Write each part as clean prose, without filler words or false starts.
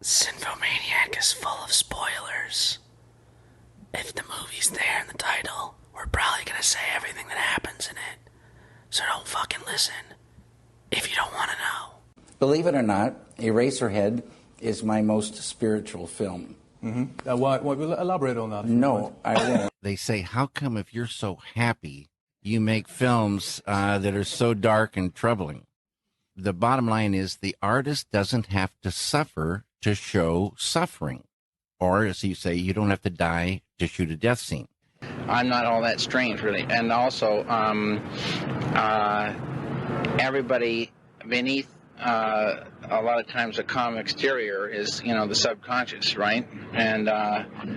Cinphomaniac is full of spoilers. If the movie's there in the title, we're probably gonna say everything that happens in it. So don't fucking listen if you don't want to know. Believe it or not, Eraserhead is my most spiritual film. Mm-hmm. Why elaborate on that? No, I won't. They say, how come if you're so happy, you make films that are so dark and troubling? The bottom line is the artist doesn't have to suffer to show suffering. Or, as you say, you don't have to die to shoot a death scene. I'm not all that strange, really. And also, everybody beneath a lot of times a calm exterior is, the subconscious, right? And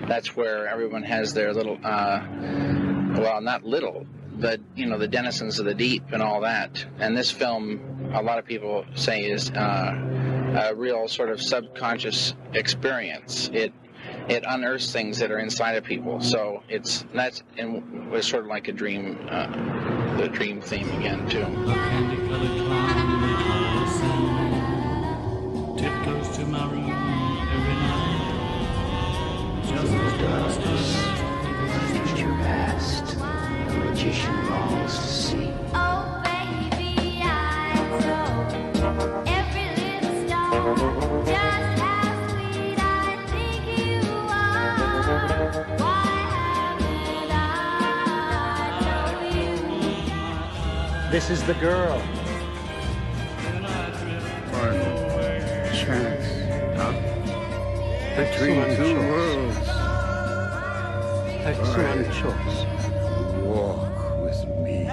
that's where everyone has their little, well, not little, but, the denizens of the deep and all that. And this film, a lot of people say, is a real sort of subconscious experience. It unearths things that are inside of people. So it's sort of like a dream, the dream theme again too. A candy-colored clown tiptoes to my room every night. Just as darkness, Future past, the magician longs to see. Oh, baby, I know every little star, just how sweet I think you are. Why haven't I known you? This is the girl. Final chance, huh? Between two worlds. Excellent choice. Walk with me.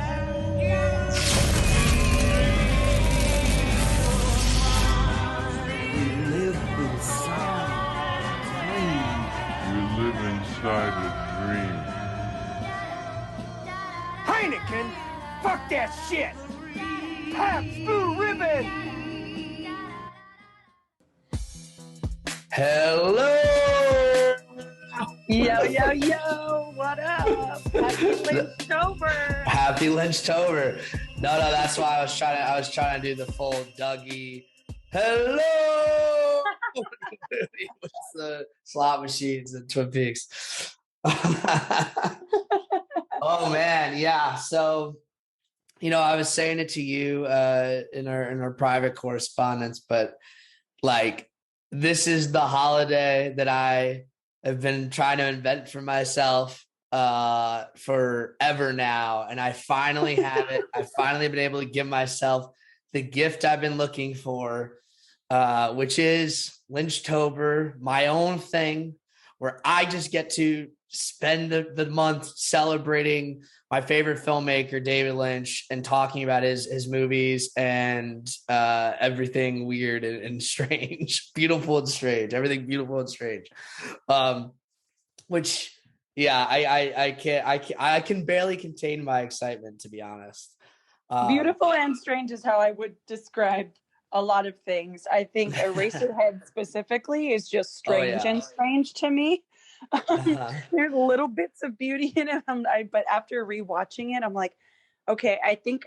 we live inside You live inside a Heineken! Fuck that shit! Pabst Blue Ribbon! Hello! Yo, yo, yo! What up? Happy Lynchtober! Happy Lynchtober! No, that's why I was trying to do the full Dougie. Hello! With the slot machines and Twin Peaks. Oh man, yeah. So, I was saying it to you in our private correspondence, but like, this is the holiday that I have been trying to invent for myself forever now, and I finally have it. I've finally been able to give myself the gift I've been looking for, which is Lynchtober, my own thing, where I just get to spend the month celebrating my favorite filmmaker, David Lynch, and talking about his movies and everything weird and strange, beautiful and strange, everything beautiful and strange. Which, yeah, I can barely contain my excitement, to be honest. Beautiful and strange is how I would describe a lot of things. I think Eraserhead specifically is just strange and strange to me. There's little bits of beauty in it, but after rewatching it, I'm like, okay, I think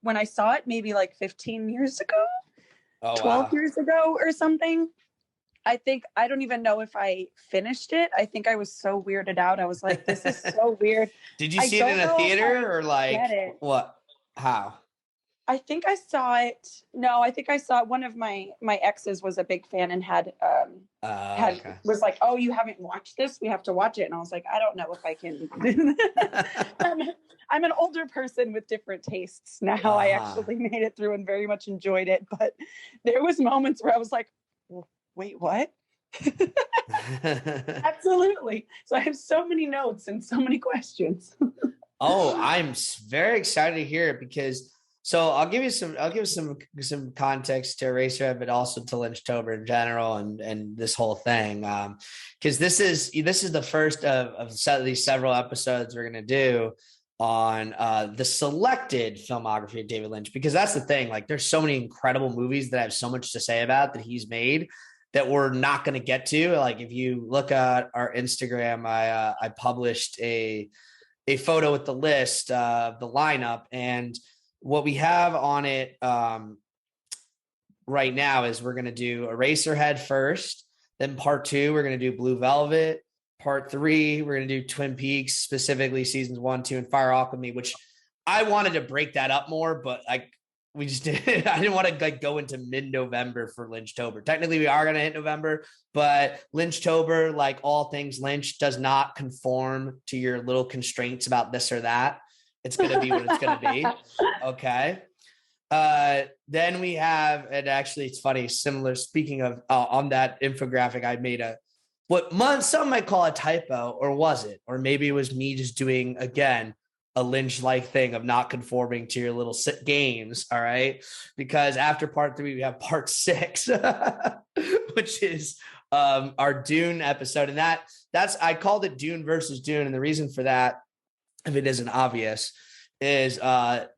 when I saw it maybe like 15 years ago, 12 years ago or something, I don't even know if I finished it. I think I was so weirded out. I was like, this is so weird. Did you see it in a theater or like what? How? I think I saw it. No, I think I saw one of my exes was a big fan and was like, oh, you haven't watched this? We have to watch it. And I was like, I don't know if I can. I'm an older person with different tastes now. I actually made it through and very much enjoyed it. But there was moments where I was like, wait, what? Absolutely. So I have so many notes and so many questions. Oh, I'm very excited to hear it because. So I'll give some context to Eraserhead, but also to Lynchtober in general and this whole thing. Because this is the first of these several episodes we're gonna do on the selected filmography of David Lynch, because that's the thing. Like, there's so many incredible movies that I have so much to say about that he's made that we're not gonna get to. Like, if you look at our Instagram, I published a photo with the list of the lineup, and what we have on it right now is we're going to do Eraserhead first, Then part 2, we're going to do Blue Velvet. Part 3, we're going to do Twin Peaks, specifically seasons 1, 2, and Fire Alchemy, which I wanted to break that up more, but we just did. I didn't want to go into mid-November for Lynchtober. Technically, we are going to hit November, but Lynchtober, like all things Lynch, does not conform to your little constraints about this or that. It's going to be what it's going to be. Okay. Then we have, and actually it's funny, similar, speaking of, on that infographic, I made some might call a typo, or was it? Or maybe it was me just doing, again, a Lynch-like thing of not conforming to your little games, all right? Because after part 3, we have part 6, which is our Dune episode. And that's I called it Dune versus Dune. And the reason for that, if it isn't obvious, is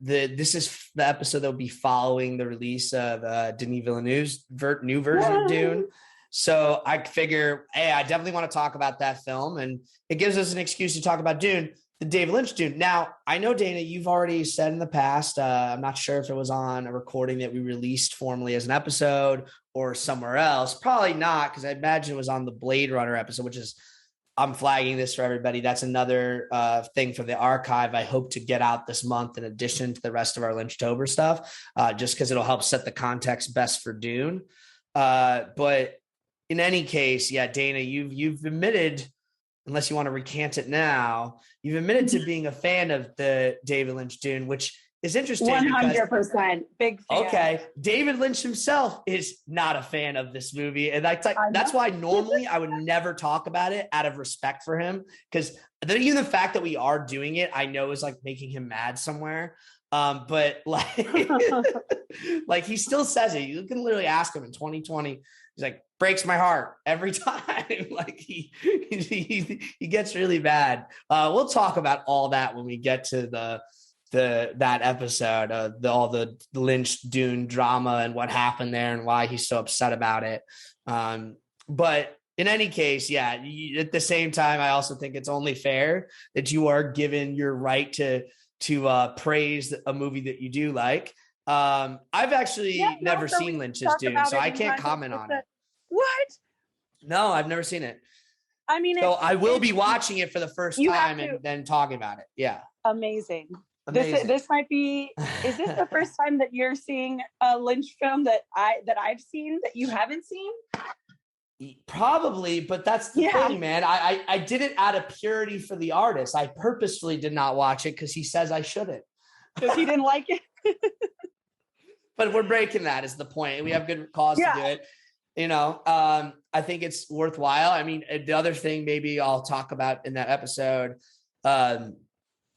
this is the episode that will be following the release of Denis Villeneuve's new version of Dune. So I figure, hey, I definitely want to talk about that film, and it gives us an excuse to talk about Dune, the David Lynch Dune. Now, I know, Dana, you've already said in the past, I'm not sure if it was on a recording that we released formally as an episode or somewhere else. Probably not, because I imagine it was on the Blade Runner episode, which is, I'm flagging this for everybody. That's another thing from the archive I hope to get out this month in addition to the rest of our Lynchtober stuff, just because it'll help set the context best for Dune. But in any case, yeah, Dana, you've admitted, unless you want to recant it now, you've admitted to being a fan of the David Lynch Dune, which is interesting. 100%. Big fan. Okay. David Lynch himself is not a fan of this movie. And that's why normally I would never talk about it out of respect for him. Because even the fact that we are doing it, I know is like making him mad somewhere. But like he still says it. You can literally ask him in 2020. He's like, breaks my heart every time. Like he gets really bad. We'll talk about all that when we get to that episode, all the Lynch Dune drama and what happened there and why he's so upset about it. But in any case, yeah, at the same time, I also think it's only fair that you are given your right to praise a movie that you do like. I've actually never seen Lynch's Dune, so I can't comment on it. What? No, I've never seen it. I mean, so I will be watching it for the first time and then talking about it. Yeah. Amazing. This might be, is this the first time that you're seeing a Lynch film that I've seen that you haven't seen? Probably, but that's the thing, man. I did it out of purity for the artist. I purposefully did not watch it because he says I shouldn't. Because he didn't like it? But we're breaking that is the point. We have good cause to do it. You know, I think it's worthwhile. I mean, the other thing maybe I'll talk about in that episode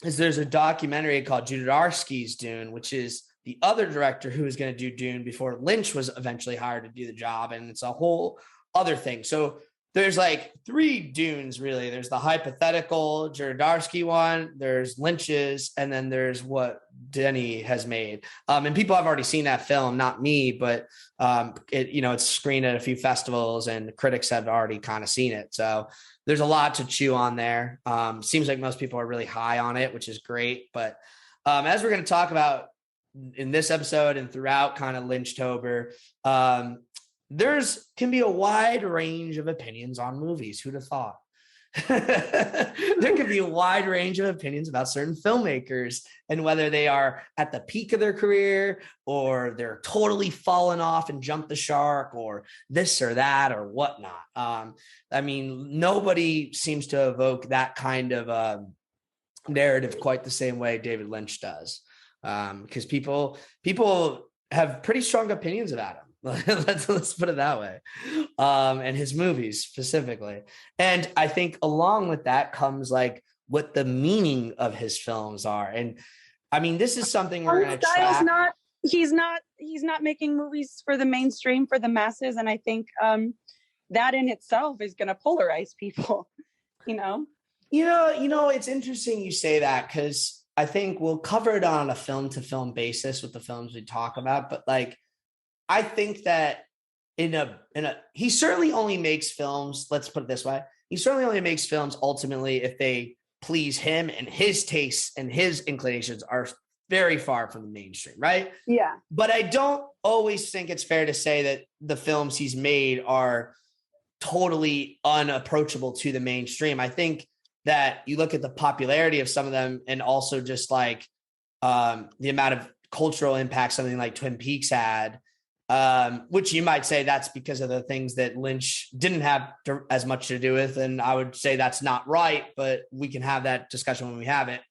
is there's a documentary called Jodorowsky's Dune, which is the other director who was going to do Dune before Lynch was eventually hired to do the job. And it's a whole other thing. So there's like 3 Dunes, really. There's the hypothetical Jodorowsky one, there's Lynch's, and then there's what Denny has made. And people have already seen that film, not me, but it's screened at a few festivals and critics have already kind of seen it. So there's a lot to chew on there. Seems like most people are really high on it, which is great. But as we're going to talk about in this episode and throughout kind of Lynchtober, can be a wide range of opinions on movies. Who'd have thought? There could be a wide range of opinions about certain filmmakers and whether they are at the peak of their career or they're totally fallen off and jumped the shark or this or that or whatnot. I mean, nobody seems to evoke that kind of narrative quite the same way David Lynch does, because people have pretty strong opinions about him. Let's put it that way. And his movies specifically. And I think along with that comes like what the meaning of his films are. And I mean, this is something we're going to track. He's not making movies for the mainstream, for the masses. And I think that in itself is going to polarize people, you know? It's interesting you say that, because I think we'll cover it on a film to film basis with the films we talk about. But like, I think that he certainly only makes films. Let's put it this way. He certainly only makes films ultimately if they please him, and his tastes and his inclinations are very far from the mainstream. Right. Yeah. But I don't always think it's fair to say that the films he's made are totally unapproachable to the mainstream. I think that you look at the popularity of some of them, and also just like the amount of cultural impact something like Twin Peaks had, which you might say that's because of the things that Lynch didn't have as much to do with. And I would say that's not right, but we can have that discussion when we have it.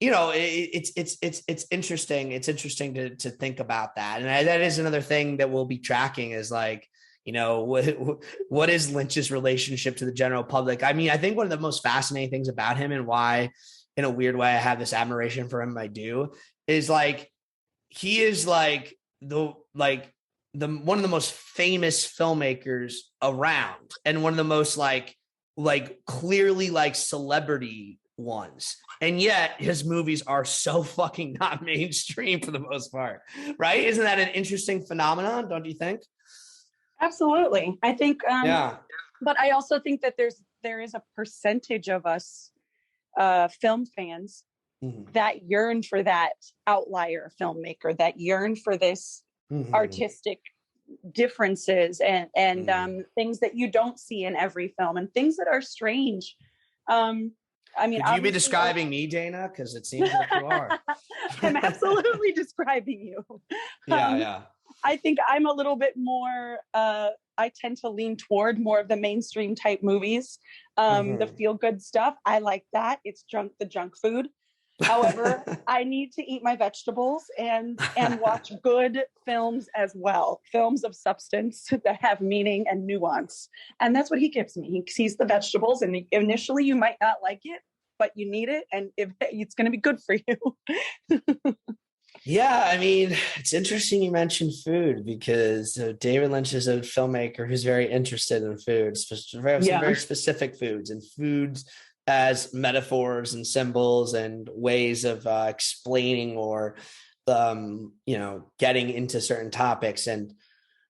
It's interesting. It's interesting to think about that. And that is another thing that we'll be tracking is like, what is Lynch's relationship to the general public? I mean, I think one of the most fascinating things about him, and why in a weird way I have this admiration for him, I do, is like, he is like the one of the most famous filmmakers around, and one of the most like clearly like celebrity ones. And yet his movies are so fucking not mainstream for the most part, right? Isn't that an interesting phenomenon? Don't you think? Absolutely. I think, yeah. But I also think that there is a percentage of us film fans that yearn for that outlier filmmaker, that yearn for this artistic differences and things that you don't see in every film, and things that are strange. I mean, could you be describing me, Dana? Because it seems like you are. I'm absolutely describing you. Yeah. I think I'm a little bit more, I tend to lean toward more of the mainstream type movies, the feel good stuff. I like that. It's the junk food. However, I need to eat my vegetables and watch good films as well. Films of substance that have meaning and nuance. And that's what he gives me. He sees the vegetables, and initially you might not like it, but you need it, and it's going to be good for you. Yeah, I mean, it's interesting you mentioned food, because David Lynch is a filmmaker who's very interested in food, very specific foods, and foods as metaphors and symbols and ways of explaining or, getting into certain topics. And,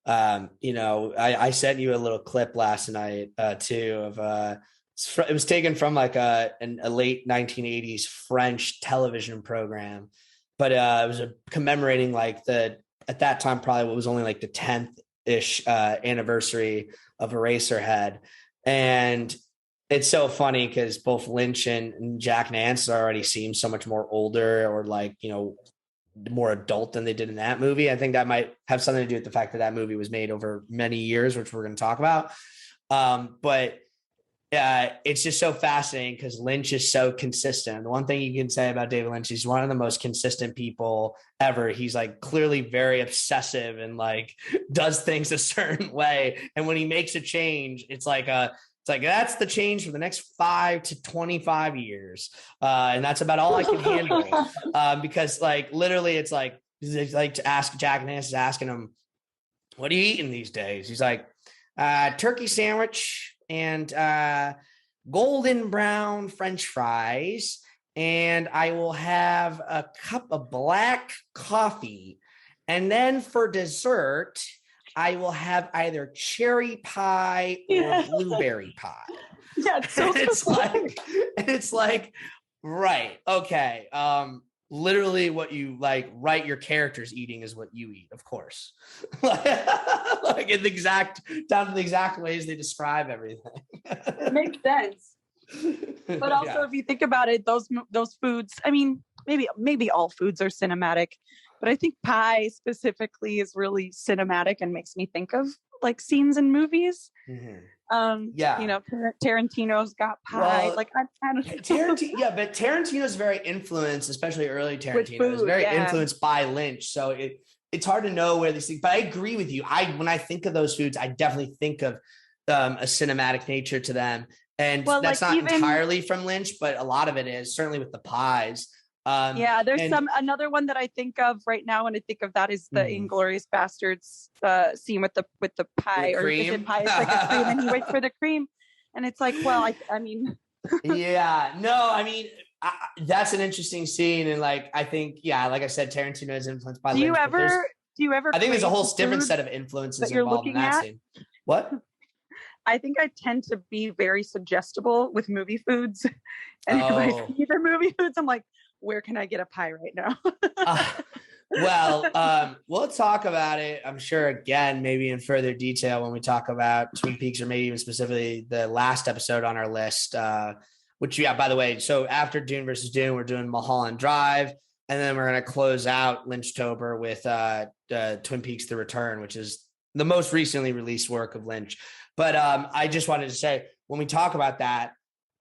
I sent you a little clip last night too of it was taken from like a late 1980s French television program. But it was commemorating like at that time, probably what was only like the 10th-ish anniversary of Eraserhead. And it's so funny because both Lynch and Jack Nance already seem so much more older, or like, more adult than they did in that movie. I think that might have something to do with the fact that movie was made over many years, which we're going to talk about. But it's just so fascinating because Lynch is so consistent. The one thing you can say about David Lynch, he's one of the most consistent people ever. He's like clearly very obsessive and like does things a certain way. And when he makes a change, it's like that's the change for the next 5 to 25 years. And that's about all I can handle. Because like literally it's like to ask Jack Nance is asking him, what are you eating these days? He's like, turkey sandwich and golden brown French fries, and I will have a cup of black coffee, and then for dessert I will have either cherry pie or blueberry pie. Yeah, it's like right, okay, literally what you like write your characters eating is what you eat, of course. Like in down to the exact ways they describe everything. It makes sense. But also if you think about it, those foods, I mean, maybe all foods are cinematic, but I think pie specifically is really cinematic and makes me think of like scenes in movies. Tarantino's got pie. Well, like I don't know. Tarantino, but Tarantino's very influenced, especially early Tarantino is very influenced by Lynch. So it's hard to know where these things, but I agree with you. When I think of those foods, I definitely think of a cinematic nature to them. And that's like not entirely from Lynch, but a lot of it is, certainly with the pies. There's another one that I think of right now when I think of that is the Inglourious Bastards scene with the pie, or is it pie? It's like a cream, and he waits for the cream, and it's like, well, I mean, that's an interesting scene, and like I think, like I said, Tarantino is influenced by. Do you ever? I think there's a whole different set of influences involved in that scene. What? I think I tend to be very suggestible with movie foods, and if I see the movie foods, I'm like, where can I get a pie right now? Well, we'll talk about it, I'm sure, again, maybe in further detail when we talk about Twin Peaks, or maybe even specifically the last episode on our list, which, yeah, by the way, so after Dune versus Dune, we're doing Mulholland Drive, and then we're going to close out Lynchtober with Twin Peaks The Return, which is the most recently released work of Lynch. But I just wanted to say, when we talk about that,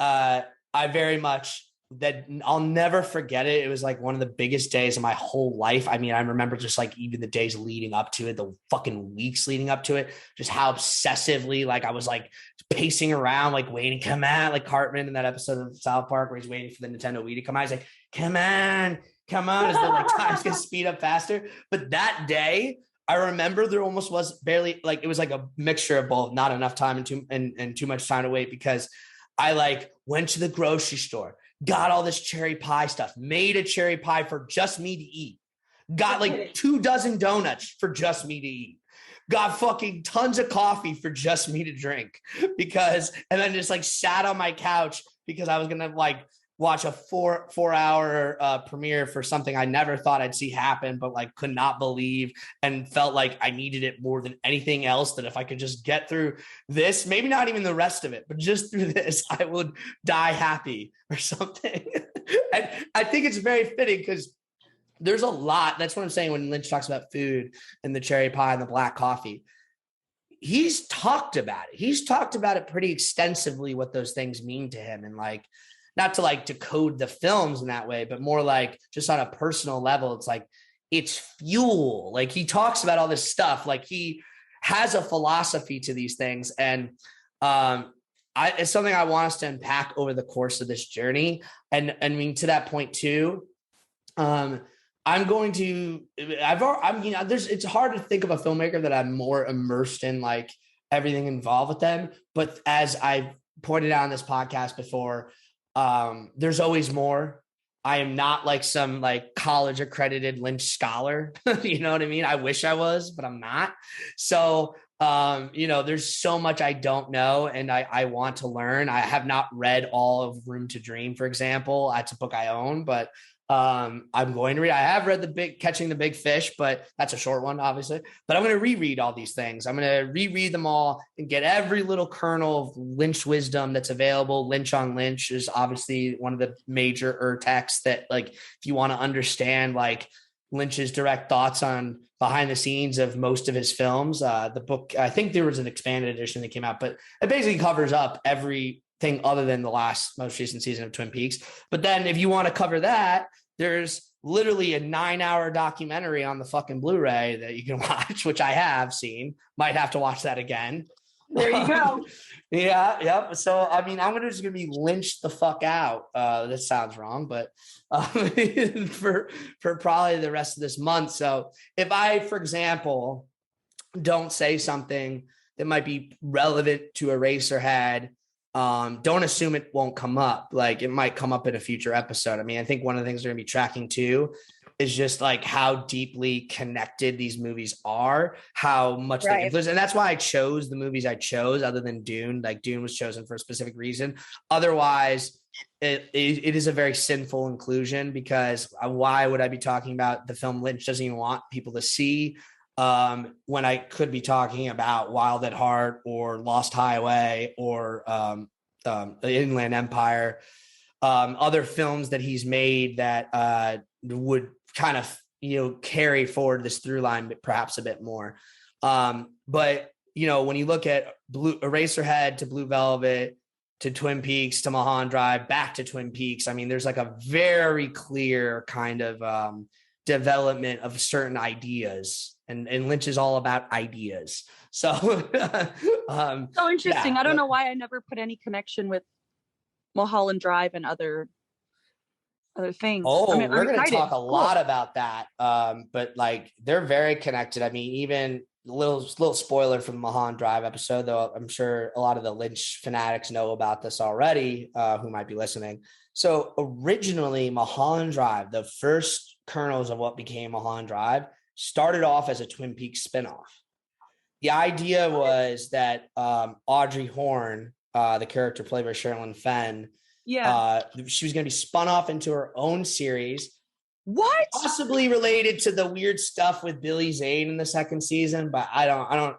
I very much, that I'll never forget it. It was like one of the biggest days of my whole life. I mean, I remember just like even the days leading up to it, the fucking weeks leading up to it, just how obsessively like I was like pacing around, like waiting, come on, like Cartman in that episode of South Park where he's waiting for the Nintendo Wii to come out. He's like, come on, as the like times can speed up faster. But that day, I remember there almost was barely, like, it was like a mixture of both, not enough time and too much time to wait, because I like went to the grocery store, got all this cherry pie stuff, made a cherry pie for just me to eat, got like 24 donuts for just me to eat, got fucking tons of coffee for just me to drink, and then just like sat on my couch because I was going to like watch a four hour premiere for something I never thought I'd see happen, but like could not believe, and felt like I needed it more than anything else, that if I could just get through this, maybe not even the rest of it, but just through this, I would die happy or something. And I think it's very fitting because there's a lot. That's what I'm saying when Lynch talks about food and the cherry pie and the black coffee. He's talked about it. He's talked about it pretty extensively, what those things mean to him. And like, not to like decode the films in that way, but more like just on a personal level, it's like, it's fuel. Like he talks about all this stuff. Like he has a philosophy to these things. And it's something I want us to unpack over the course of this journey. And I mean, to that point too, I'm going to, it's hard to think of a filmmaker that I'm more immersed in, like everything involved with them. But as I've pointed out on this podcast before, there's always more. I am not like some like college accredited Lynch scholar. You know what I mean? I wish I was, but I'm not. So, there's so much I don't know, and I want to learn. I have not read all of Room to Dream, for example. That's a book I own, but I'm going to read. I have read Catching the Big Fish, but that's a short one, obviously. But I'm going to reread all these things. I'm going to reread them all and get every little kernel of Lynch wisdom that's available. Lynch on Lynch is obviously one of the major texts that, like, if you want to understand like Lynch's direct thoughts on behind the scenes of most of his films, the book, I think there was an expanded edition that came out, but it basically covers up everything other than the most recent season of Twin Peaks. But then if you want to cover that, there's literally a 9-hour documentary on the fucking Blu-ray that you can watch, which I have seen. Might have to watch that again. There you go. Yeah. Yep. So, I mean, I'm just going to be lynched the fuck out. That sounds wrong, but for probably the rest of this month. So if I, for example, don't say something that might be relevant to Eraserhead, don't assume it won't come up. Like it might come up in a future episode. I mean, I think one of the things we're going to be tracking too is just like how deeply connected these movies are, how much they influence. And that's why I chose the movies I chose, other than Dune. Like Dune was chosen for a specific reason. Otherwise, it is a very sinful inclusion, because why would I be talking about the film Lynch doesn't even want people to see, when I could be talking about Wild at Heart or Lost Highway or the Inland Empire, other films that he's made that would kind of carry forward this through line perhaps a bit more. But when you look at Eraserhead to Blue Velvet to Twin Peaks to Mulholland Drive back to Twin Peaks, I mean, there's like a very clear kind of development of certain ideas. And Lynch is all about ideas. So, so interesting. I don't know why I never put any connection with Mulholland Drive and other things. Oh, I mean, we're going to talk a lot about that. But like, they're very connected. I mean, even a little spoiler from the Mulholland Drive episode, though I'm sure a lot of the Lynch fanatics know about this already, who might be listening. So originally, Mulholland Drive, the first kernels of what became Mulholland Drive, started off as a Twin Peaks spinoff. The idea was that Audrey Horne, the character played by Sherilyn Fenn, she was going to be spun off into her own series What? Possibly related to the weird stuff with Billy Zane in the second season, but I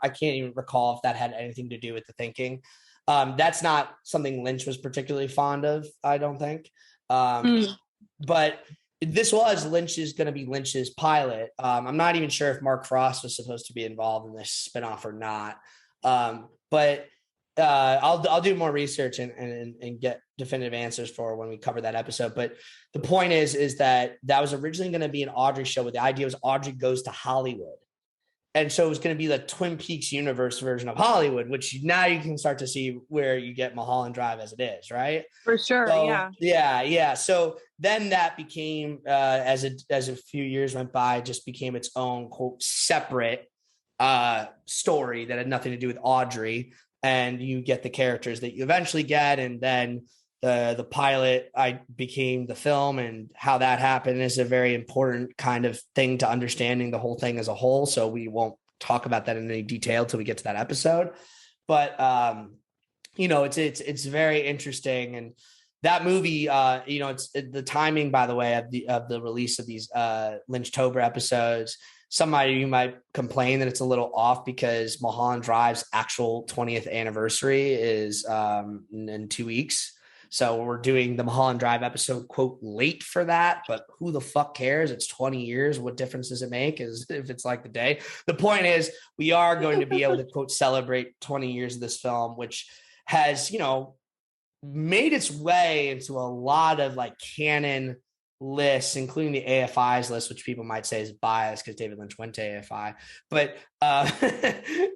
can't even recall if that had anything to do with the thinking. That's not something Lynch was particularly fond of, I don't think. But this was going to be Lynch's pilot. I'm not even sure if Mark Frost was supposed to be involved in this spinoff or not. But I'll do more research and get definitive answers for when we cover that episode. But the point is that was originally going to be an Audrey show, where the idea was Audrey goes to Hollywood. And so it was going to be the Twin Peaks universe version of Hollywood, which now you can start to see where you get Mulholland Drive as it is, right? For sure, so, yeah. So then that became, as a few years went by, just became its own, quote, separate story that had nothing to do with Audrey. And you get the characters that you eventually get, and then the pilot became the film, and how that happened is a very important kind of thing to understanding the whole thing as a whole. So we won't talk about that in any detail till we get to that episode. But it's very interesting, and that movie, it's the timing, by the way, of the release of these Lynchtober episodes. Somebody you might complain that it's a little off because Mulholland Drive's actual 20th anniversary is in 2 weeks. So we're doing the Mulholland Drive episode, quote, late for that, but who the fuck cares? It's 20 years. What difference does it make is if it's like the day? The point is we are going to be able to, quote, celebrate 20 years of this film, which has, made its way into a lot of like canon lists, including the AFI's list, which people might say is biased because David Lynch went to AFI, but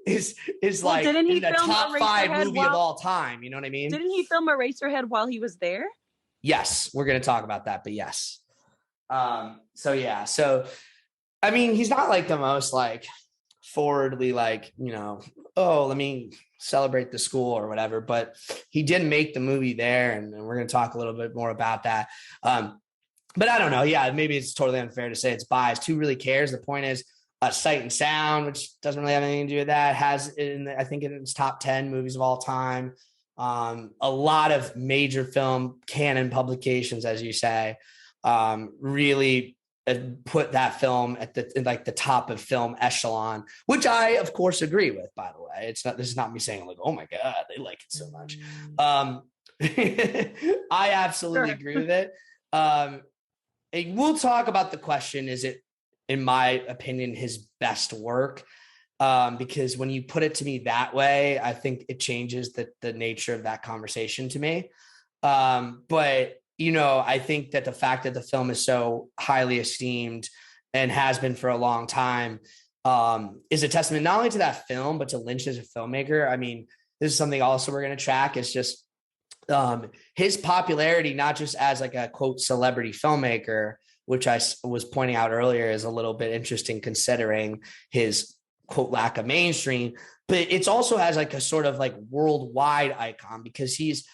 is like in the top 5 movie of all time. You know what I mean? Didn't he film Eraserhead while he was there? Yes, we're going to talk about that, but yes. So I mean, he's not like the most like forwardly like, let me celebrate the school or whatever, but he did make the movie there, and we're going to talk a little bit more about that. But I don't know. Yeah, maybe it's totally unfair to say it's biased. Who really cares? The point is Sight and Sound, which doesn't really have anything to do with that, has I think in its top 10 movies of all time. A lot of major film canon publications, as you say, really put that film at the top of film echelon, which I, of course, agree with, by the way. This is not me saying like, oh my God, they like it so much. I absolutely agree with it. We'll talk about the question, is it, in my opinion, his best work? Because when you put it to me that way, I think it changes the nature of that conversation to me. But, I think that the fact that the film is so highly esteemed and has been for a long time is a testament not only to that film, but to Lynch as a filmmaker. I mean, this is something also we're going to track. It's just his popularity, not just as like a, quote, celebrity filmmaker, which I was pointing out earlier is a little bit interesting considering his, quote, lack of mainstream, but it's also has like a sort of like worldwide icon, because his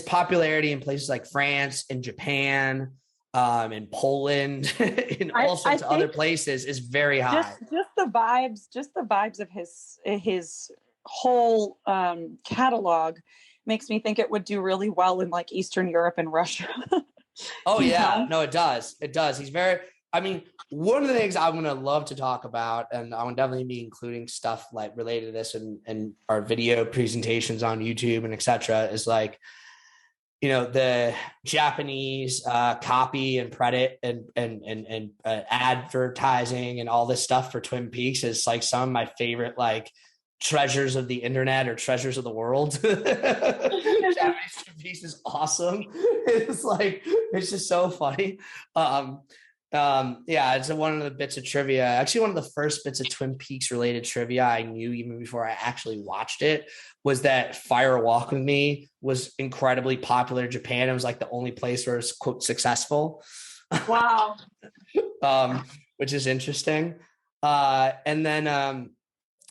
popularity in places like France and Japan and Poland and all sorts of other places is very high. Just the vibes of his whole catalog makes me think it would do really well in like Eastern Europe and Russia. Oh yeah, no, it does. It does. One of the things I'm going to love to talk about, and I would definitely be including stuff like related to this and our video presentations on YouTube and et cetera, is like, the Japanese copy and credit and advertising and all this stuff for Twin Peaks is like some of my favorite, like, treasures of the internet or treasures of the world. Japanese Twin Peaks is awesome. It's just so funny. It's one of the bits of trivia. Actually, one of the first bits of Twin Peaks related trivia I knew even before I actually watched it was that Fire Walk With Me was incredibly popular in Japan. It was like the only place where it's, quote, successful. Wow. Which is interesting. And then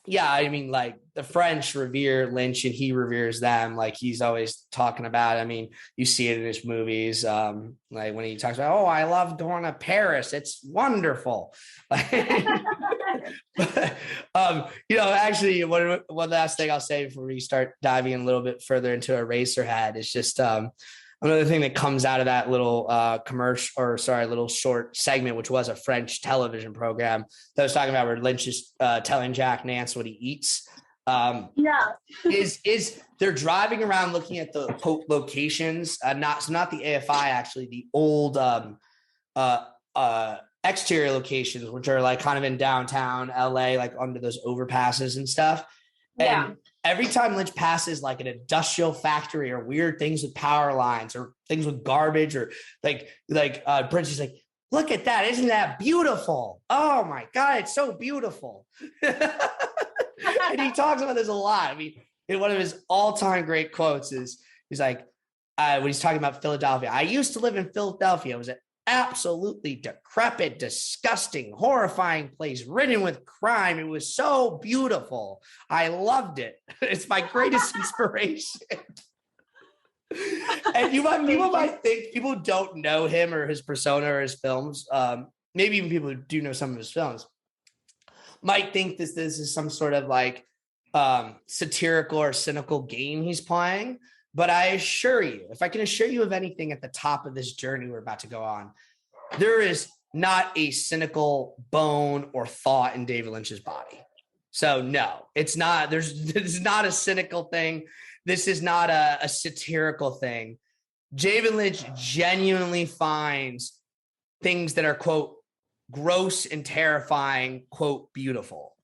like the French revere Lynch and he reveres them. Like he's always talking about, you see it in his movies. Like when he talks about, I love going to Paris. It's wonderful. Actually one last thing I'll say before we start diving a little bit further into Eraserhead is just, another thing that comes out of that little little short segment, which was a French television program that was talking about where Lynch is telling Jack Nance what he eats. Is they're driving around looking at the locations, not the AFI, actually the old exterior locations, which are like kind of in downtown LA, like under those overpasses and stuff. And every time Lynch passes like an industrial factory or weird things with power lines or things with garbage or like Prince's like, look at that. Isn't that beautiful? Oh my God, it's so beautiful. And he talks about this a lot. I mean, one of his all-time great quotes is he's like, when he's talking about Philadelphia, I used to live in Philadelphia. It was an absolutely decrepit, disgusting, horrifying place ridden with crime. It was so beautiful. I loved it. It's my greatest inspiration. And people might think people don't know him or his persona or his films. Maybe even people who do know some of his films might think this is some sort of like satirical or cynical game he's playing. But I assure you, if I can assure you of anything at the top of this journey we're about to go on, there is not a cynical bone or thought in David Lynch's body. So no, it's not. This is not a cynical thing. This is not a satirical thing. David Lynch genuinely finds things that are, quote, gross and terrifying, quote, beautiful.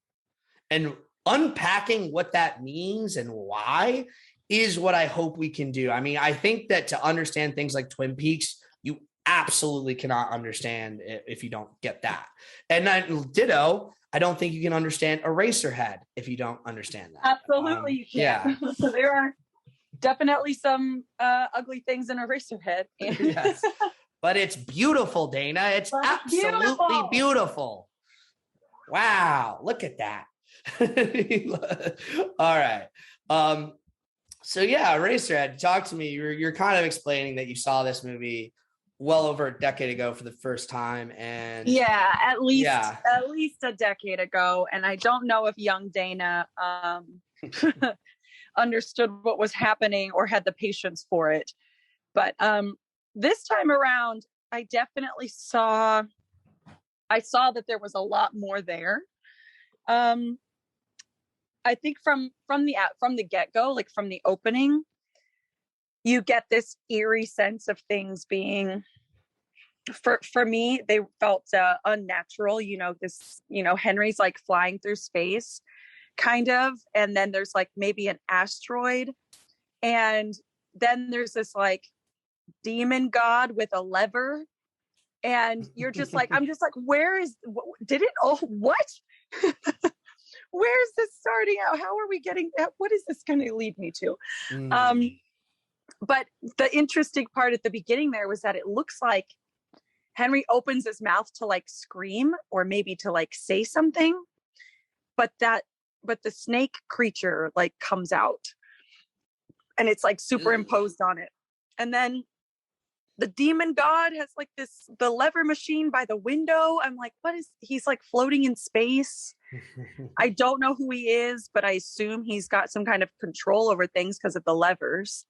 And unpacking what that means and why is what I hope we can do. I mean, I think that to understand things like Twin Peaks, you absolutely cannot understand it if you don't get that. And ditto, I don't think you can understand Eraserhead if you don't understand that. Absolutely, you can. Yeah. So there are definitely some ugly things in Eraserhead. Yes. But it's beautiful, Dana. It's absolutely beautiful. Wow, look at that. All right. So yeah, Eraserhead, talk to me. You're kind of explaining that you saw this movie well over a decade ago for the first time, and at least a decade ago. And I don't know if young Dana understood what was happening or had the patience for it. But this time around, I definitely saw that there was a lot more there. I think from the get-go, like from the opening, you get this eerie sense of things being, for me, they felt unnatural. Henry's like flying through space, kind of, and then there's like maybe an asteroid, and then there's this like demon god with a lever, and you're just like, I'm just like, where is what? Where's this starting out? How are we getting that? What is this going to lead me to? But the interesting part at the beginning there was that it looks like Henry opens his mouth to like scream or maybe to like say something, but the snake creature like comes out and it's like superimposed on it. And then the demon god has like the lever machine by the window. I'm like, he's like floating in space. I don't know who he is, but I assume he's got some kind of control over things because of the levers.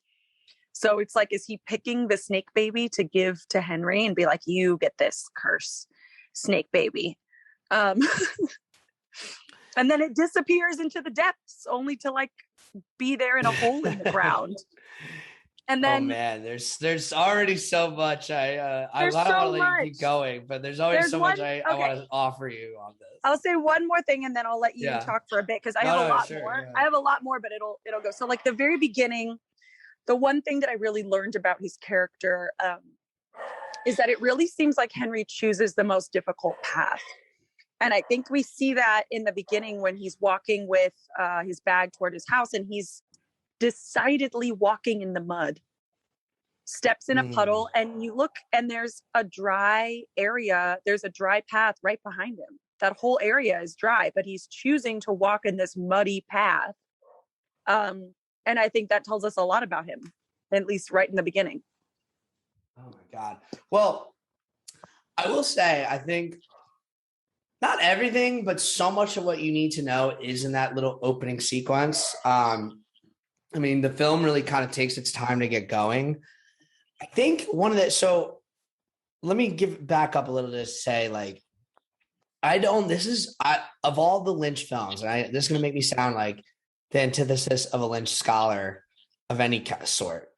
So it's like, is he picking the snake baby to give to Henry and be like, you get this curse, snake baby? And then it disappears into the depths only to like be there in a hole in the ground. And then, oh man, there's already so much. I want to let you keep going, but there's always so much I want to offer you on this. I'll say one more thing and then I'll let you talk for a bit because I have a lot more. Yeah. I have a lot more, but it'll go. So like the very beginning, the one thing that I really learned about his character is that it really seems like Henry chooses the most difficult path. And I think we see that in the beginning when he's walking with his bag toward his house and he's decidedly walking in the mud, steps in a puddle, and you look and there's a dry area. There's a dry path right behind him. That whole area is dry, but he's choosing to walk in this muddy path. And I think that tells us a lot about him, at least right in the beginning. Oh my God. Well, I will say, I think not everything, but so much of what you need to know is in that little opening sequence. I mean, the film really kind of takes its time to get going. I think so let me back up a little to say, like, of all the Lynch films, and this is going to make me sound like the antithesis of a Lynch scholar of any kind of sort,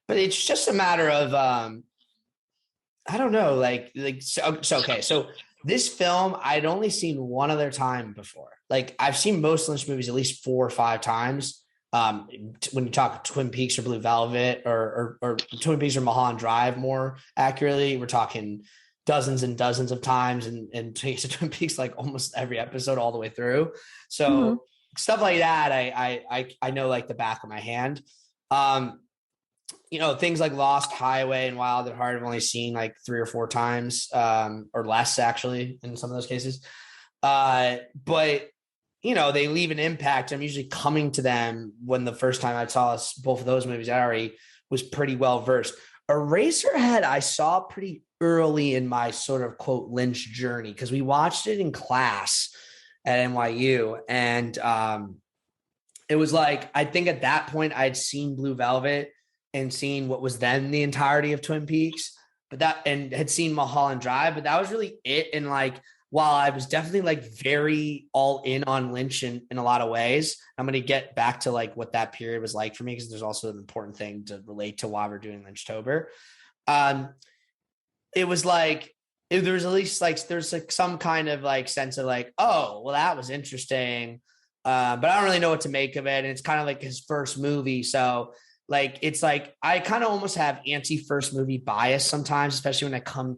but it's just a matter of, I don't know, okay. So this film, I'd only seen one other time before. Like, I've seen most Lynch movies at least 4 or 5 times. When you talk Twin Peaks or Blue Velvet or Twin Peaks or Mulholland Drive, more accurately, we're talking dozens and dozens of times, and Twin Peaks, like almost every episode all the way through. So stuff like that, I know like the back of my hand. Things like Lost Highway and Wild at Heart I've only seen like 3 or 4 times, or less actually in some of those cases. But they leave an impact. I'm usually coming to them when the first time I saw both of those movies, I already was pretty well versed. Eraserhead, I saw pretty early in my sort of quote Lynch journey, because we watched it in class at NYU. And it was like, I think at that point I'd seen Blue Velvet and seen what was then the entirety of Twin Peaks, and had seen Mulholland Drive, but that was really it. And like, while I was definitely like very all in on Lynch in a lot of ways, I'm going to get back to like what that period was like for me, because there's also an important thing to relate to why we're doing Lynchtober. It was like, there was at least like, there's like some kind of like sense of like, oh, well, that was interesting. But I don't really know what to make of it. And it's kind of like his first movie. So like, it's like, I kind of almost have anti-first movie bias sometimes, especially when I come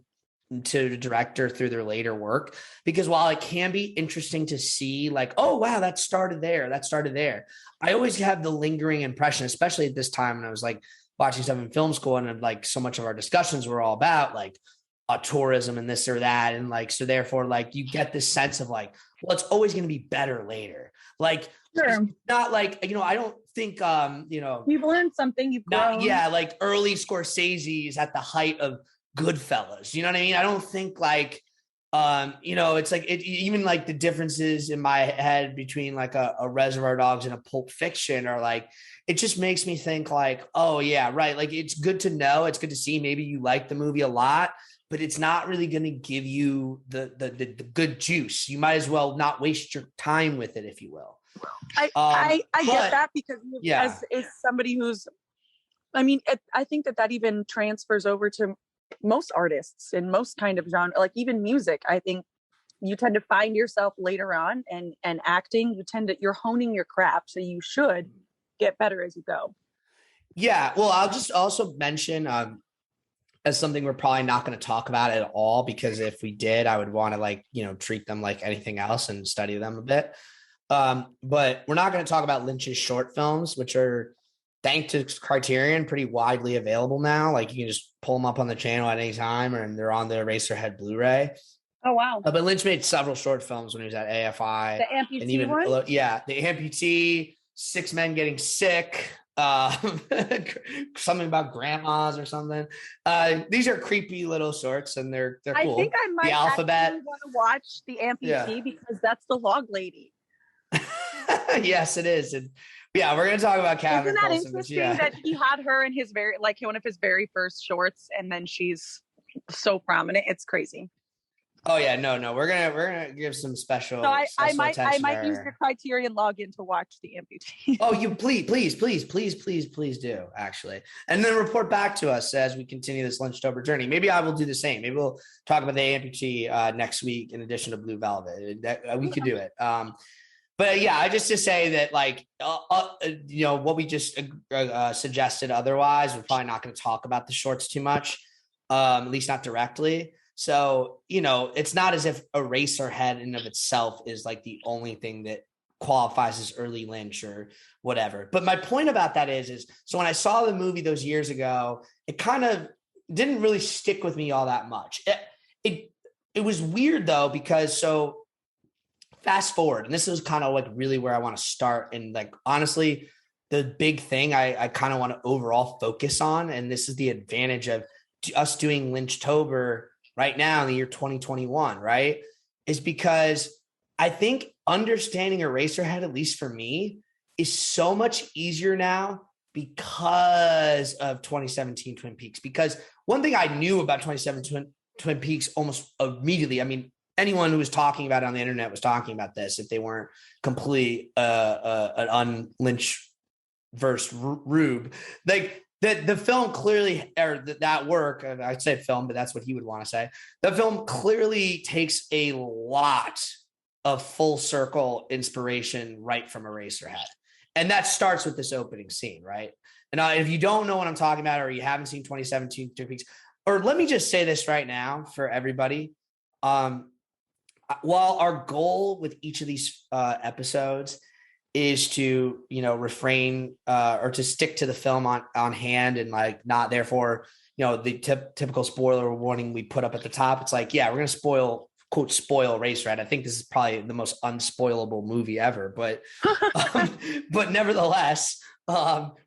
to the director through their later work, because while it can be interesting to see like, oh, wow, that started there. I always have the lingering impression, especially at this time when I was like watching stuff in film school, and like so much of our discussions were all about like tourism and this or that. And like, so therefore like you get this sense of like, well, it's always going to be better later. Like, sure. Not like, I don't think, you've learned something. You've grown. Yeah. Like early Scorsese is at the height of Goodfellas. You know what I mean? I don't think like, it's like even like the differences in my head between like a Reservoir Dogs and a Pulp Fiction are like, it just makes me think like, oh yeah, right. Like, it's good to know, it's good to see, maybe you like the movie a lot, but it's not really going to give you the good juice. You might as well not waste your time with it, if you will. I get that, because as somebody who's, I think that even transfers over to most artists in most kind of genre, like even music. I think you tend to find yourself later on, and acting, you're honing your craft, so you should get better as you go. Yeah. Well, I'll just also mention, as something we're probably not going to talk about at all, because if we did, I would want to treat them like anything else and study them a bit. But we're not going to talk about Lynch's short films, which are, thanks to Criterion, pretty widely available now. Like, you can just pull them up on the channel at any time, and they're on the Eraserhead Blu-ray. Oh, wow. But Lynch made several short films when he was at AFI. The amputee and even one? Yeah, the amputee, 6 Men Getting Sick, something about grandmas or something. These are creepy little shorts, and they're cool. I think I might the Alphabet. want to watch the amputee because that's the log lady. Yes, it is. And yeah, we're going to talk about Catherine. Isn't that Coulson, interesting yeah. that he had her in his one of his very first shorts, and then she's so prominent? It's crazy. Oh yeah, no, we're gonna give some special. So I might attention use the Criterion login to watch the amputee. Oh, you please do, actually, and then report back to us as we continue this Lynchtober journey. Maybe I will do the same. Maybe we'll talk about the amputee next week in addition to Blue Velvet. We could do it. But yeah, I just to say that what we just suggested. Otherwise, we're probably not going to talk about the shorts too much, at least not directly. So, it's not as if Eraserhead in of itself is like the only thing that qualifies as early Lynch or whatever. But my point about that is so when I saw the movie those years ago, it kind of didn't really stick with me all that much. It was weird though, because so fast forward, and this is kind of like really where I want to start. And like, honestly, the big thing I kind of want to overall focus on, and this is the advantage of us doing Lynchtober right now in the year 2021, right? Is because I think understanding Eraserhead, at least for me, is so much easier now because of 2017 Twin Peaks. Because one thing I knew about 2017 Twin Peaks almost immediately, I mean, anyone who was talking about it on the internet was talking about this if they weren't complete an un-Lynch verse rube. Like the film clearly, or that work, I'd say film, but that's what he would want to say. The film clearly takes a lot of full circle inspiration right from Eraserhead. And that starts with this opening scene, right? And if you don't know what I'm talking about, or you haven't seen 2017 Twin Peaks, or let me just say this right now for everybody. While our goal with each of these episodes is to, refrain or to stick to the film on hand and like not therefore, the typical spoiler warning we put up at the top. It's like, yeah, we're going to quote spoil Eraserhead. I think this is probably the most unspoilable movie ever, but nevertheless,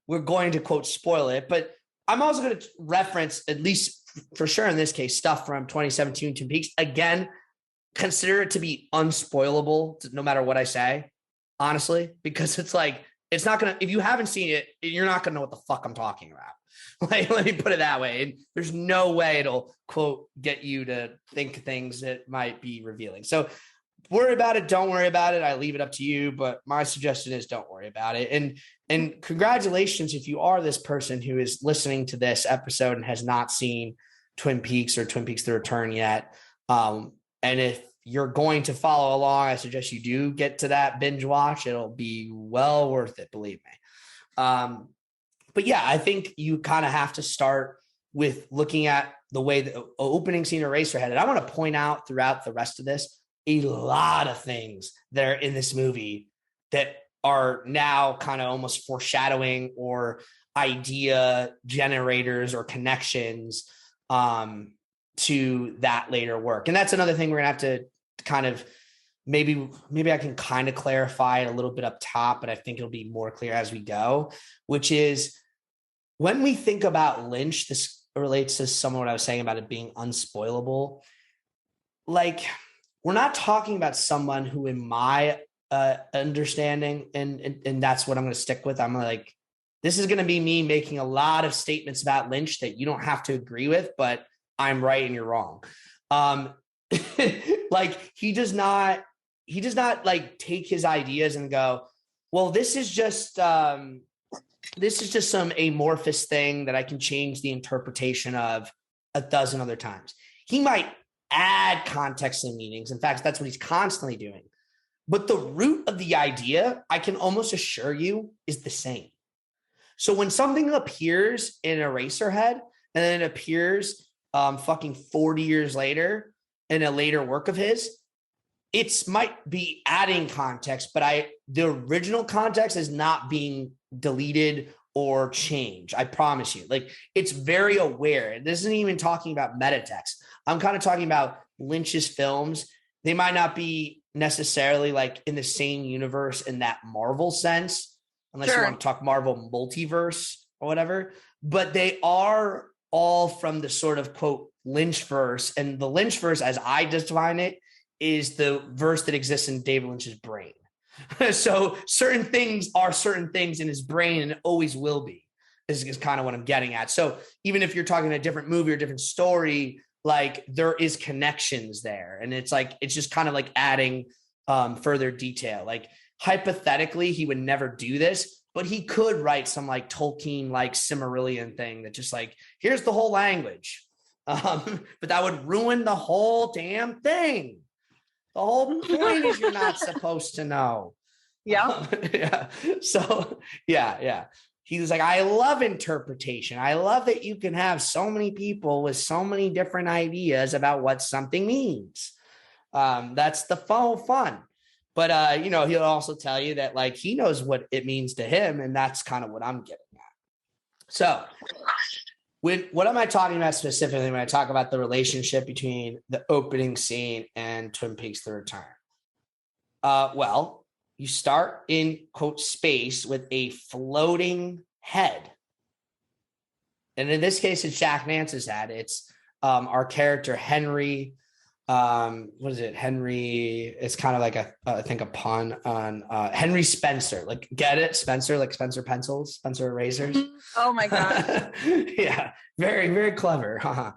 we're going to quote spoil it. But I'm also going to reference, at least for sure in this case, stuff from 2017 Twin Peaks. Again, consider it to be unspoilable no matter what I say, honestly, because it's like, it's not going to, if you haven't seen it, you're not going to know what the fuck I'm talking about. Like, let me put it that way. And there's no way it'll quote, get you to think things that might be revealing. So worry about it. Don't worry about it. I leave it up to you, but my suggestion is don't worry about it. And congratulations if you are this person who is listening to this episode and has not seen Twin Peaks or Twin Peaks: The Return yet. And if you're going to follow along, I suggest you do get to that binge watch. It'll be well worth it, believe me. But yeah, I think you kind of have to start with looking at the way the opening scene of Eraserhead. And I want to point out throughout the rest of this, a lot of things that are in this movie that are now kind of almost foreshadowing or idea generators or connections to that later work. And that's another thing we're gonna have to kind of maybe I can kind of clarify it a little bit up top, but I think it'll be more clear as we go, which is when we think about Lynch, this relates to some of what I was saying about it being unspoilable. Like, we're not talking about someone who, in my understanding, and that's what I'm going to stick with. I'm like, this is going to be me making a lot of statements about Lynch that you don't have to agree with, but I'm right and you're wrong. Like, he does not like take his ideas and go, well, this is just some amorphous thing that I can change the interpretation of a dozen other times. He might add context and meanings. In fact, that's what he's constantly doing. But the root of the idea, I can almost assure you, is the same. So when something appears in Eraserhead and then it appears fucking 40 years later in a later work of his, it might be adding context, but the original context is not being deleted or changed. I promise you. Like, it's very aware. This isn't even talking about metatext. I'm kind of talking about Lynch's films. They might not be necessarily like in the same universe in that Marvel sense, unless you want to talk Marvel multiverse or whatever, but they are all from the sort of quote Lynchverse. And the Lynchverse, as I define it, is the verse that exists in David Lynch's brain. So certain things are certain things in his brain and always will be, is kind of what I'm getting at. So even if you're talking a different movie or different story, like, there is connections there. And it's like, it's just kind of like adding further detail. Like, hypothetically, he would never do this, but he could write some like Tolkien, like Silmarillion thing that just like, here's the whole language. But that would ruin the whole damn thing. The whole point is you're not supposed to know. Yeah. Yeah. So yeah. He was like, I love interpretation. I love that you can have so many people with so many different ideas about what something means. That's the fun. But, he'll also tell you that, like, he knows what it means to him. And that's kind of what I'm getting at. So what am I talking about specifically when I talk about the relationship between the opening scene and Twin Peaks: The Return? Well, you start in quote space with a floating head. And in this case, it's Jack Nance's head. It's our character, Henry, what is it? Henry, it's kind of like I think a pun on Henry Spencer. Like, get it? Spencer, like Spencer pencils, Spencer erasers. Oh my god. Yeah, very, very clever.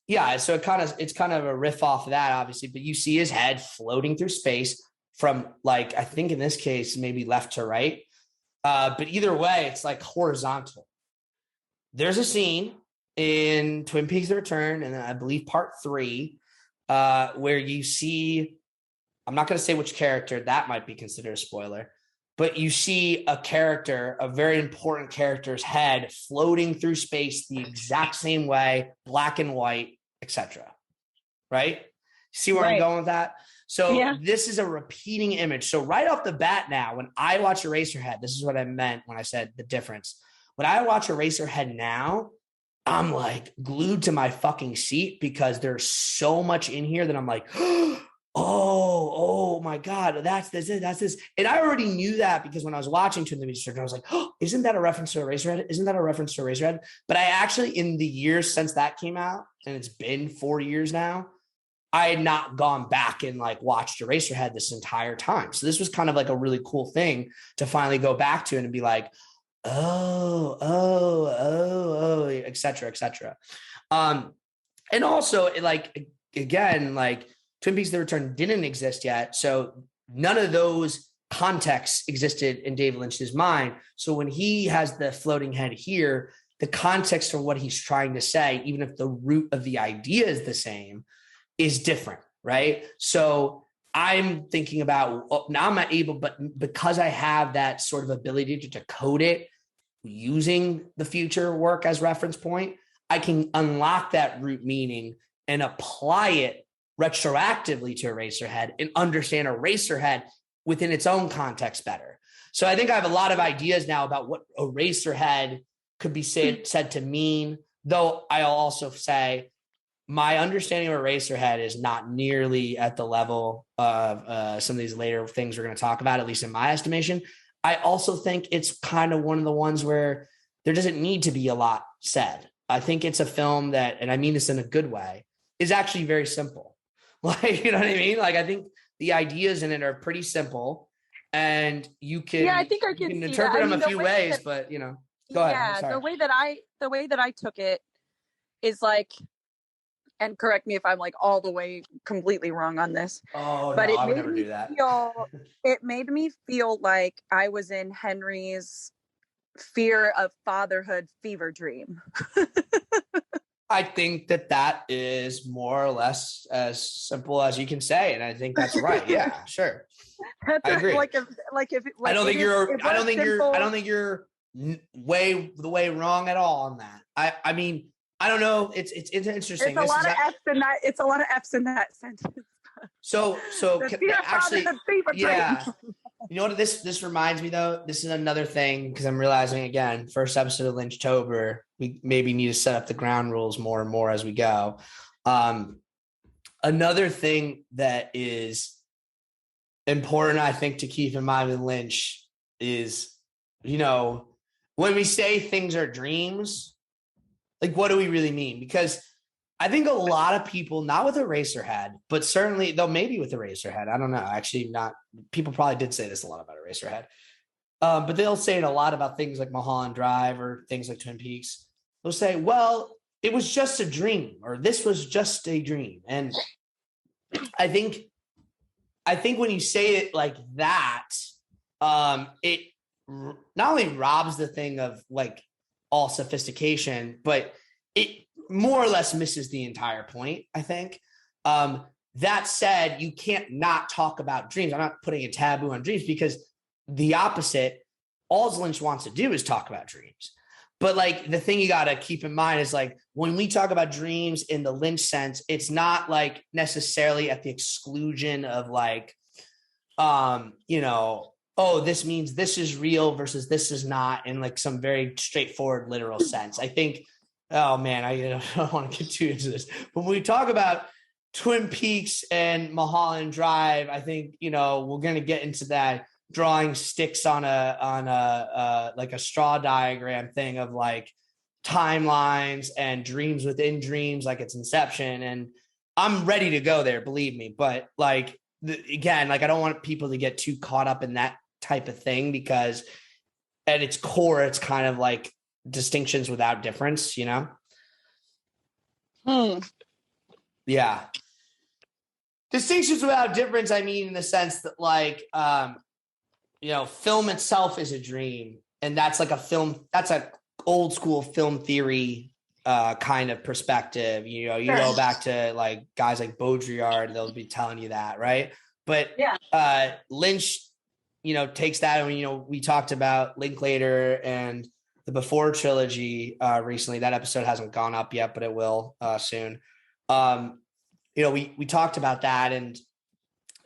Yeah, so it's kind of a riff off of that, obviously, but you see his head floating through space from, like, I think in this case, maybe left to right. But either way, it's like horizontal. There's a scene in Twin Peaks: The Return, and I believe part 3, where you see, I'm not going to say which character, that might be considered a spoiler, but you see a character, a very important character's head floating through space the exact same way, black and white, etc. Right? See where I'm going with that? So this is a repeating image. So right off the bat now, when I watch Eraserhead, this is what I meant when I said the difference. When I watch Eraserhead now, I'm like glued to my fucking seat because there's so much in here that I'm like, oh my God, that's this. And I already knew that because when I was watching Twin Peaks, I was like, oh, isn't that a reference to Eraserhead? Isn't that a reference to Eraserhead? But I actually, in the years since that came out, and it's been 4 years now, I had not gone back and like watched Eraserhead this entire time. So this was kind of like a really cool thing to finally go back to and be like, oh, et cetera, et cetera. And also, like, again, like Twin Peaks: The Return didn't exist yet. So none of those contexts existed in David Lynch's mind. So when he has the floating head here, the context for what he's trying to say, even if the root of the idea is the same, is different, right? So I'm thinking about, now I'm not able, but because I have that sort of ability to decode it using the future work as reference point, I can unlock that root meaning and apply it retroactively to Eraserhead and understand Eraserhead within its own context better. So I think I have a lot of ideas now about what Eraserhead could be said to mean, though I'll also say my understanding of Eraserhead is not nearly at the level of some of these later things we're going to talk about, at least in my estimation. I also think it's kind of one of the ones where there doesn't need to be a lot said. I think it's a film that, and I mean this in a good way, is actually very simple. Like, you know what I mean? Like, I think the ideas in it are pretty simple, and you can, I think I can interpret them a few ways, but you know, go ahead. Yeah, the way that I took it is like, and correct me if I'm like all the way completely wrong on this. Oh, but no, I would never do that. It made me feel like I was in Henry's fear of fatherhood fever dream. I think that is more or less as simple as you can say, and I think that's right. Yeah, sure. I agree. I don't think you're way wrong at all on that. I mean, I don't know. It's interesting. It's a lot of F's in that. It's a lot of F's in that sentence. So actually, yeah. You know what this reminds me though? This is another thing, because I'm realizing again, first episode of Lynchtober, we maybe need to set up the ground rules more and more as we go. Another thing that is important, I think, to keep in mind with Lynch is, you know, when we say things are dreams, like, what do we really mean? Because I think a lot of people, not with Eraserhead, but certainly, though maybe with Eraserhead, I don't know. Actually, not. People probably did say this a lot about Eraserhead, but they'll say it a lot about things like Mulholland Drive or things like Twin Peaks. They'll say, "Well, it was just a dream," or "This was just a dream." And I think when you say it like that, it not only robs the thing of like all sophistication, but it more or less misses the entire point, I think. That said, you can't not talk about dreams. I'm not putting a taboo on dreams, because the opposite, all Lynch wants to do is talk about dreams. But like, the thing you got to keep in mind is, like, when we talk about dreams in the Lynch sense, it's not like necessarily at the exclusion of like, you know, oh, this means this is real versus this is not, in like some very straightforward literal sense. I think, oh man, I don't want to get too into this, but when we talk about Twin Peaks and Mulholland Drive, I think, you know, we're going to get into that drawing sticks on a like a straw diagram thing of like timelines and dreams within dreams, like it's Inception. And I'm ready to go there, believe me. But like, again, like I don't want people to get too caught up in that type of thing, because at its core, it's kind of like distinctions without difference, you know? Yeah. Distinctions without difference, I mean, in the sense that like, film itself is a dream. And that's like that's an old school film theory kind of perspective. You go back to like guys like Baudrillard, they'll be telling you that, right? But Lynch, takes that, and we talked about Linklater and the Before trilogy recently. That episode hasn't gone up yet, but it will soon. We talked about that, and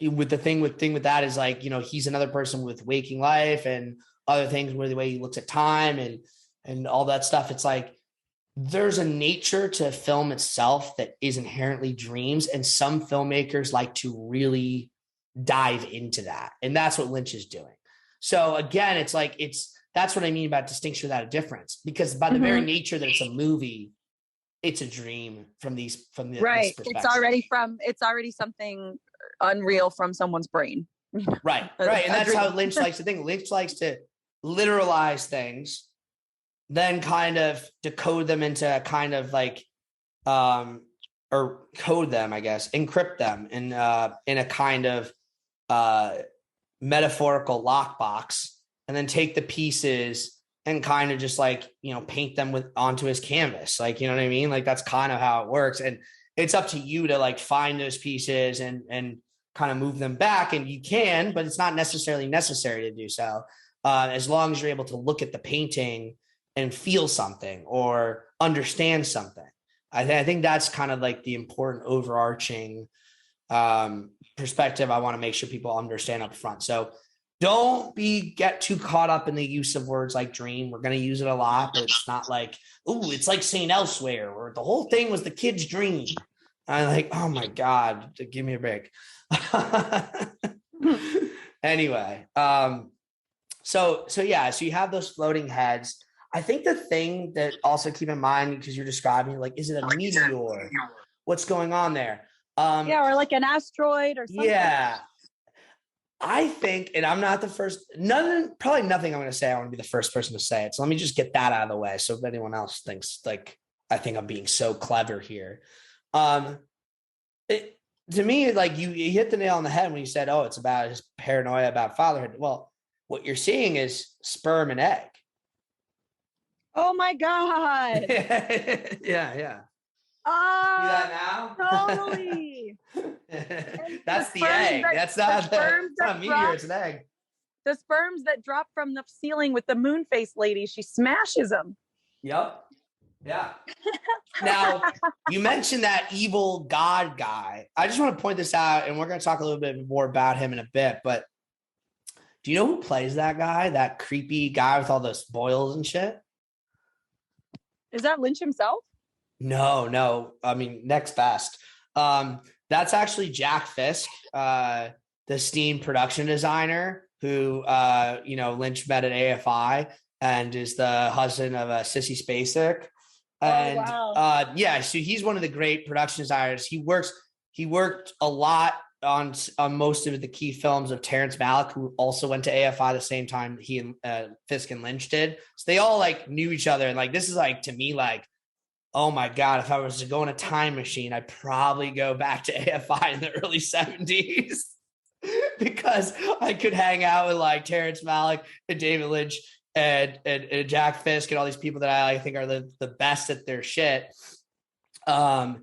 with the thing with that is like, he's another person with waking life and other things, where the way he looks at time and all that stuff. It's like there's a nature to film itself that is inherently dreams, and some filmmakers like to really dive into that, and that's what Lynch is doing. So again, it's like that's what I mean about distinction without a difference, because by the very nature that it's a movie, it's a dream from the right. This It's already something unreal from someone's brain. Right. And that's how Lynch likes to think. Lynch likes to literalize things, then kind of decode them into kind of like, or code them, I guess, encrypt them in a kind of metaphorical lockbox, and then take the pieces and kind of just like, paint them onto his canvas. Like, you know what I mean? Like that's kind of how it works. And it's up to you to like find those pieces and kind of move them back. And you can, but it's not necessarily necessary to do so. As long as you're able to look at the painting and feel something or understand something. I think that's kind of like the important overarching perspective I want to make sure people understand up front. So don't get too caught up in the use of words like dream. We're going to use it a lot, but it's not like, ooh, it's like St. Elsewhere, where the whole thing was the kid's dream. I'm like, oh my God, give me a break. Anyway, so you have those floating heads. I think the thing that also keep in mind, because you're describing, like, is it a meteor? What's going on there? Or like an asteroid or something. Yeah. I think, and I'm not the first, probably nothing I'm going to say, I want to be the first person to say it. So let me just get that out of the way. So if anyone else thinks like, I think I'm being so clever here. To me, like you hit the nail on the head when you said, oh, it's about his paranoia about fatherhood. Well, what you're seeing is sperm and egg. Oh my God. Yeah. Oh, see that now? Totally. That's the egg. That's not a meteor, it's an egg. The sperms that drop from the ceiling with the moon face lady, she smashes them. Yep. Yeah. Now, you mentioned that evil God guy. I just want to point this out, and we're going to talk a little bit more about him in a bit, but do you know who plays that guy? That creepy guy with all those boils and shit? Is that Lynch himself? No. I mean, next best. That's actually Jack Fisk, the esteemed production designer who, Lynch met at AFI and is the husband of Sissy Spacek. And so he's one of the great production designers. He worked a lot on most of the key films of Terrence Malick, who also went to AFI the same time he and Fisk and Lynch did. So they all like knew each other. And like, this is like, to me, like, oh my God, if I was to go in a time machine, I'd probably go back to AFI in the early 70s because I could hang out with like Terrence Malick and David Lynch and Jack Fisk and all these people that I think are the best at their shit. When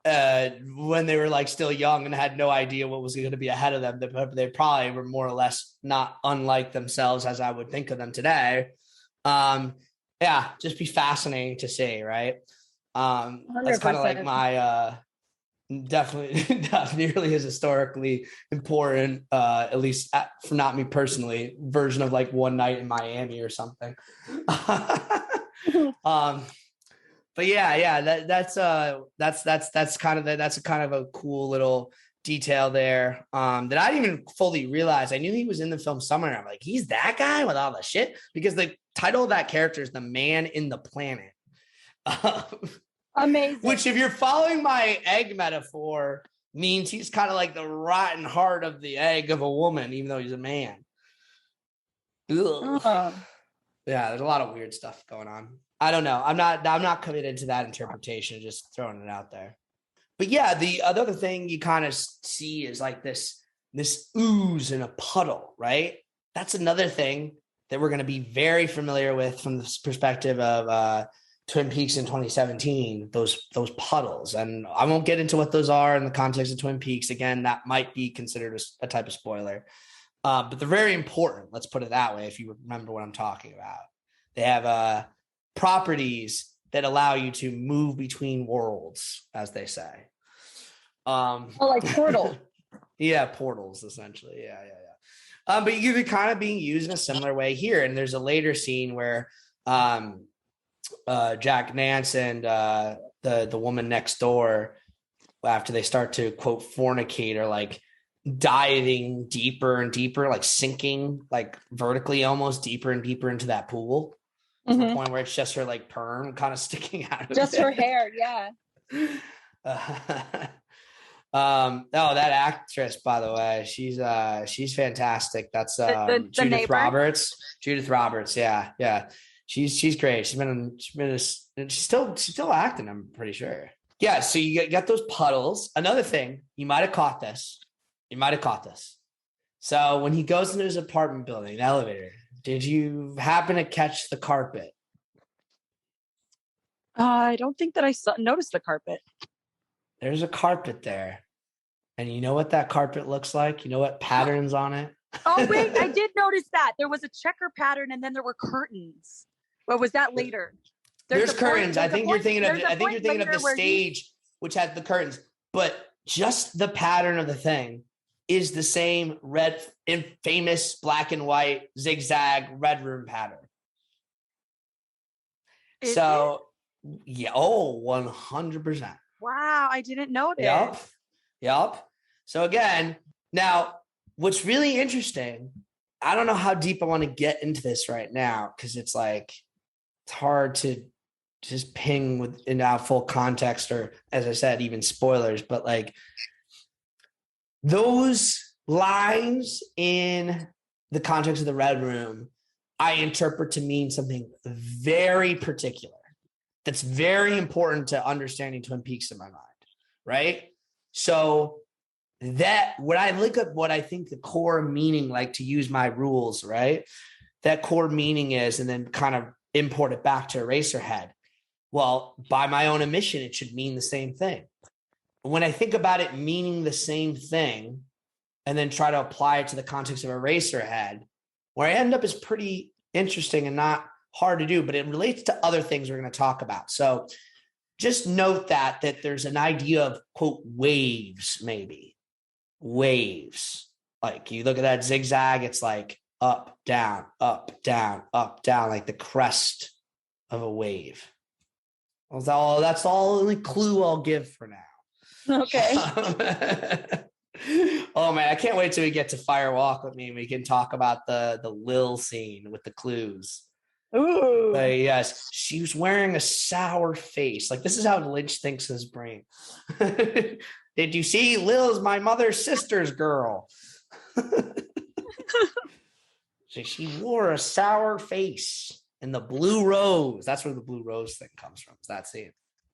they were like still young and had no idea what was going to be ahead of them, they probably were more or less not unlike themselves as I would think of them today. Just be fascinating to see, right? That's kind of like my definitely not nearly as historically important, at least for not me personally, version of like One Night in Miami or something. But that's kind of a cool little detail there that I didn't even fully realize. I knew he was in the film somewhere. I'm like, he's that guy with all the shit, because the title of that character is The Man in the Planet. Amazing. Which, if you're following my egg metaphor, means he's kind of like the rotten heart of the egg of a woman, even though he's a man. Oh. Yeah, there's a lot of weird stuff going on. I don't know. I'm not committed to that interpretation, just throwing it out there. But yeah, the other thing you kind of see is like this ooze in a puddle, right? That's another thing that we're going to be very familiar with from the perspective of Twin Peaks in 2017, those puddles. And I won't get into what those are in the context of Twin Peaks. Again, that might be considered a type of spoiler. But they're very important. Let's put it that way. If you remember what I'm talking about, they have properties that allow you to move between worlds, as they say. Like portals. Yeah, portals, essentially. Yeah. But you're kind of being used in a similar way here. And there's a later scene where Jack Nance and the woman next door, after they start to quote fornicate, are like diving deeper and deeper, like sinking like vertically almost deeper and deeper into that pool, to the point where it's just her like perm kind of sticking out of just it. her hair. Yeah. That actress, by the way, she's fantastic. That's the Judith neighbor? Roberts. Judith Roberts, yeah. She's great. She's still acting, I'm pretty sure. Yeah, so you got those puddles. Another thing, you might have caught this. So when he goes into his apartment building, the elevator, did you happen to catch the carpet? I don't think that I noticed the carpet. There's a carpet there. And you know what that carpet looks like? You know what pattern's on it? Oh, wait, I did notice that. There was a checker pattern and then there were curtains. Well, was that later? There's curtains. I think you're thinking of the stage, which has the curtains. But just the pattern of the thing is the same red, famous black and white zigzag red room pattern. Yeah, 100%. Wow, I didn't notice. Yep. So again, now what's really interesting, I don't know how deep I want to get into this right now, because it's hard to just ping in out full context, or as I said, even spoilers, but like those lines in the context of the Red Room, I interpret to mean something very particular. That's very important to understanding Twin Peaks in my mind, right? So that when I look at what I think the core meaning, like to use my rules, right? That core meaning is, and then kind of import it back to Eraserhead. Well, by my own admission, it should mean the same thing. When I think about it meaning the same thing, and then try to apply it to the context of Eraserhead, where I end up is pretty interesting and not hard to do, but it relates to other things we're going to talk about. So just note that there's an idea of, quote, waves, maybe. Waves. Like you look at that zigzag, it's like up, down, up, down, up, down, like the crest of a wave. That's the only clue I'll give for now. Okay. Oh man, I can't wait till we get to Fire Walk with Me and we can talk about the Lil scene with the clues. Ooh. But yes, she was wearing a sour face. Like this is how Lynch thinks his brain. Did you see Lil's my mother's sister's girl? So she wore a sour face and the blue rose. That's where the blue rose thing comes from. Is that scene?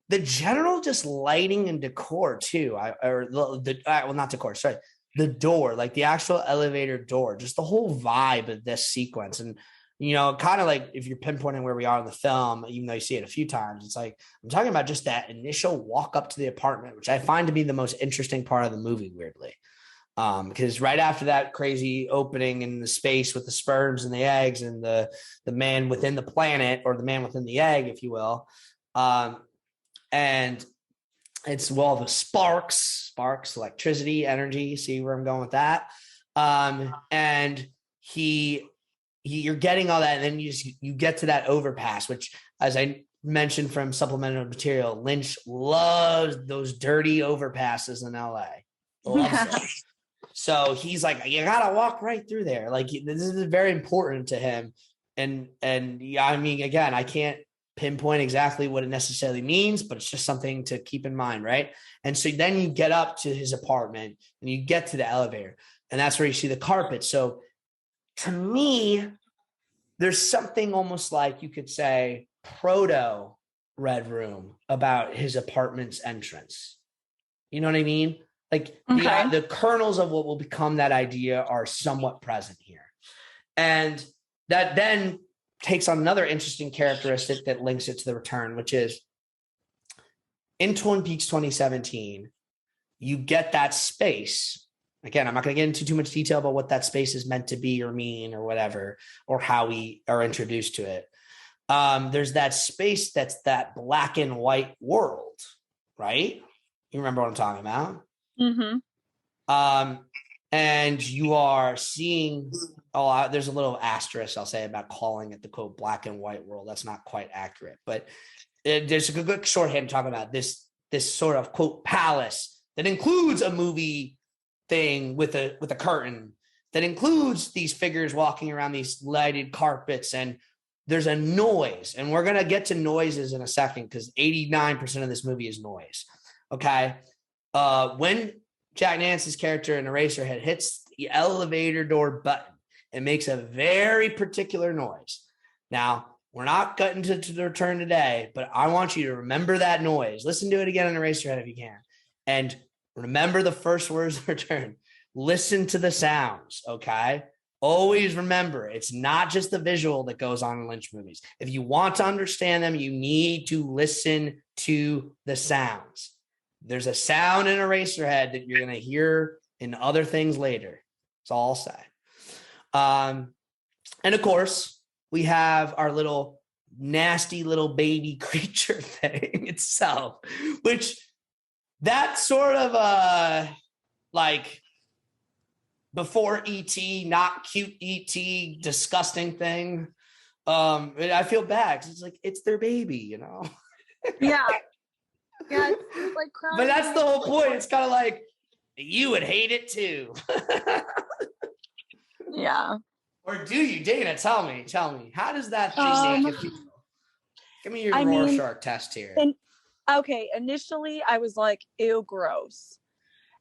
The general just lighting and decor too. Not decor. Sorry, the door, like the actual elevator door, just the whole vibe of this sequence. And kind of like if you're pinpointing where we are in the film, even though you see it a few times, it's like I'm talking about just that initial walk up to the apartment, which I find to be the most interesting part of the movie, weirdly. Because right after that crazy opening in the space with the sperms and the eggs and the man within the planet, or the man within the egg, if you will, and it's the sparks, electricity, energy. See where I'm going with that? And you're getting all that, and then you get to that overpass, which, as I mentioned from supplemental material, Lynch loves those dirty overpasses in LA. Loves it. So he's like, you gotta walk right through there. Like this is very important to him. And yeah, I mean, again, I can't pinpoint exactly what it necessarily means, but it's just something to keep in mind, right? And so then you get up to his apartment and you get to the elevator, and that's where you see the carpet. So to me, there's something almost like you could say proto Red Room about his apartment's entrance. You know what I mean? Like the kernels of what will become that idea are somewhat present here. And that then takes on another interesting characteristic that links it to the return, which is in Twin Peaks 2017, you get that space. Again, I'm not going to get into too much detail about what that space is meant to be or mean or whatever, or how we are introduced to it. There's that space that's that black and white world, right? You remember what I'm talking about? Mm-hmm. And you are seeing, there's a little asterisk, I'll say, about calling it the quote black and white world. That's not quite accurate, but there's a good shorthand talking about this sort of quote palace that includes a movie thing with a curtain, that includes these figures walking around these lighted carpets, and there's a noise. And we're going to get to noises in a second because 89% of this movie is noise. Okay. When Jack Nance's character in Eraserhead hits the elevator door button, it makes a very particular noise. Now, we're not getting to the return today, but I want you to remember that noise. Listen to it again in Eraserhead if you can. And remember the first words of return. Listen to the sounds, okay? Always remember, it's not just the visual that goes on in Lynch movies. If you want to understand them, you need to listen to the sounds. There's a sound in Eraserhead that you're going to hear in other things later. That's all I'll say. And of course, we have our little nasty little baby creature thing itself, which that sort of like before E.T., not cute E.T., disgusting thing. I feel bad because it's like, it's their baby, you know? Yeah. Yeah, it's like crying. But that's the whole point. It's kind of like, you would hate it too. Yeah. Or do you, Dana? Tell me. How does that thing make you feel? Give me your Rorschach test here. Initially I was like, ew, gross.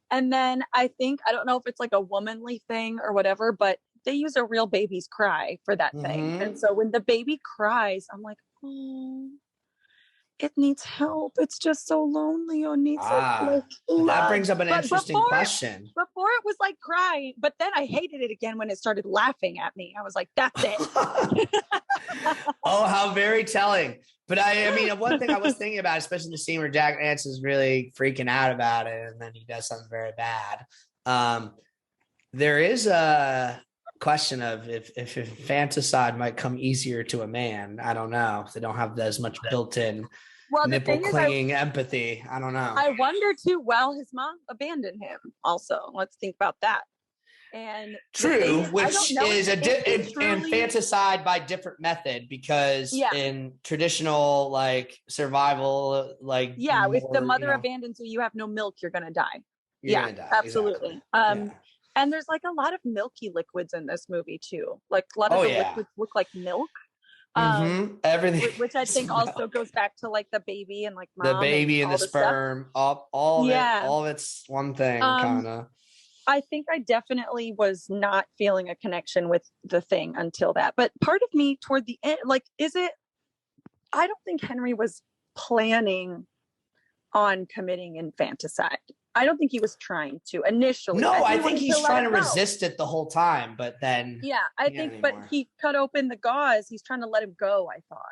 And then I don't know if it's like a womanly thing or whatever, but they use a real baby's cry for that thing. And so when the baby cries, I'm like, oh, it needs help. It's just so lonely. It needs love. That brings up an interesting question. Before it was like crying, but then I hated it again when it started laughing at me. I was like, that's it. Oh, how very telling. But I mean, one thing I was thinking about, especially the scene where Jack Nance is really freaking out about it, and then he does something very bad. There is a question of if infanticide might come easier to a man. I don't know. If they don't have as much built-in nipple clinging empathy. I don't know. I wonder too. Well, his mom abandoned him. Also, let's think about that. And true, which is infanticide by different method, because in traditional like survival, like if the mother abandons you, you have no milk, you're gonna die. You're gonna die. Absolutely. Exactly. And there's like a lot of milky liquids in this movie too. Like a lot of liquids look like milk. Everything, which I think also goes back to like the baby and like mom, the baby and the sperm, all of it's one thing, kind of. I think I definitely was not feeling a connection with the thing until that. But part of me toward the end, like, I don't think Henry was planning on committing infanticide. I don't think he was trying to initially. No, I think he's trying to resist it the whole time, but then. Yeah, I think, but he cut open the gauze. He's trying to let him go, I thought.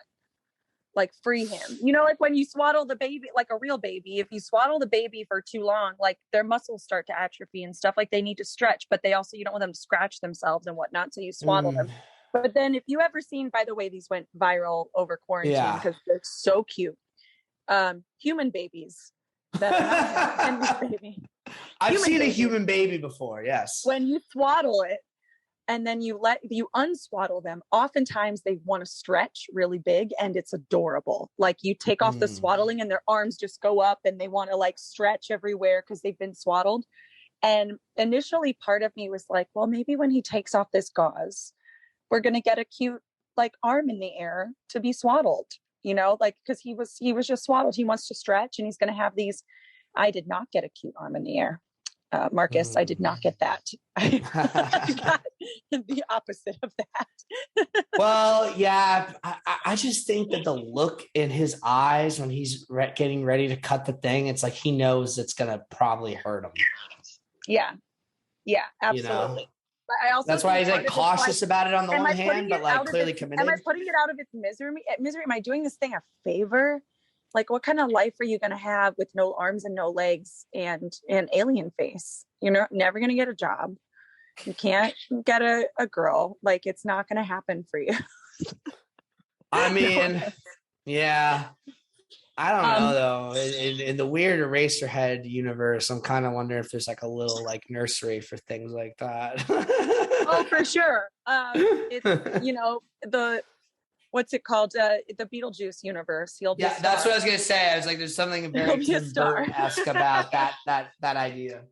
Like free him, you know, like when you swaddle the baby, like a real baby, if you swaddle the baby for too long, like their muscles start to atrophy and stuff, like they need to stretch, but they also, you don't want them to scratch themselves and whatnot, so you swaddle them. But then if you ever seen, by the way, these went viral over quarantine because they're so cute, human babies that baby. I've seen a human baby before. Yes, when you swaddle it and then you unswaddle them, oftentimes they want to stretch really big, and it's adorable. Like you take off the swaddling and their arms just go up and they want to like stretch everywhere because they've been swaddled. And initially part of me was like, well, maybe when he takes off this gauze, we're going to get a cute like arm in the air to be swaddled. you know, like, because he was just swaddled. He wants to stretch, and he's going to have these. I did not get a cute arm in the air, Marcus. I did not get that. I got the opposite of that. Well, yeah, I just think that the look in his eyes when he's getting ready to cut the thing, it's like he knows it's going to probably hurt him. Yeah, absolutely. You know? But I also that's why he's like cautious about it on the am one I hand, but like clearly committed. Am I putting it out of its misery? Am I doing this thing a favor? Like, what kind of life are you going to have with no arms and no legs and an alien face? You're never going to get a job. You can't get a girl. Like, it's not going to happen for you. I mean, yeah. I don't know though. In the weird Eraserhead universe, I'm kind of wondering if there's like a little like nursery for things like that. Oh, for sure. It's, you know, what's it called? The Beetlejuice universe. He'll be that's what I was gonna say. I was like, there's something very esque about that idea.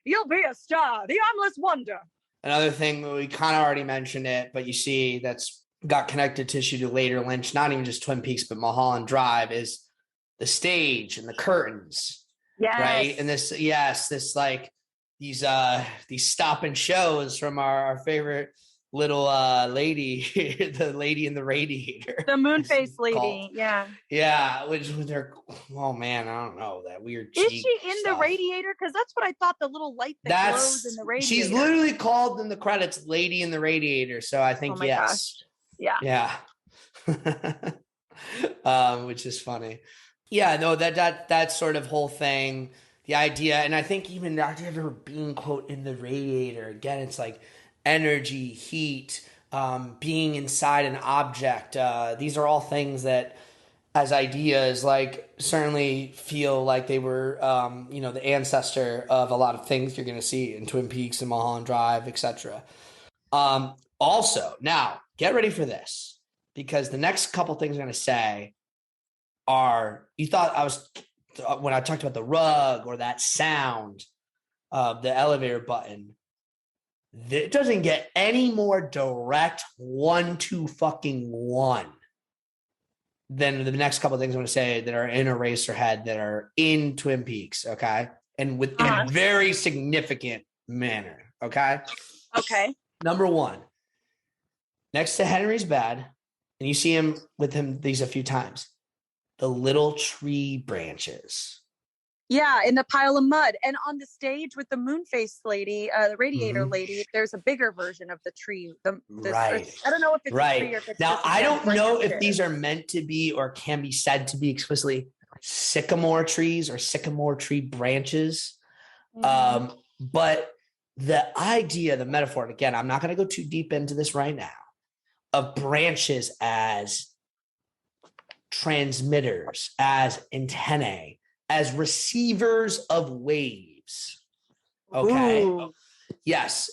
You'll be a star, the armless wonder. Another thing that we kind of already mentioned it, but you see that's got connective tissue to later Lynch, not even just Twin Peaks, but Mulholland Drive, is the stage and the curtains. Yes. Right. And this like these stop and shows from our favorite little lady, the lady in the Radiator. The moon face lady. Yeah. Yeah. Which they're, oh man, I don't know. That weird. Is she in the Radiator? Because that's what I thought, the little light that glows in the Radiator. She's literally called in the credits Lady in the Radiator. So I think yes. Gosh. Yeah. Which is funny. Yeah, no, that sort of whole thing, the idea, and I think even the idea of her being, quote, in the radiator, again, it's like energy, heat, being inside an object. These are all things that, as ideas, like certainly feel like they were, the ancestor of a lot of things you're going to see in Twin Peaks and Mulholland Drive, etc. Also, now, get ready for this, because the next couple things I'm going to say are, you thought I was, when I talked about the rug or that sound of the elevator button, it doesn't get any more direct 1-2-1 than the next couple of things I'm going to say that are in Eraserhead that are in Twin Peaks, okay? And in a very significant manner, okay? Okay. Number one, next to Henry's bed, and you see him with him these a few times, the little tree branches. Yeah, in the pile of mud. And on the stage with the moon face lady, the radiator lady, there's a bigger version of the tree. Right. I don't know if it's a tree or if it's now, just I don't know if these are meant to be or can be said to be explicitly sycamore trees or sycamore tree branches. But the idea, the metaphor, and again, I'm not going to go too deep into this right now, of branches as transmitters, as antennae, as receivers of waves. Okay. Ooh. Yes.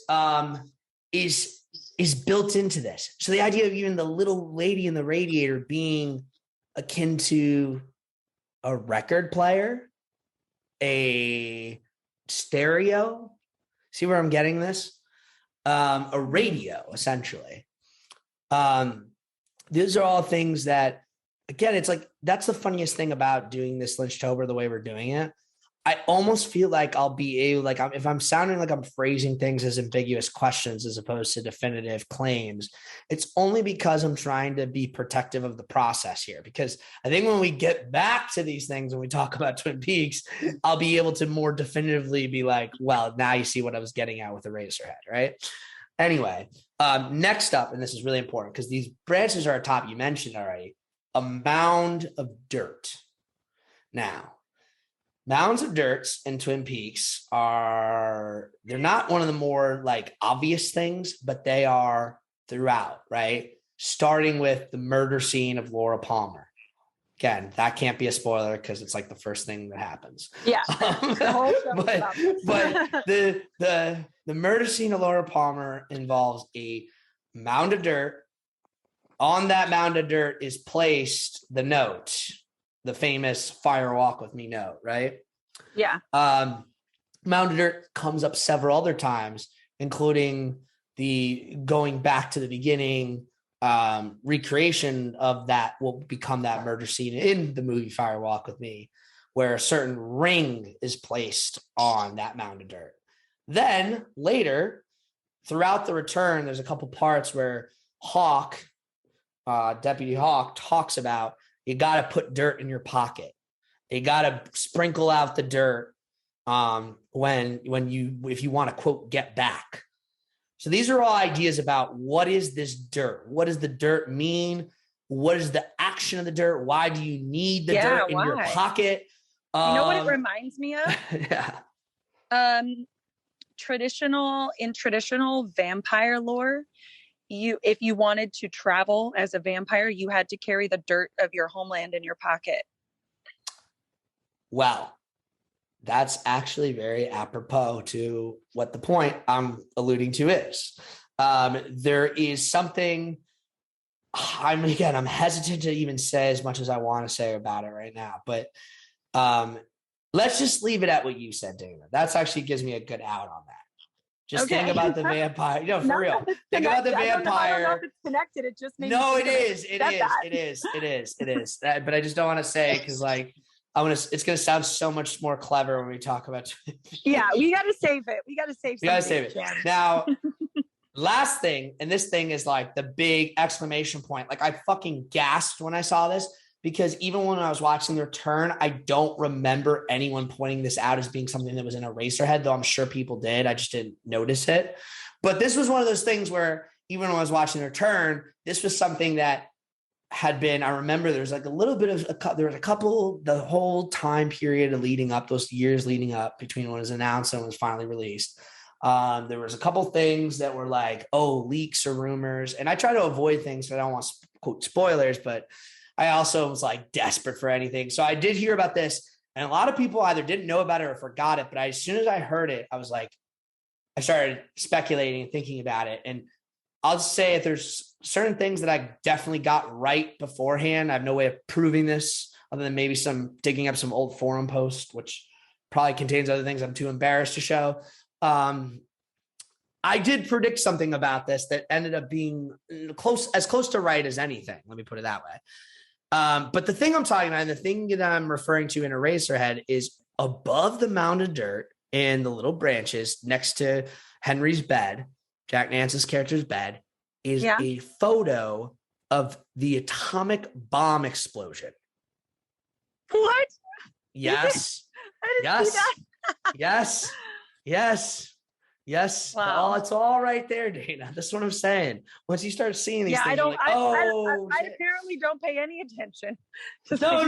Is built into this. So the idea of even the little lady in the radiator being akin to a record player, a stereo. See where I'm getting this? A radio, essentially. These are all things that, again, it's like, that's the funniest thing about doing this Lynchtober the way we're doing it. I almost feel like I'll be able, like, if I'm sounding like I'm phrasing things as ambiguous questions as opposed to definitive claims, it's only because I'm trying to be protective of the process here. Because I think when we get back to these things, when we talk about Twin Peaks, I'll be able to more definitively be like, well, now you see what I was getting at with Eraserhead, right? Anyway, next up, and this is really important because these branches are at top, you mentioned already, a mound of dirt. Now, mounds of dirt in Twin Peaks they're not one of the more like obvious things, but they are throughout, right? Starting with the murder scene of Laura Palmer. Again, that can't be a spoiler because it's like the first thing that happens. Yeah. The whole show but the murder scene of Laura Palmer involves a mound of dirt. On that mound of dirt is placed the note, the famous "Fire Walk with Me" note, right? Yeah. Mound of dirt comes up several other times, including the going back to the beginning recreation of that will become that murder scene in the movie Fire Walk with Me, where a certain ring is placed on that mound of dirt. Then later, throughout the return, there's a couple parts where Hawk, Deputy Hawk, talks about you got to put dirt in your pocket. You got to sprinkle out the dirt if you want to, quote, get back. So these are all ideas about what is this dirt? What does the dirt mean? What is the action of the dirt? Why do you need the dirt in your pocket? You know what it reminds me of? Yeah. Traditional vampire lore, if you wanted to travel as a vampire, you had to carry the dirt of your homeland in your pocket. Well, that's actually very apropos to what the point I'm alluding to is. There is something, I'm hesitant to even say as much as I want to say about it right now, but let's just leave it at what you said, Dana. That's actually gives me a good out on that. Just think about the vampire. No, for real. Think about the vampire. I don't know if it's connected. It just made no, it is. It is. But I just don't want to say because like it's gonna sound so much more clever when we talk about. Yeah, we gotta save it. We gotta save it. Now, last thing, and this thing is like the big exclamation point. Like I fucking gasped when I saw this. Because even when I was watching The Return, I don't remember anyone pointing this out as being something that was in Eraserhead, though I'm sure people did. I just didn't notice it. But this was one of those things where even when I was watching The Return, this was something that had been, I remember there was like a little bit of, there was a couple, the whole time period of leading up, those years leading up between when it was announced and when it was finally released. There was a couple things that were like, leaks or rumors. And I try to avoid things, so I don't want to quote spoilers, but I also was like desperate for anything. So I did hear about this, and a lot of people either didn't know about it or forgot it. But as soon as I heard it, I was like, I started speculating and thinking about it. And I'll just say if there's certain things that I definitely got right beforehand. I have no way of proving this other than maybe digging up some old forum posts, which probably contains other things I'm too embarrassed to show. I did predict something about this that ended up being as close to right as anything. Let me put it that way. But the thing I'm talking about, and the thing that I'm referring to in Eraserhead, is above the mound of dirt and the little branches next to Henry's bed, Jack Nance's character's bed, is a photo of the atomic bomb explosion. What? Yes. I didn't see that. Yes. Wow. It's all right there, Dana. That's what I'm saying. Once you start seeing these things, I I apparently don't pay any attention. No.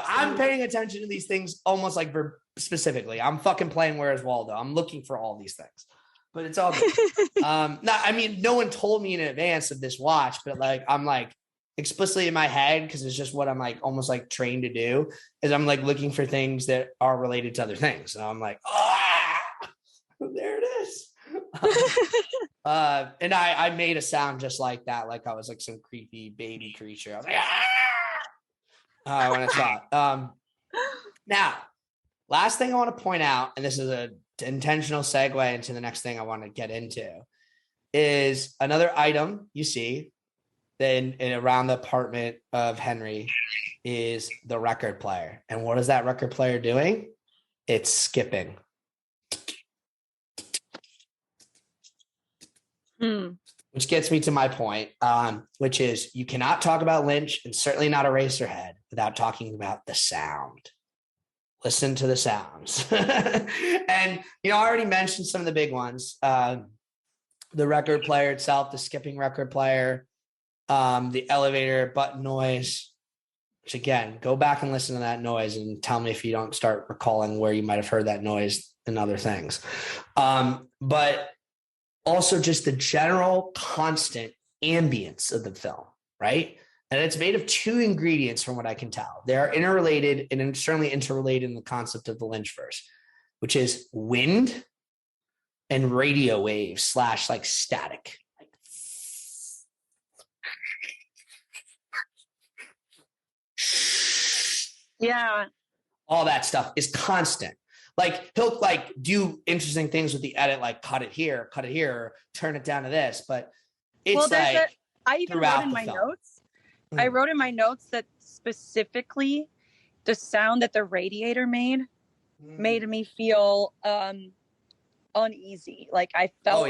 I'm paying attention to these things almost like specifically. I'm fucking playing Where's Waldo. I'm looking for all these things, but it's all good. No one told me in advance of this watch, but like, I'm like explicitly in my head, because it's just what I'm like almost like trained to do, is I'm like looking for things that are related to other things. And I'm like, there it is. And I made a sound just like that, like I was like some creepy baby creature. I was like, when I saw it. Now, last thing I want to point out, and this is an intentional segue into the next thing I want to get into, is another item you see then around the apartment of Henry is the record player. And what is that record player doing? It's skipping. Which gets me to my point, which is you cannot talk about Lynch, and certainly not Eraserhead, without talking about the sound. Listen to the sounds. And, I already mentioned some of the big ones. The record player itself, the skipping record player, the elevator button noise, which again, go back and listen to that noise and tell me if you don't start recalling where you might have heard that noise and other things. But also just the general constant ambience of the film, right? And it's made of two ingredients from what I can tell. They are interrelated, and certainly interrelated in the concept of the Lynchverse, which is wind and radio waves / like static. Yeah. All that stuff is constant. Like he'll like do interesting things with the edit, like cut it here, or turn it down to this. But it's I even wrote throughout in the my film. notes. I wrote in my notes that specifically the sound that the radiator made me feel uneasy. Like I felt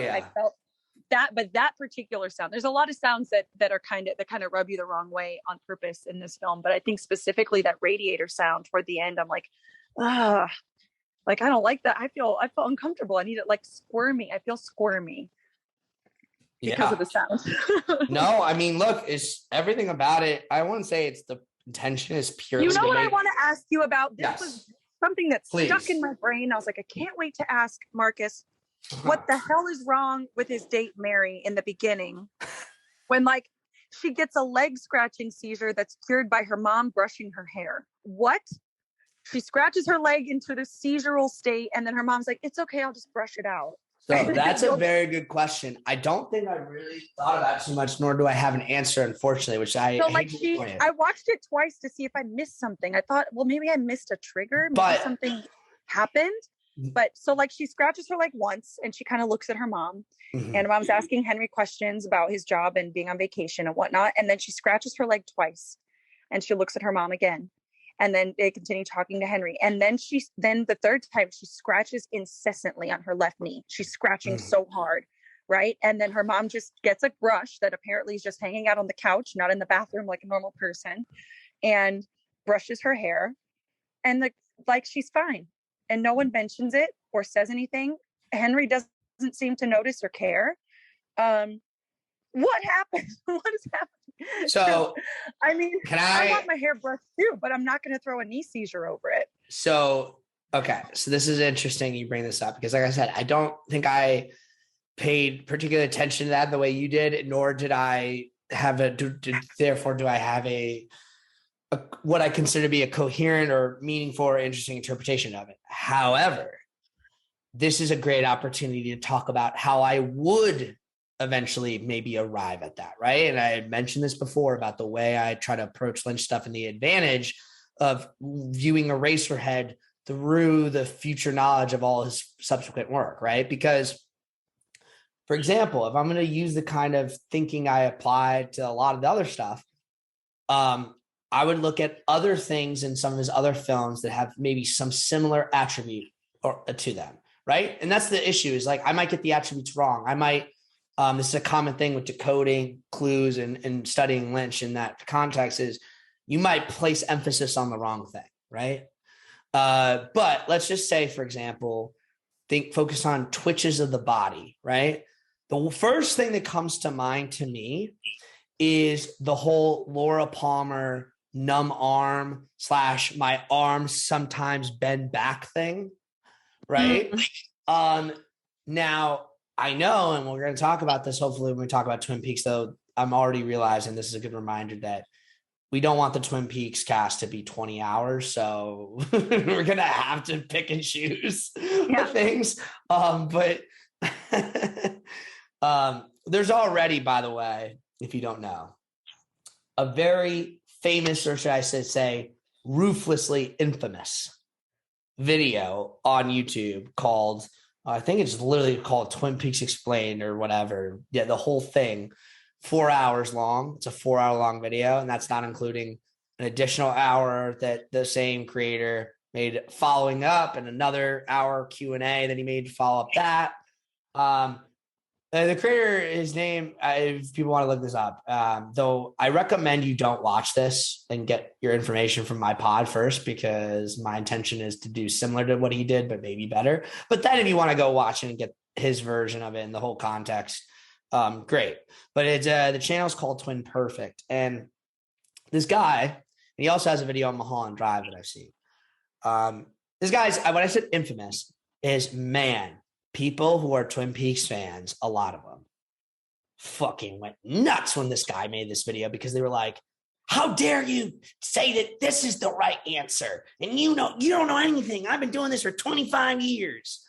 that, but that particular sound, there's a lot of sounds that are kind of rub you the wrong way on purpose in this film. But I think specifically that radiator sound toward the end, I'm like, like I don't like that. I feel uncomfortable. I need it like squirmy. I feel squirmy because of the sound. No, I mean, look, it's everything about it. I wouldn't say it's the intention is purely. You know what I want to ask you about? This was something that Please. stuck in my brain. I was like, I can't wait to ask Marcus what the hell is wrong with his date Mary in the beginning when like she gets a leg scratching seizure that's cured by her mom brushing her hair. What? She scratches her leg into the seizural state and then her mom's like, it's okay, I'll just brush it out. So that's a very good question. I don't think I really thought of that too much, nor do I have an answer, unfortunately, which I I watched it twice to see if I missed something. I thought, well, maybe I missed a trigger. Maybe something happened. But so like she scratches her leg once and she kind of looks at her mom and her mom's asking Henry questions about his job and being on vacation and whatnot. And then she scratches her leg twice and she looks at her mom again. And then they continue talking to Henry. And then then the third time she scratches incessantly on her left knee. She's scratching so hard. Right. And then her mom just gets a brush that apparently is just hanging out on the couch, not in the bathroom like a normal person, and brushes her hair. And like she's fine. And no one mentions it or says anything. Henry doesn't seem to notice or care. What happened? What is happening? So, I mean, I want my hair brushed too, but I'm not going to throw a knee seizure over it. So, okay. So this is interesting you bring this up because like I said, I don't think I paid particular attention to that the way you did, nor did I have therefore do I have a what I consider to be a coherent or meaningful or interesting interpretation of it. However, this is a great opportunity to talk about how I would eventually maybe arrive at that, right? And I had mentioned this before about the way I try to approach Lynch stuff and the advantage of viewing Eraserhead through the future knowledge of all his subsequent work, right? Because, for example, if I'm going to use the kind of thinking I applied to a lot of the other stuff, I would look at other things in some of his other films that have maybe some similar attribute to them, right? And that's the issue is like, I might get the attributes wrong. I might, this is a common thing with decoding clues and studying Lynch in that context is you might place emphasis on the wrong thing, right? But let's just say, for example, focus on twitches of the body, right? The first thing that comes to mind to me is the whole Laura Palmer numb arm / my arms sometimes bend back thing, right? Now I know, and we're going to talk about this hopefully when we talk about Twin Peaks, though I'm already realizing this is a good reminder that we don't want the Twin Peaks cast to be 20 hours. So we're going to have to pick and choose things. But there's already, by the way, if you don't know, a very famous, or should I say ruthlessly infamous video on YouTube called, I think it's literally called Twin Peaks Explained or whatever. Yeah, the whole thing, 4 hours long. It's a 4 hour long video, and that's not including an additional hour that the same creator made following up and another hour Q&A that he made to follow up that. The creator, his name, if people want to look this up, though I recommend you don't watch this and get your information from my pod first, because my intention is to do similar to what he did, but maybe better. But then if you want to go watch it and get his version of it in the whole context, great. But it's the channel is called Twin Perfect. And this guy, and he also has a video on Mulholland Drive that I've seen. This guy's, when I said infamous, is people who are Twin Peaks fans, a lot of them fucking went nuts when this guy made this video, because they were like, how dare you say that this is the right answer? And you don't know anything. I've been doing this for 25 years.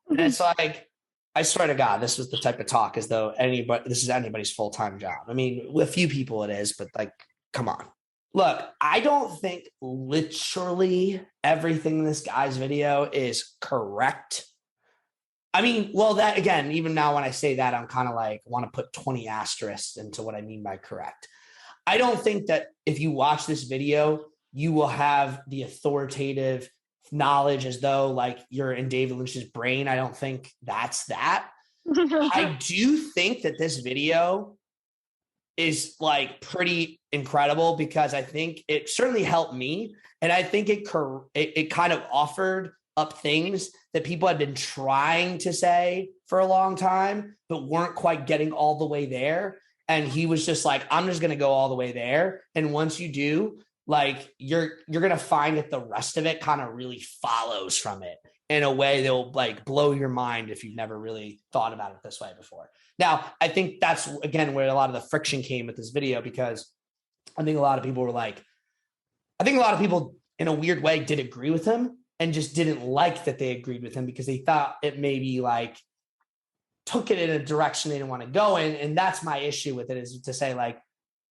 And it's like, I swear to God, this was the type of talk as though this is anybody's full-time job. I mean, with a few people it is, but like, come on. Look, I don't think literally everything in this guy's video is correct. I mean, well, that again, even now when I say that, I'm kind of like want to put 20 asterisks into what I mean by correct. I don't think that if you watch this video, you will have the authoritative knowledge as though like you're in David Lynch's brain. I don't think that's that. I do think that this video is like pretty incredible because I think it certainly helped me. And I think it kind of offered up things that people had been trying to say for a long time, but weren't quite getting all the way there. And he was just like, I'm just going to go all the way there. And once you do, like, you're going to find that the rest of it kind of really follows from it in a way that will like blow your mind if you've never really thought about it this way before. Now, I think that's, again, where a lot of the friction came with this video, because I think a lot of people were like, I think a lot of people in a weird way did agree with him and just didn't like that they agreed with him because they thought it maybe like took it in a direction they didn't want to go in. And that's my issue with it, is to say like,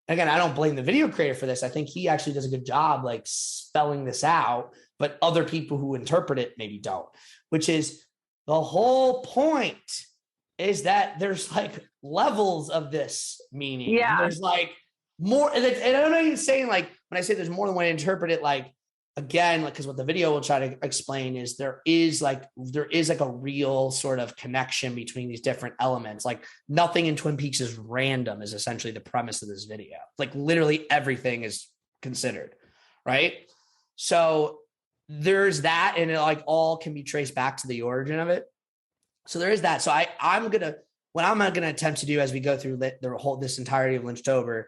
again, I don't blame the video creator for this. I think he actually does a good job like spelling this out, but other people who interpret it maybe don't, which is the whole point, is that there's like levels of this meaning. Yeah. There's like more, and I'm not even saying like, when I say there's more than one way to interpret it, like, again, like, because what the video will try to explain is there is like a real sort of connection between these different elements. Like nothing in Twin Peaks is random is essentially the premise of this video. Like literally everything is considered, right? So there's that, and it like all can be traced back to the origin of it. So there is that. So what I'm gonna attempt to do as we go through this entirety of Lynchtober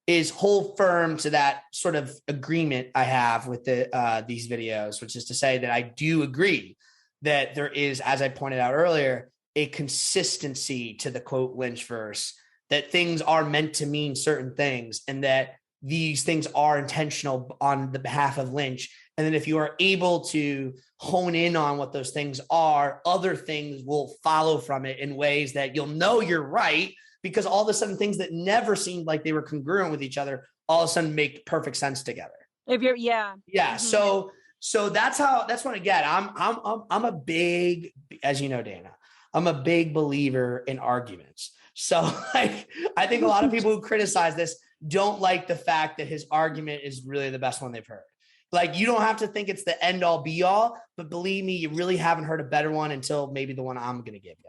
is hold firm to that sort of agreement I have with these videos, which is to say that I do agree that there is, as I pointed out earlier, a consistency to the quote Lynch verse, that things are meant to mean certain things and that these things are intentional on the behalf of Lynch. And then if you are able to hone in on what those things are, other things will follow from it in ways that you'll know you're right, because all of a sudden things that never seemed like they were congruent with each other all of a sudden make perfect sense together. If you're, yeah. Mm-hmm. So that's what, again, I'm a big, as you know, Dana, I'm a big believer in arguments. So like, I think a lot of people who criticize this don't like the fact that his argument is really the best one they've heard. Like, you don't have to think it's the end all be all, but believe me, you really haven't heard a better one until maybe the one I'm going to give you.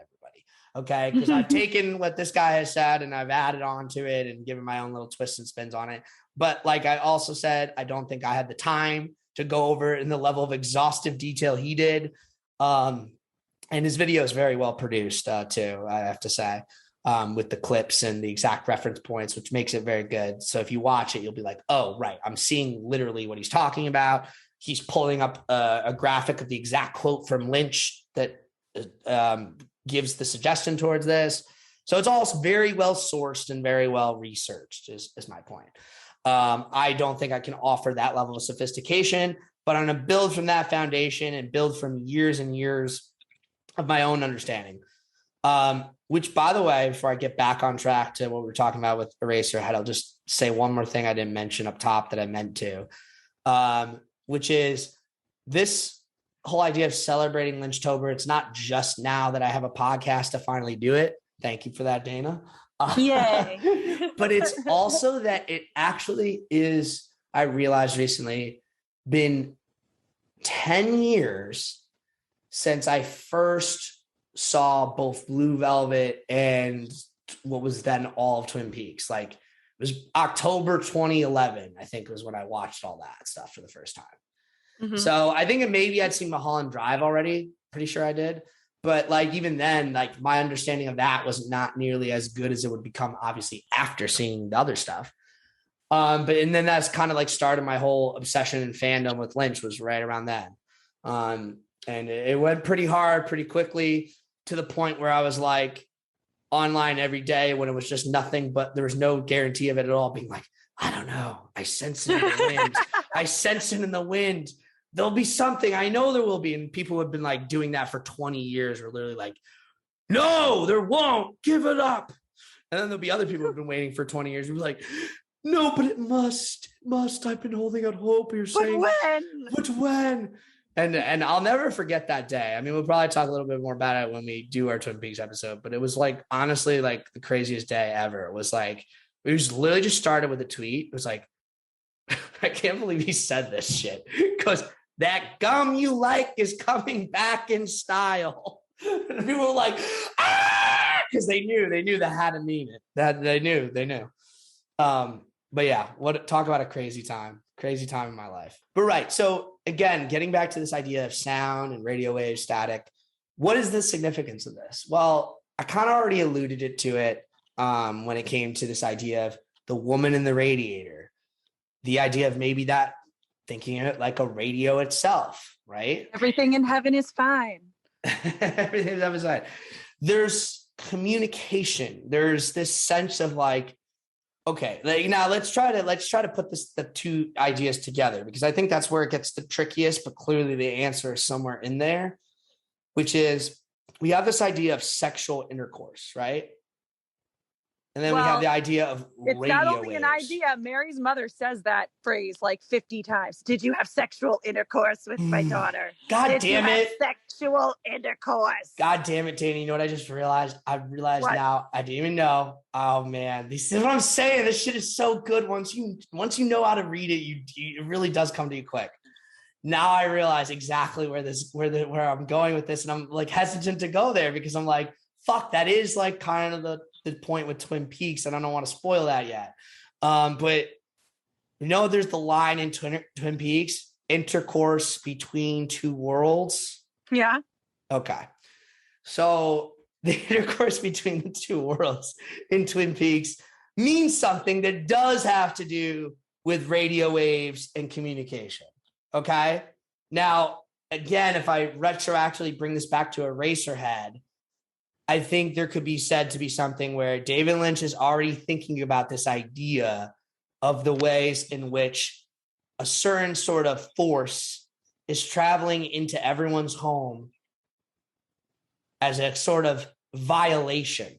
Okay, because I've taken what this guy has said and I've added on to it and given my own little twists and spins on it. But like I also said, I don't think I had the time to go over it in the level of exhaustive detail he did. And his video is very well produced too, I have to say, with the clips and the exact reference points, which makes it very good. So if you watch it, you'll be like, oh, right, I'm seeing literally what he's talking about. He's pulling up a graphic of the exact quote from Lynch that gives the suggestion towards this. So it's all very well sourced and very well researched is my point. I don't think I can offer that level of sophistication, but I'm going to build from that foundation and build from years and years of my own understanding. Which, by the way, before I get back on track to what we were talking about with Eraserhead, I'll just say one more thing I didn't mention up top that I meant to, which is this whole idea of celebrating Lynchtober. It's not just now that I have a podcast to finally do it. Thank you for that, Dana. Yay. But it's also that it actually is, I realized recently, been 10 years since I first saw both Blue Velvet and what was then all of Twin Peaks. Like, it was October 2011, I think, was when I watched all that stuff for the first time. Mm-hmm. So I think maybe I'd seen Mulholland Drive already. Pretty sure I did. But like, even then, like, my understanding of that was not nearly as good as it would become, obviously, after seeing the other stuff. And then that's kind of like started my whole obsession and fandom with Lynch, was right around then. And it went pretty hard, pretty quickly, to the point where I was like online every day when it was just nothing, but there was no guarantee of it at all, being like, I don't know. I sense it in the wind. I sense it in the wind. There'll be something. I know there will be. And people have been like doing that for 20 years. We're literally like, no, there won't. Give it up. And then there'll be other people who have been waiting for 20 years. We're like, no, but it must. I've been holding out hope. You're saying, when? But when? And I'll never forget that day. I mean, we'll probably talk a little bit more about it when we do our Twin Peaks episode, but it was like, honestly, like the craziest day ever. It was like, we just literally just started with a tweet. It was like, I can't believe he said this shit, because that gum you like is coming back in style. And people were like, ah, because they knew that had to mean it. That they knew. But yeah, talk about a crazy time in my life. But right, so again, getting back to this idea of sound and radio wave static, what is the significance of this? Well, I kind of already alluded to it when it came to this idea of the woman in the radiator, the idea of maybe that thinking of it like a radio itself, right? Everything in heaven is fine. Everything in heaven is fine. There's communication. There's this sense of like, okay, now let's try to put the two ideas together, because I think that's where it gets the trickiest, but clearly the answer is somewhere in there, which is we have this idea of sexual intercourse, right? And then we have the idea of it's radio not only waves. an idea. Mary's mother says that phrase like 50 times. Did you have sexual intercourse with my daughter? God damn it. Sexual intercourse. God damn it, Danny. You know what I just realized? I realized What? now. I didn't even know. Oh man. This is what I'm saying. This shit is so good. Once you know how to read it, it really does come to you quick. Now I realize exactly where I'm going with this. And I'm like hesitant to go there because I'm like, fuck, that is like kind of the point with Twin Peaks, and I don't want to spoil that yet. But there's the line in Twin Peaks, intercourse between two worlds. Yeah. Okay. So the intercourse between the two worlds in Twin Peaks means something that does have to do with radio waves and communication. Okay. Now, again, if I retroactively bring this back to Eraserhead, I think there could be said to be something where David Lynch is already thinking about this idea of the ways in which a certain sort of force is traveling into everyone's home as a sort of violation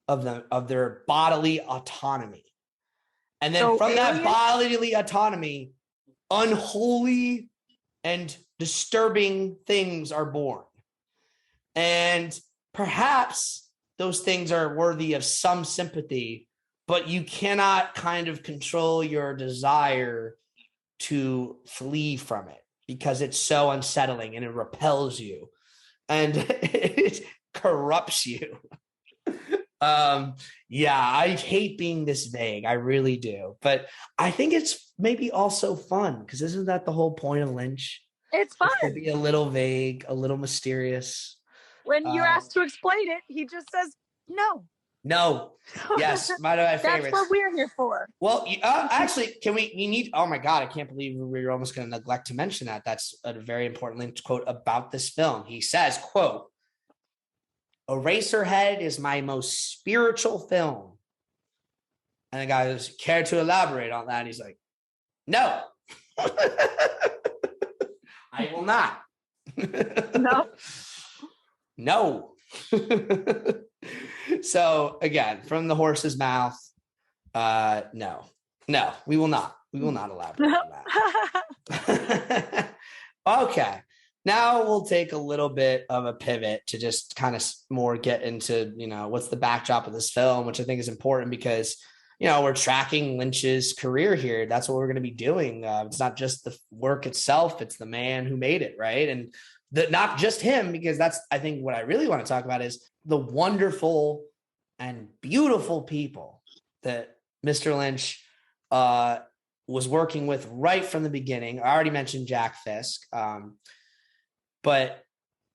of their bodily autonomy. And then from that bodily autonomy, unholy and disturbing things are born. And perhaps those things are worthy of some sympathy, but you cannot kind of control your desire to flee from it because it's so unsettling and it repels you and it corrupts you. I hate being this vague. I really do. But I think it's maybe also fun, because isn't that the whole point of Lynch? It's fun. To be a little vague, a little mysterious. When you're asked to explain it, he just says no. No. Yes, my favorites. That's what we're here for. Well, actually, we need, oh my God, I can't believe we're almost going to neglect to mention that. That's a very important Lynch quote about this film. He says, quote, "Eraserhead is my most spiritual film." And the guy goes, "Care to elaborate on that?" And he's like, "No." I will not. No. No. So again, from the horse's mouth, no, we will not elaborate on that. Okay. Now we'll take a little bit of a pivot to just kind of more get into, what's the backdrop of this film, which I think is important because, we're tracking Lynch's career here. That's what we're going to be doing. It's not just the work itself. It's the man who made it. Right. And not just him, because that's, I think what I really want to talk about is the wonderful and beautiful people that Mr. Lynch was working with right from the beginning. I already mentioned Jack Fisk, but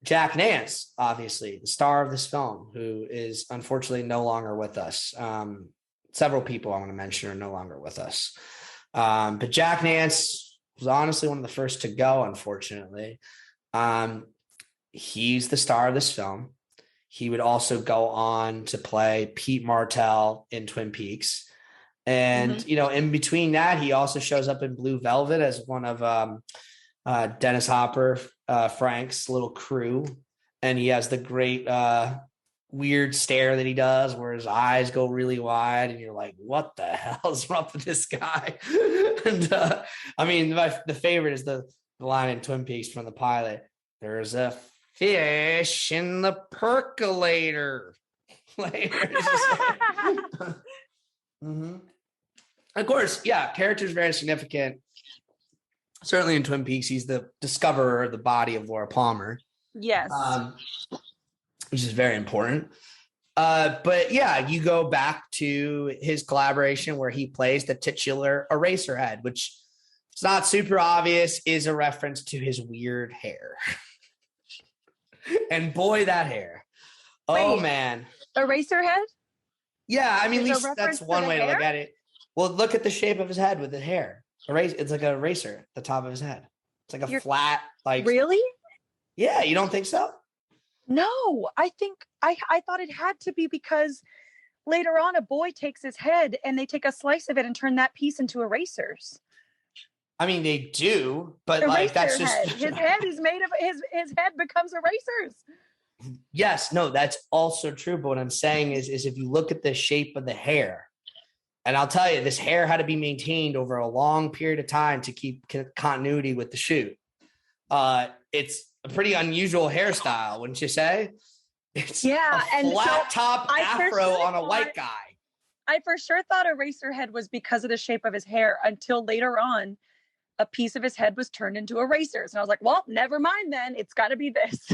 Jack Nance, obviously the star of this film, who is unfortunately no longer with us. Several people I want to mention are no longer with us. But Jack Nance was honestly one of the first to go, unfortunately. He's the star of this film. He would also go on to play Pete Martell in Twin Peaks. And, in between that, he also shows up in Blue Velvet as one of Dennis Hopper, Frank's little crew. And he has the great weird stare that he does where his eyes go really wide and you're like, what the hell is wrong with this guy? And the favorite is the the line in Twin Peaks from the pilot. There's a fish in the percolator. Mm-hmm. Of course, yeah, character's very significant. Certainly in Twin Peaks, he's the discoverer of the body of Laura Palmer. Yes. Which is very important. But yeah, you go back to his collaboration where he plays the titular Eraserhead, which it's not super obvious, is a reference to his weird hair. And boy, that hair. Oh, Wait, man. Eraserhead? Yeah, I mean, at There's least a reference that's to one the way to look hair? at it. Well, look at the shape of his head with the hair. It's like a eraser at the top of his head. It's like a flat, like. Really? Yeah, you don't think so? No, I think I thought it had to be because later on a boy takes his head and they take a slice of it and turn that piece into erasers. I mean, they do, but like that's just his head is made of his head becomes erasers. Yes, no, that's also true. But what I'm saying is if you look at the shape of the hair, and I'll tell you, this hair had to be maintained over a long period of time to keep continuity with the shoot. It's a pretty unusual hairstyle, wouldn't you say? It's a flat top afro on a white guy. I for sure thought Eraserhead was because of the shape of his hair until later on a piece of his head was turned into erasers. And I was like, well, never mind then. It's got to be this.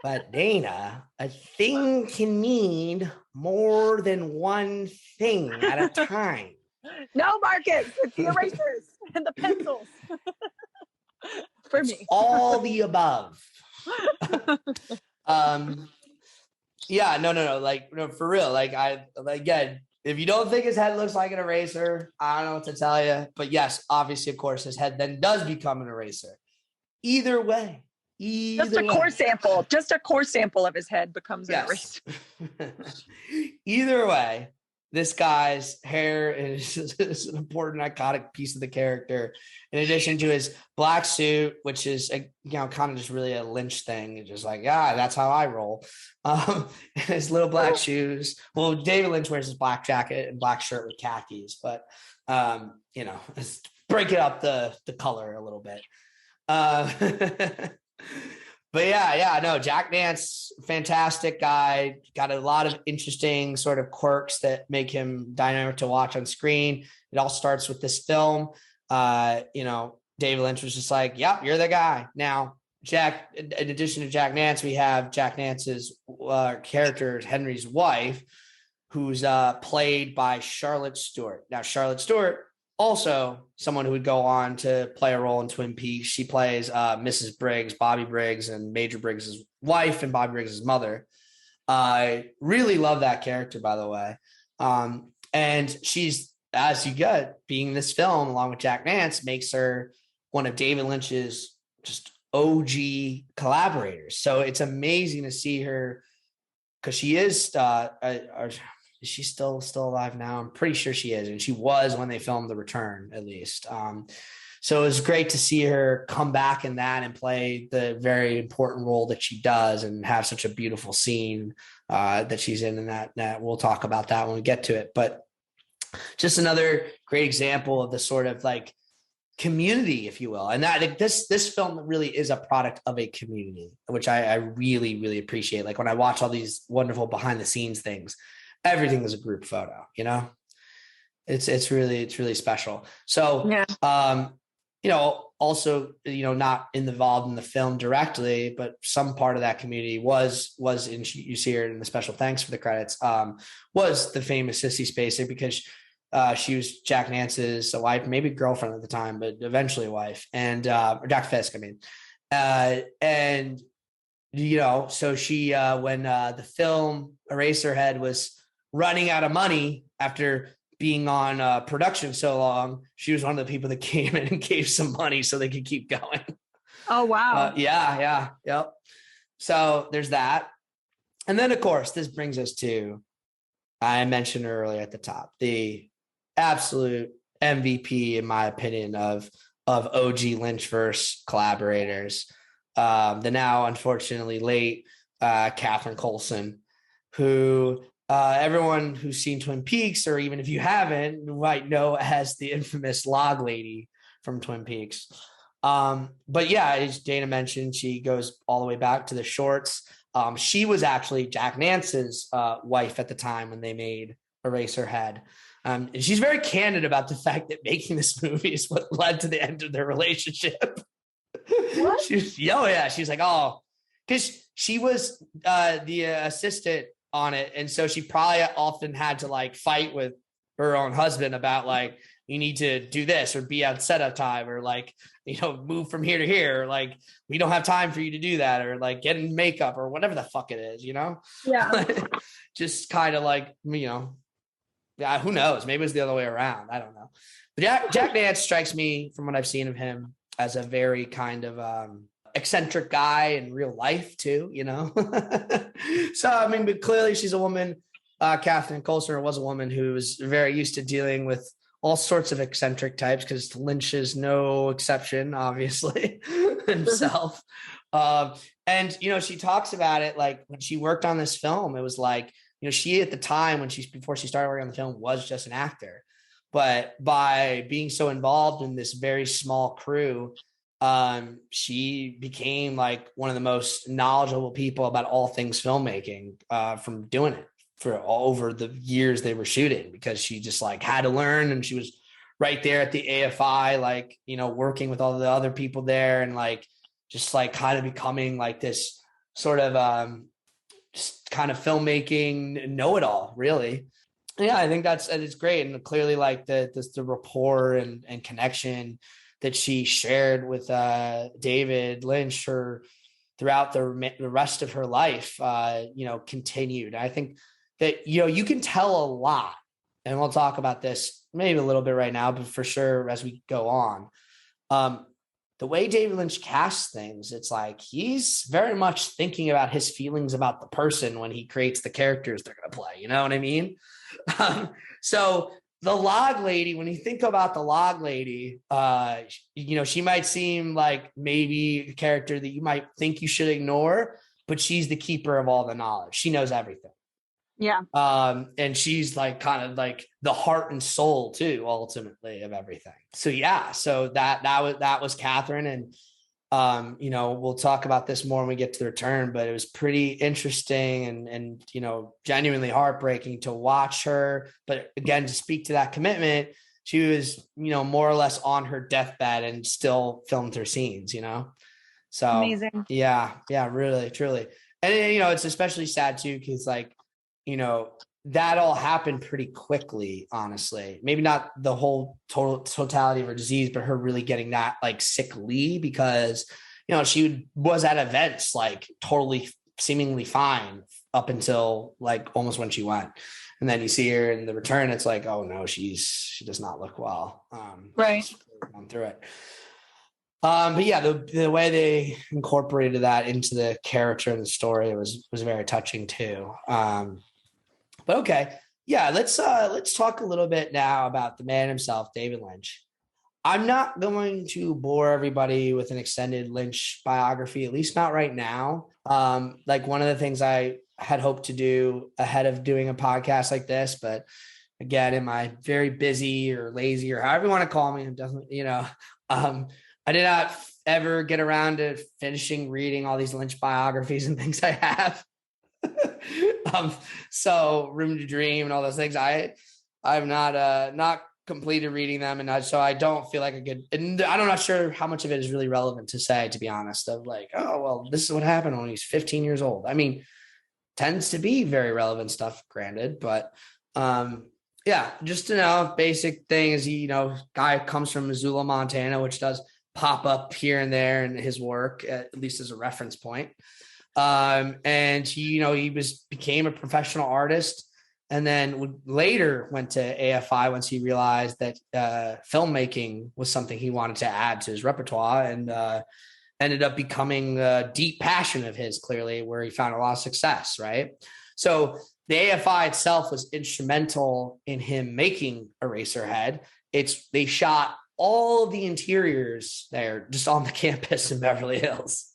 But Dana, a thing can mean more than one thing at a time. No, Marcus, it's the erasers and the pencils. For me. All the above. Yeah, no. Like, no, for real. Again, if you don't think his head looks like an eraser, I don't know what to tell you. But yes, obviously, of course, his head then does become an eraser. Either way. Just a core sample. Just a core sample of his head becomes an eraser. Either way, this guy's hair is an important, iconic piece of the character. In addition to his black suit, which is kind of just really a Lynch thing. It's just like, that's how I roll. His little black shoes. Well, David Lynch wears his black jacket and black shirt with khakis, but let's break it up the color a little bit. But no, Jack Nance, fantastic guy, got a lot of interesting sort of quirks that make him dynamic to watch on screen. It all starts with this film. David Lynch was just like, yep, you're the guy. Now, Jack, in addition to Jack Nance, we have Jack Nance's character, Henry's wife, who's played by Charlotte Stewart. Now, Charlotte Stewart, also someone who would go on to play a role in Twin Peaks. She plays Mrs. Briggs, Bobby Briggs, and Major Briggs' wife and Bobby Briggs' mother. I really love that character, by the way. And she's, as you get, being in this film along with Jack Nance, makes her one of David Lynch's just OG collaborators. So it's amazing to see her, because she is is she still alive now? I'm pretty sure she is. And she was when they filmed The Return, at least. So it was great to see her come back in that and play the very important role that she does and have such a beautiful scene that she's in. And that we'll talk about that when we get to it. But just another great example of the sort of like community, if you will. And that this film really is a product of a community, which I really, really appreciate. Like when I watch all these wonderful behind the scenes things, everything is a group photo, it's really special. So, also, not involved in the film directly, but some part of that community was in, you see her in the special thanks for the credits, was the famous Sissy Spacek, because she was Jack Nance's wife, maybe girlfriend at the time, but eventually wife, and or Dr. Fisk, I mean. So she, when the film Eraserhead was running out of money after being on production so long, she was one of the people that came in and gave some money so they could keep going. Oh, wow. Yep. So there's that. And then, of course, this brings us to, I mentioned earlier at the top, the absolute MVP, in my opinion, of OG Lynchverse collaborators. The now, unfortunately, late Catherine Coulson, who everyone who's seen Twin Peaks, or even if you haven't, might know as the infamous log lady from Twin Peaks. But yeah, as Dana mentioned, she goes all the way back to the shorts. She was actually Jack Nance's wife at the time when they made Eraserhead. And she's very candid about the fact that making this movie is what led to the end of their relationship. What? She's like, oh, because she was the assistant on it. And so she probably often had to like fight with her own husband about like, you need to do this or be at setup time or like, move from here to here. Or, like, we don't have time for you to do that or like get in makeup or whatever the fuck it is, Yeah. just kind of like, yeah, who knows? Maybe it's the other way around. I don't know. But Jack Nance strikes me from what I've seen of him as a very kind of eccentric guy in real life too, So, I mean, but clearly she's a woman. Catherine Colson was a woman who was very used to dealing with all sorts of eccentric types because Lynch is no exception, obviously, himself. And, she talks about it like when she worked on this film, it was like, she at the time before she started working on the film was just an actor. But by being so involved in this very small crew, she became like one of the most knowledgeable people about all things filmmaking from doing it for all over the years they were shooting because she just like had to learn and she was right there at the AFI, like, working with all the other people there and like, just like kind of becoming like this sort of just kind of filmmaking know-it-all really. Yeah, I think it's great. And clearly like the rapport and connection that she shared with David Lynch throughout the rest of her life, continued. I think that, you can tell a lot, and we'll talk about this maybe a little bit right now, but for sure as we go on, the way David Lynch casts things, it's like he's very much thinking about his feelings about the person when he creates the characters they're going to play. You know what I mean? So the log lady, when you think about the log lady, she might seem like maybe a character that you might think you should ignore, but she's the keeper of all the knowledge. She knows everything. Yeah. And she's like kind of like the heart and soul too, ultimately, of everything. So yeah, so that was Catherine. And we'll talk about this more when we get to the return, but it was pretty interesting and genuinely heartbreaking to watch her. But again, to speak to that commitment, she was, more or less on her deathbed and still filmed her scenes, So amazing. Yeah, really, truly. And it's especially sad too, because like, that all happened pretty quickly, honestly. Maybe not the whole totality of her disease, but her really getting that like sickly because, she was at events like totally seemingly fine up until like almost when she went. And then you see her in the return, it's like, oh no, she does not look well. Right. Going through it. But yeah, the way they incorporated that into the character and the story was very touching too. But okay, yeah, let's talk a little bit now about the man himself, David Lynch. I'm not going to bore everybody with an extended Lynch biography, at least not right now. Like one of the things I had hoped to do ahead of doing a podcast like this, but again, am I very busy or lazy or however you want to call me? It doesn't, I did not ever get around to finishing reading all these Lynch biographies and things I have. So Room to Dream and all those things, I've not completed reading them, and so I don't feel like and I'm not sure how much of it is really relevant to say, to be honest, of like, oh well, this is what happened when he's 15 years old. I mean, tends to be very relevant stuff, granted, but yeah, just to know basic thing is guy comes from Missoula, Montana, which does pop up here and there in his work, at least as a reference point. And he became a professional artist, and then later went to AFI once he realized that filmmaking was something he wanted to add to his repertoire, and ended up becoming a deep passion of his, clearly, where he found a lot of success, right? So the AFI itself was instrumental in him making Eraserhead. They shot all of the interiors there just on the campus in Beverly Hills.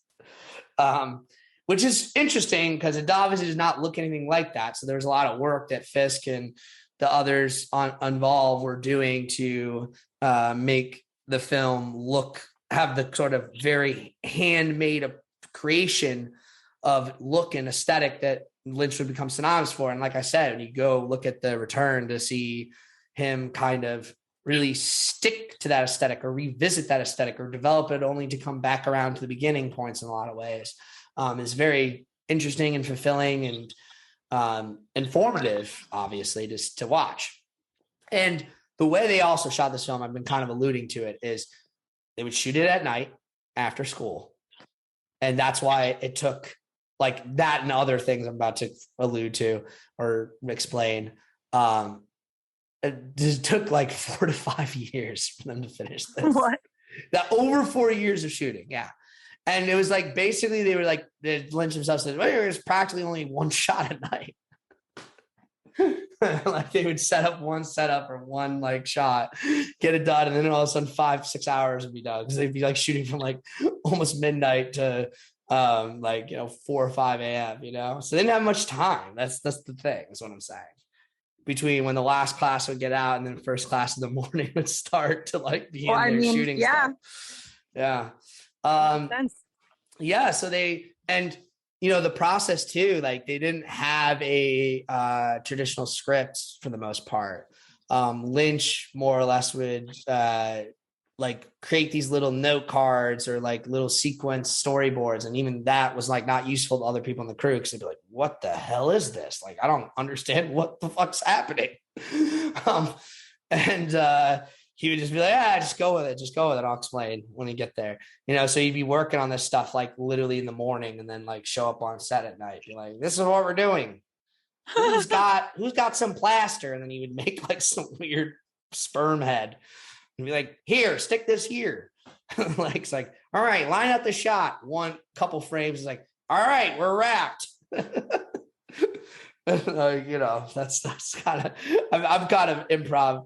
Which is interesting because it obviously does not look anything like that. So there's a lot of work that Fisk and the others involved were doing to make the film look have the sort of very handmade creation of look and aesthetic that Lynch would become synonymous for. And like I said, when you go look at The Return to see him kind of really stick to that aesthetic or revisit that aesthetic or develop it only to come back around to the beginning points in a lot of ways, is very interesting and fulfilling and informative, obviously, just to watch. And the way they also shot this film, I've been kind of alluding to it, is they would shoot it at night after school. And that's why it took like that and other things I'm about to allude to or explain. It just took like 4 to 5 years for them to finish this. What? That over 4 years of shooting. Yeah. And it was like, basically they were like, Lynch himself said, well, there's practically only one shot at night. Like they would set up one setup or one like shot, get it done, and then all of a sudden 5-6 hours would be done, because they'd be like shooting from like almost midnight to 4 or 5 a.m. So they didn't have much time. That's the thing, is what I'm saying. Between when the last class would get out and then first class in the morning would start to like be in there shooting stuff. Yeah. Yeah. So the process too, like they didn't have a traditional script for the most part. Lynch more or less would like create these little note cards or like little sequence storyboards. And even that was like not useful to other people in the crew, because they'd be like, what the hell is this? Like, I don't understand what the fuck's happening. He would just be like, just go with it. Just go with it. I'll explain when you get there. So you'd be working on this stuff like literally in the morning and then like show up on set at night. You're like, this is what we're doing. Who's got some plaster? And then he would make like some weird sperm head and be like, here, stick this here. Like, it's like, all right, line up the shot. One couple frames is like, all right, we're wrapped. That's kind of, I'm kind of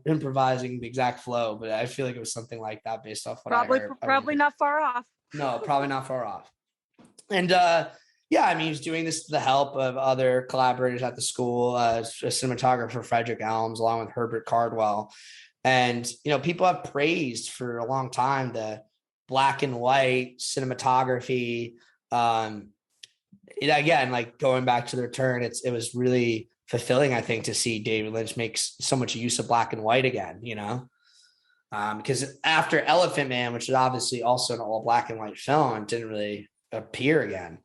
improvising the exact flow, but I feel like it was something like that based off what I heard. Probably not far off. No, probably not far off. And he was doing this with the help of other collaborators at the school, a cinematographer, Frederick Elms, along with Herbert Cardwell. And, people have praised for a long time the black and white cinematography. Again, like going back to The Return, it was really fulfilling, I think, to see David Lynch make so much use of black and white again, because after Elephant Man, which is obviously also an all black and white film, it didn't really appear again.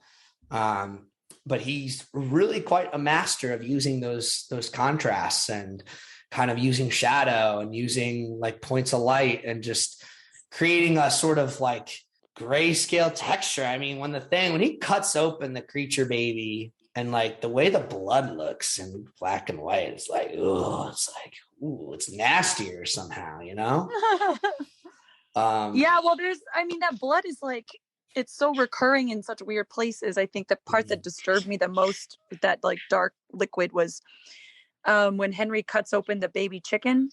But he's really quite a master of using those contrasts and kind of using shadow and using like points of light and just creating a sort of like grayscale texture. I mean, when he cuts open the creature baby and like the way the blood looks in black and white, it's like, it's nastier somehow, that blood is like, it's so recurring in such weird places. I think the part that disturbed me the most with that like dark liquid was when Henry cuts open the baby chicken.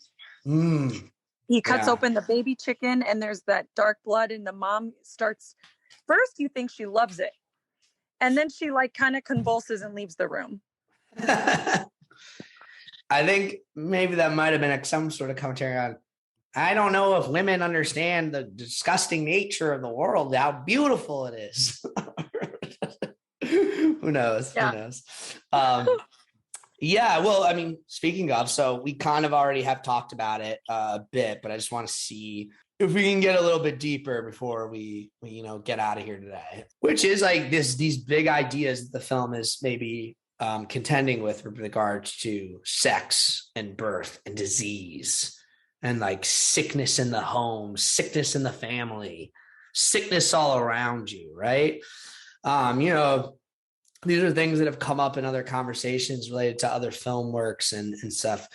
He cuts open the baby chicken and there's that dark blood, and the mom starts, first you think she loves it, and then she like kind of convulses and leaves the room. I think maybe that might have been like some sort of commentary on, I don't know if women understand the disgusting nature of the world, how beautiful it is. Who knows? Yeah. Who knows? Speaking of, so we kind of already have talked about it a bit, but I just want to see if we can get a little bit deeper before we get out of here today, which is like these big ideas that the film is maybe contending with regards to sex and birth and disease and like sickness in the home, sickness in the family, sickness all around you, right? These are things that have come up in other conversations related to other film works and stuff.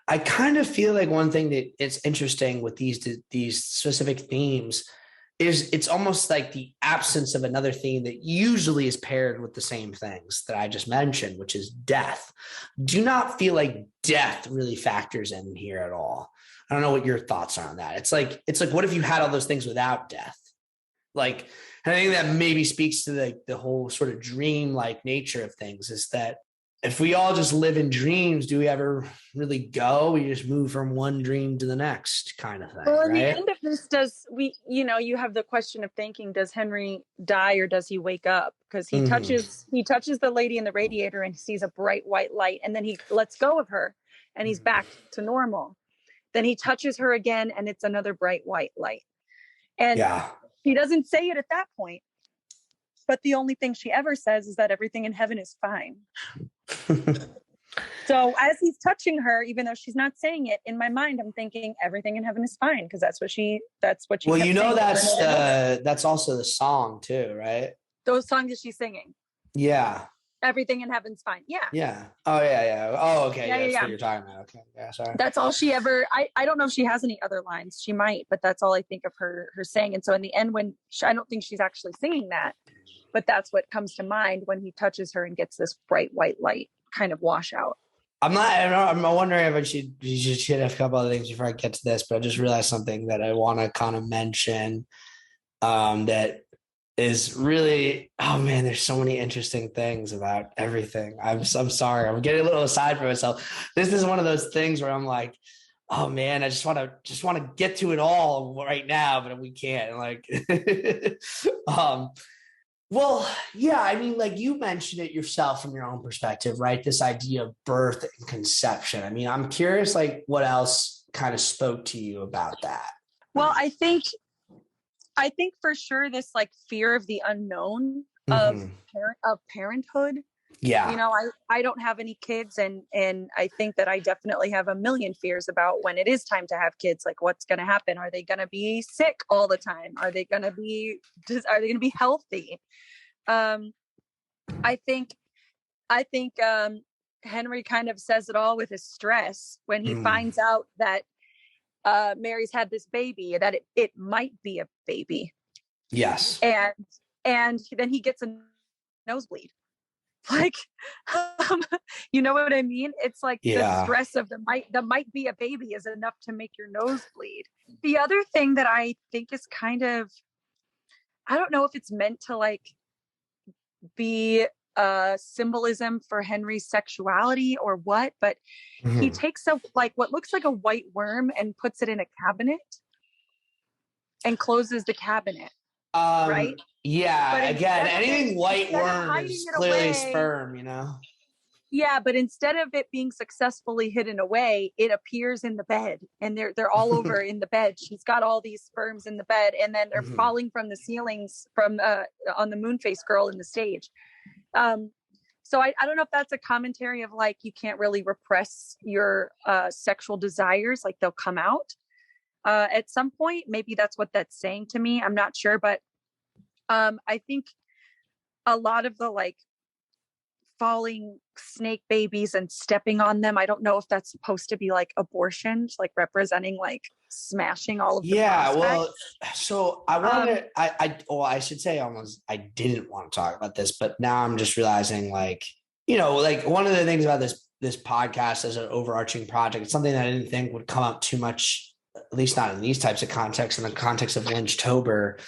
I kind of feel like one thing that it's interesting with these specific themes is it's almost like the absence of another theme that usually is paired with the same things that I just mentioned, which is death. Do not feel like death really factors in here at all. I don't know what your thoughts are on that. It's like, what if you had all those things without death? Like, and I think that maybe speaks to the whole sort of dream-like nature of things, is that if we all just live in dreams, do we ever really go? We just move from one dream to the next kind of thing. Well, in right? the end of this, you have the question of thinking, does Henry die or does he wake up? Because he touches the lady in the radiator and sees a bright white light, and then he lets go of her and he's back to normal. Then he touches her again and it's another bright white light. And he doesn't say it at that point. But the only thing she ever says is that everything in heaven is fine. So as he's touching her, even though she's not saying it, in my mind, I'm thinking everything in heaven is fine, because that's what she. Well, you know, that's also the song too, right? Those songs that she's singing. Yeah. Everything in heaven's fine. Yeah. Yeah. Oh yeah. Oh, okay. Yeah, That's yeah. what you're talking about. Okay. Yeah. Sorry. That's all she ever. I don't know if she has any other lines. She might, but that's all I think of her saying. And so in the end, I don't think she's actually singing that, but that's what comes to mind when he touches her and gets this bright white light kind of washout. I'm wondering if I should have a couple other things before I get to this, but I just realized something that I want to kind of mention. That is really, oh man, there's so many interesting things about everything. I'm sorry, I'm getting a little aside for myself. This is one of those things where I'm like, oh man, I just want to get to it all right now, but we can't. Like, well, yeah, I mean, like you mentioned it yourself from your own perspective, right? This idea of birth and conception. I mean, I'm curious, like, what else kind of spoke to you about that? Well, I think for sure this like fear of the unknown of parenthood. Yeah. You know, I don't have any kids, and I think that I definitely have a million fears about when it is time to have kids. Like, what's going to happen? Are they going to be sick all the time? Are they going to be healthy? I think Henry kind of says it all with his stress when he finds out that Mary's had this baby, that it might be a baby. Yes. And then he gets a nosebleed. Like, you know what I mean? It's like the stress of the might be a baby is enough to make your nose bleed. The other thing that I think is kind of, I don't know if it's meant to like be symbolism for Henry's sexuality or what, but he takes like what looks like a white worm and puts it in a cabinet and closes the cabinet. Right? Yeah. But again, anything white worm is clearly sperm, you know? Yeah, but instead of it being successfully hidden away, it appears in the bed, and they're all over in the bed. She's got all these sperms in the bed, and then they're falling from the ceilings from on the Moonface girl in the stage. So I don't know if that's a commentary of like you can't really repress your sexual desires, like they'll come out at some point. Maybe that's what that's saying to me. I'm not sure, but I think a lot of the like falling snake babies and stepping on them, I don't know if that's supposed to be like abortions, like representing like smashing all of the prospects. Well, so I wanted I should say almost I didn't want to talk about this, but now I'm just realizing like, you know, like one of the things about this podcast as an overarching project, it's something that I didn't think would come up too much, at least not in these types of contexts, in the context of Lynchtober.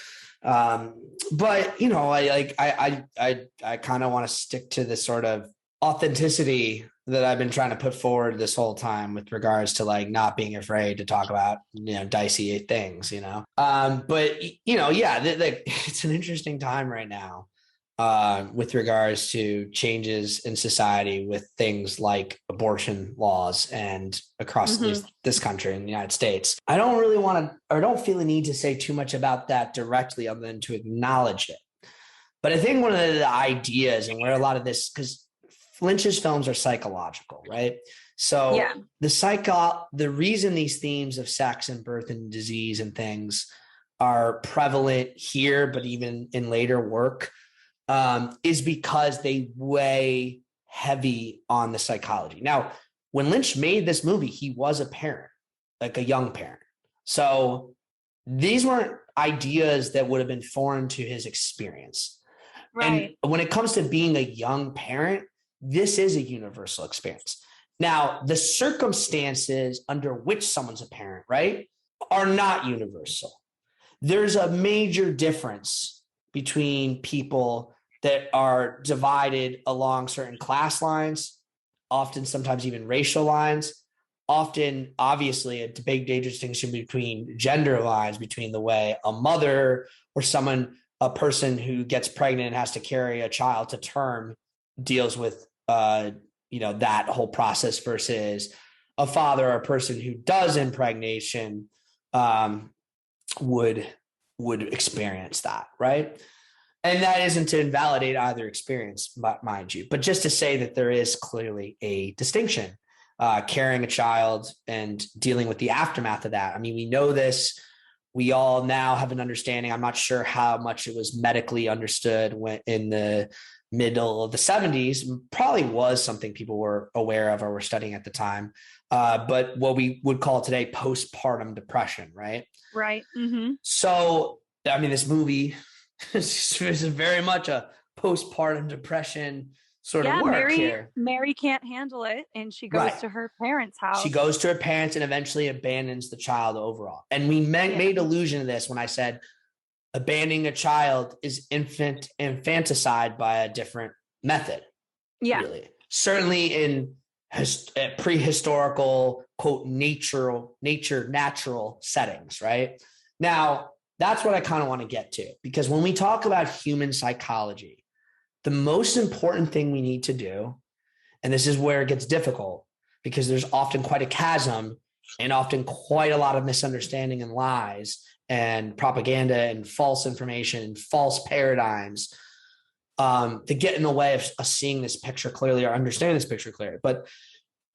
But you know, I kind of want to stick to this sort of authenticity that I've been trying to put forward this whole time with regards to like not being afraid to talk about, you know, dicey things, you know. But you know, yeah, it's an interesting time right now with regards to changes in society with things like abortion laws and across this country in the United States. I don't really want to, or don't feel the need to say too much about that directly other than to acknowledge it. But I think one of the ideas and where a lot of this, because Lynch's films are psychological, right? So the reason these themes of sex and birth and disease and things are prevalent here, but even in later work, is because they weigh heavy on the psychology. Now, when Lynch made this movie, he was a parent, like a young parent. So these weren't ideas that would have been foreign to his experience. Right. And when it comes to being a young parent, this is a universal experience. Now, the circumstances under which someone's a parent, right, are not universal. There's a major difference between people that are divided along certain class lines often sometimes even racial lines, often obviously a big distinction between gender lines, between the way a mother or a person who gets pregnant and has to carry a child to term deals with that whole process versus a father or a person who does impregnation would experience that, right? And that isn't to invalidate either experience, mind you, but just to say that there is clearly a distinction, carrying a child and dealing with the aftermath of that. I mean, we know this. We all now have an understanding. I'm not sure how much it was medically understood in the middle of the 70s. Probably was something people were aware of or were studying at the time. But what we would call today postpartum depression, right? Right. Mm-hmm. So, I mean, this movie is very much a postpartum depression sort of work here. Mary can't handle it, and she goes to her parents' house. She goes to her parents and eventually abandons the child overall. And we made allusion to this when I said abandoning a child is infanticide by a different method. Yeah. Really. Certainly in prehistorical, quote, natural settings, right? Now, that's what I kind of want to get to, because when we talk about human psychology, the most important thing we need to do, and this is where it gets difficult because there's often quite a chasm and often quite a lot of misunderstanding and lies and propaganda and false information and false paradigms to get in the way of us seeing this picture clearly or understanding this picture clearly. But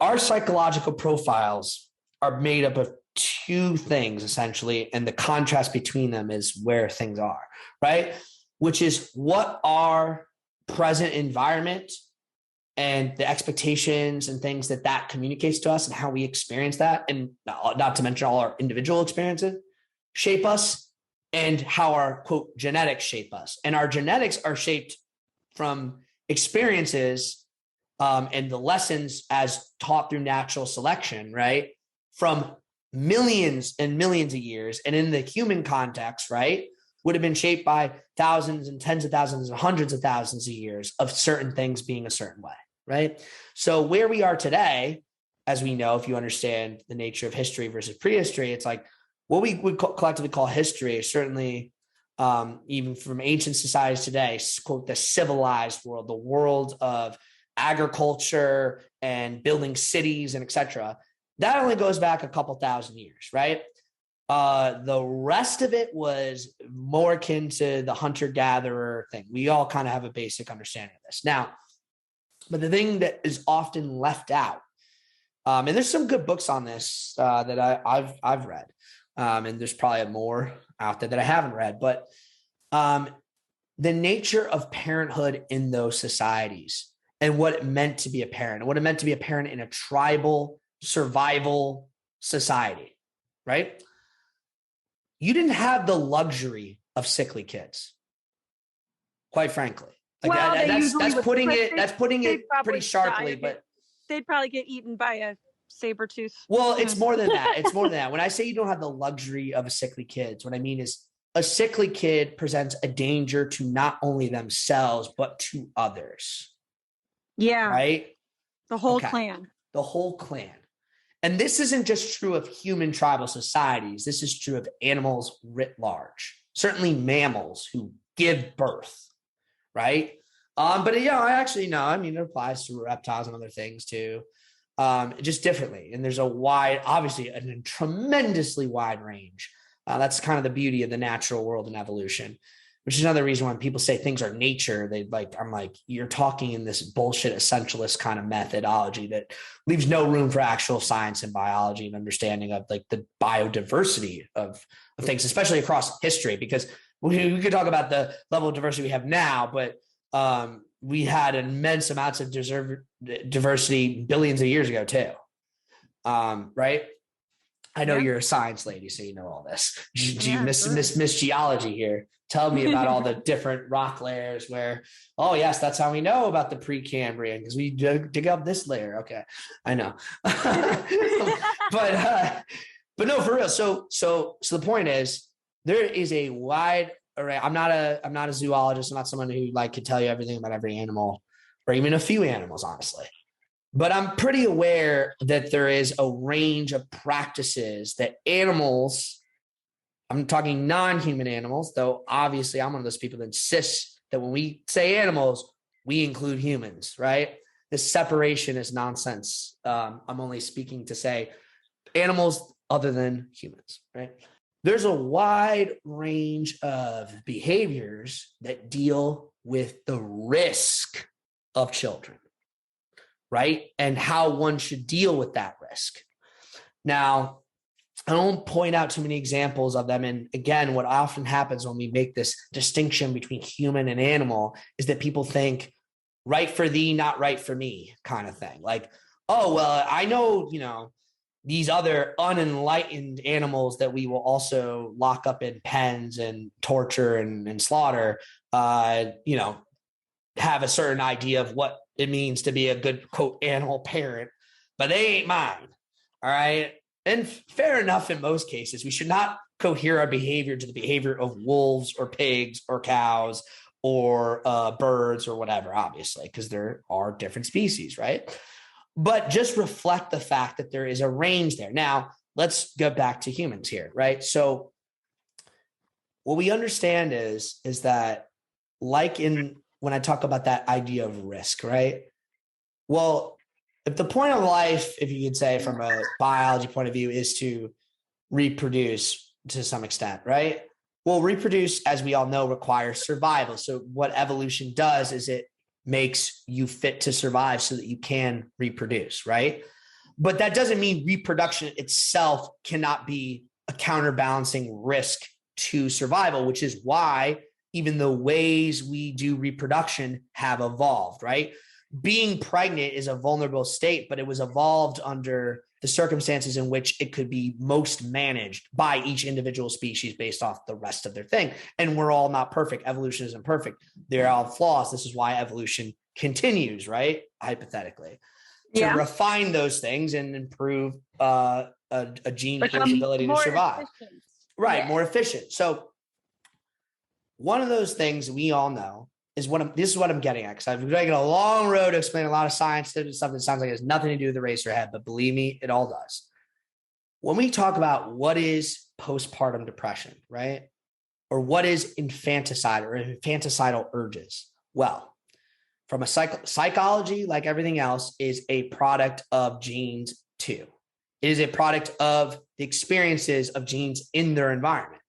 our psychological profiles are made up of two things, essentially, and the contrast between them is where things are, right? Which is what our present environment and the expectations and things that communicates to us and how we experience that, and not to mention all our individual experiences, shape us, and how our, quote, genetics shape us. And our genetics are shaped from experiences and the lessons as taught through natural selection, right? From millions and millions of years. And in the human context, right, would have been shaped by thousands and tens of thousands and hundreds of thousands of years of certain things being a certain way, right? So where we are today, as we know, if you understand the nature of history versus prehistory, it's like what we would collectively call history is certainly even from ancient societies today, quote, the civilized world, the world of agriculture and building cities and et cetera. That only goes back a couple thousand years, right? The rest of it was more akin to the hunter-gatherer thing. We all kind of have a basic understanding of this. Now, but the thing that is often left out, and there's some good books on this that I've read, and there's probably more out there that I haven't read, but the nature of parenthood in those societies and what it meant to be a parent, and what it meant to be a parent in a tribal survival society, right? You didn't have the luxury of sickly kids, quite frankly. Like well, that's putting it pretty sharply, but they'd probably get eaten by a saber tooth. Well, it's more than that. It's more than that. When I say you don't have the luxury of a sickly kid, what I mean is a sickly kid presents a danger to not only themselves, but to others. Yeah. Right? The whole clan. The whole clan. And this isn't just true of human tribal societies. This is true of animals writ large, certainly mammals who give birth, right? But yeah, I actually know. I mean, it applies to reptiles and other things too, just differently. And there's obviously a tremendously wide range. That's kind of the beauty of the natural world and evolution, which is another reason when people say things are nature, I'm like, you're talking in this bullshit essentialist kind of methodology that leaves no room for actual science and biology and understanding of like the biodiversity of things, especially across history, because we could talk about the level of diversity we have now, but we had immense amounts of diversity billions of years ago too. Right? I know you're a science lady, so you know all this. Miss Geology here. Tell me about all the different rock layers where, oh yes, that's how we know about the Precambrian, because we dig up this layer. Okay, I know. but no, for real. So the point is, there is a wide array. I'm not a zoologist. I'm not someone who could tell you everything about every animal or even a few animals, honestly. But I'm pretty aware that there is a range of practices that animals, I'm talking non-human animals, though obviously I'm one of those people that insists that when we say animals, we include humans, right? This separation is nonsense. I'm only speaking to say animals other than humans, right? There's a wide range of behaviors that deal with the risk of children, right? And how one should deal with that risk. Now, I don't point out too many examples of them. And again, what often happens when we make this distinction between human and animal is that people think right for thee, not right for me kind of thing. Like, oh, well, I know, these other unenlightened animals that we will also lock up in pens and torture and slaughter, have a certain idea of what it means to be a good, quote, animal parent, but they ain't mine. All right. And fair enough, in most cases, we should not cohere our behavior to the behavior of wolves or pigs or cows or birds or whatever, obviously, because there are different species, right? But just reflect the fact that there is a range there. Now, let's go back to humans here, right? So what we understand is that, like when I talk about that idea of risk, right? Well, if the point of life, if you could say from a biology point of view, is to reproduce to some extent, right? Well, reproduce, as we all know, requires survival. So what evolution does is it makes you fit to survive so that you can reproduce, right? But that doesn't mean reproduction itself cannot be a counterbalancing risk to survival, which is why even the ways we do reproduction have evolved, right? Being pregnant is a vulnerable state, but it was evolved under the circumstances in which it could be most managed by each individual species based off the rest of their thing. And we're all not perfect. Evolution isn't perfect. There are flaws. This is why evolution continues, right? Hypothetically, to refine those things and improve a gene's ability to survive. Efficient. Right, yeah. More efficient. So one of those things we all know is this is what I'm getting at, because I've been taking a long road to explain a lot of science stuff that sounds like it has nothing to do with Eraserhead, but believe me, it all does. When we talk about what is postpartum depression, right? Or what is infanticide or infanticidal urges? Well, from a psychology, like everything else, is a product of genes too. It is a product of the experiences of genes in their environment.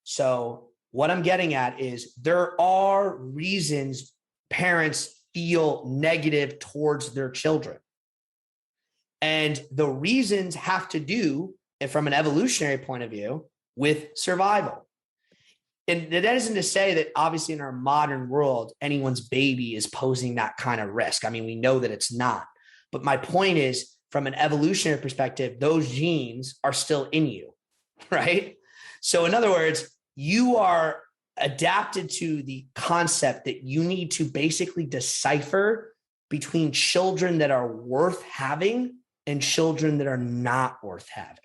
So what I'm getting at is there are reasons parents feel negative towards their children. And the reasons have to do, from an evolutionary point of view, with survival. And that isn't to say that obviously in our modern world, anyone's baby is posing that kind of risk. I mean, we know that it's not. But my point is, from an evolutionary perspective, those genes are still in you, right? So in other words, you are adapted to the concept that you need to basically decipher between children that are worth having and children that are not worth having.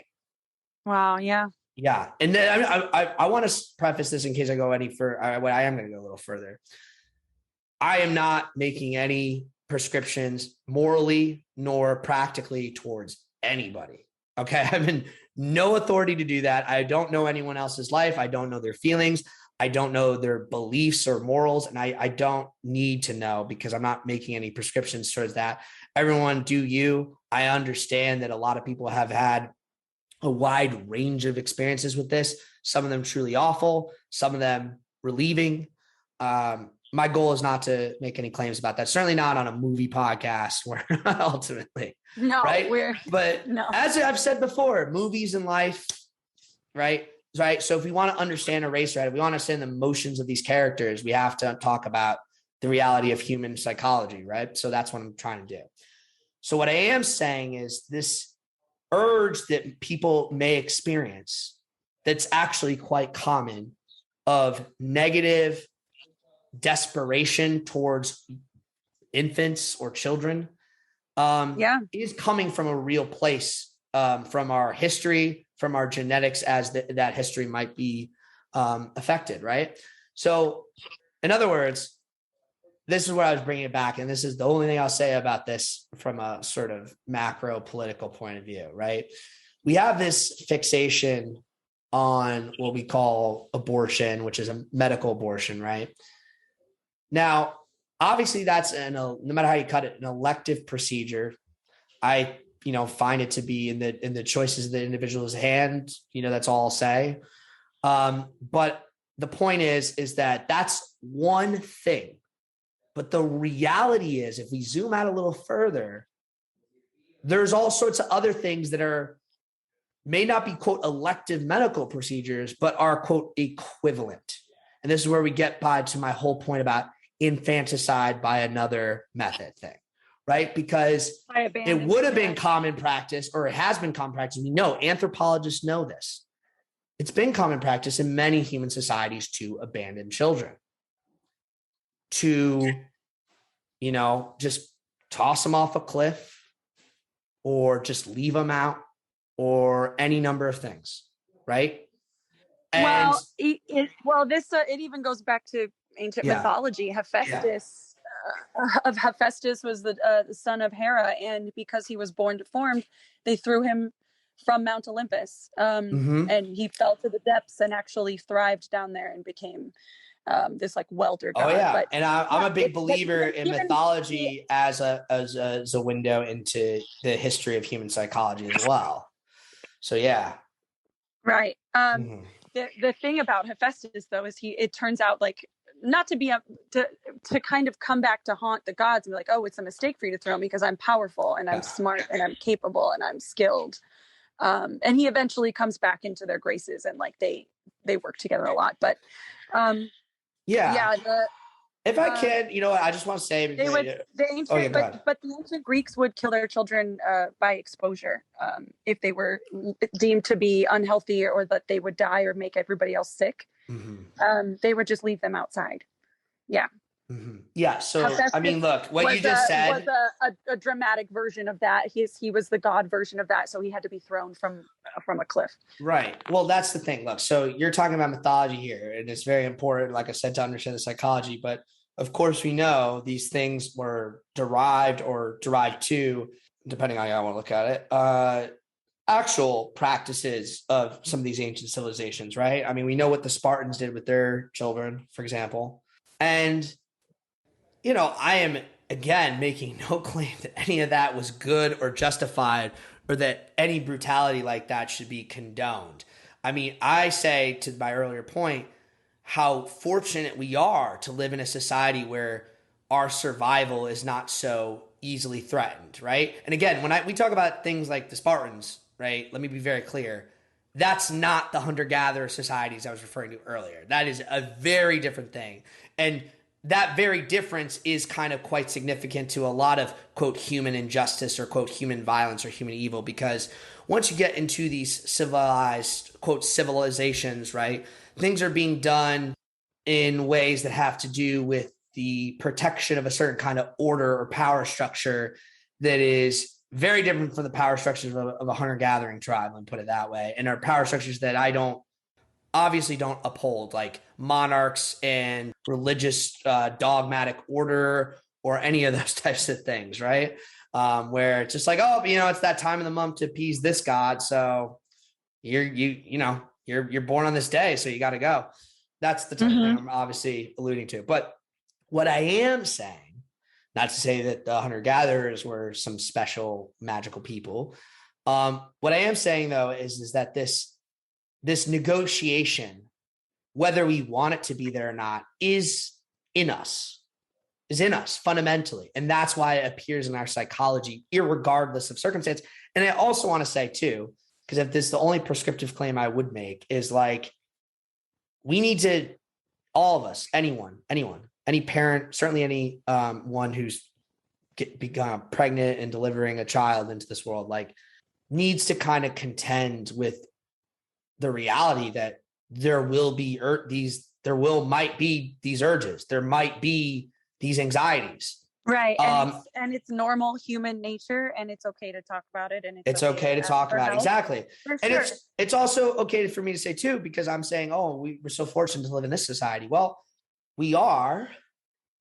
Wow. Yeah. Yeah. And then I want to preface this in case I go any further. I am going to go a little further. I am not making any prescriptions morally nor practically towards anybody. Okay. I have no authority to do that. I don't know anyone else's life. I don't know their feelings. I don't know their beliefs or morals. And I don't need to know, because I'm not making any prescriptions towards that. Everyone do you. I understand that a lot of people have had a wide range of experiences with this. Some of them truly awful, some of them relieving. My goal is not to make any claims about that. Certainly not on a movie podcast where ultimately, no, right? But as I've said before, movies and life, right? So if we want to understand Eraserhead, if we want to understand the emotions of these characters, we have to talk about the reality of human psychology, right? So that's what I'm trying to do. So what I am saying is this urge that people may experience that's actually quite common of negative desperation towards infants or children is coming from a real place, from our history, from our genetics, as that history might be affected, right? So in other words, this is where I was bringing it back. And this is the only thing I'll say about this from a sort of macro political point of view, right? We have this fixation on what we call abortion, which is a medical abortion, right? Now, obviously that's no matter how you cut it, an elective procedure. I, find it to be in the choices of the individual's hand, that's all I'll say. But the point is that that's one thing. But the reality is, if we zoom out a little further, there's all sorts of other things that may not be, quote, elective medical procedures, but are, quote, equivalent. And this is where we get to my whole point about infanticide by another method thing, right? Because it would have been common practice, or it has been common practice. We know, anthropologists know this. It's been common practice in many human societies to abandon children, to, just toss them off a cliff, or just leave them out, or any number of things, right? And it even goes back to ancient mythology. Hephaestus, Hephaestus was the son of Hera, and because he was born deformed, they threw him from Mount Olympus, and he fell to the depths and actually thrived down there and became this like welder god. Oh yeah, but, and I'm a big believer in mythology as a window into the history of human psychology as well. So yeah, right. The thing about Hephaestus though is it turns out like not to be to kind of come back to haunt the gods and be like, oh, it's a mistake for you to throw me because I'm powerful and I'm smart and I'm capable and I'm skilled. And he eventually comes back into their graces and like they work together a lot. But if I can, I just want to say but the ancient Greeks would kill their children by exposure if they were deemed to be unhealthy or that they would die or make everybody else sick. They would just leave them outside. Yeah. Yeah. So I mean, look, what you just said was a dramatic version of that. He was the god version of that, so he had to be thrown from a cliff. Right. Well, that's the thing. Look, so you're talking about mythology here, and it's very important, like I said, to understand the psychology. But of course, we know these things were derived to, depending on how you want to look at it, actual practices of some of these ancient civilizations, right? I mean, we know what the Spartans did with their children, for example. And, I am, again, making no claim that any of that was good or justified or that any brutality like that should be condoned. I mean, I say, to my earlier point, how fortunate we are to live in a society where our survival is not so easily threatened, right? And again, when we talk about things like the Spartans, right, let me be very clear. That's not the hunter-gatherer societies I was referring to earlier. That is a very different thing. And that very difference is kind of quite significant to a lot of, quote, human injustice or, quote, human violence or human evil, because once you get into these civilized, quote, civilizations, right, things are being done in ways that have to do with the protection of a certain kind of order or power structure that is very different from the power structures of a hunter-gathering tribe, and put it that way, and are power structures that I obviously don't uphold, like monarchs and religious dogmatic order or any of those types of things, right? Where it's just like, oh, it's that time of the month to appease this god, so you're born on this day, so you got to go. That's the type of thing I'm obviously alluding to. But what I am saying, not to say that the hunter-gatherers were some special magical people. What I am saying, though, is that this negotiation, whether we want it to be there or not, is in us fundamentally. And that's why it appears in our psychology, irregardless of circumstance. And I also want to say, too, because if this is the only prescriptive claim I would make, is like, we need to, all of us, anyone, any parent, certainly any one who's become pregnant and delivering a child into this world, like, needs to kind of contend with the reality that there will be might be these urges, there might be these anxieties, right? And it's normal human nature, and it's okay to talk about it, and it's okay to talk about it. Exactly. For and sure. It's also okay for me to say too, because I'm saying, oh, we're so fortunate to live in this society. Well, we are,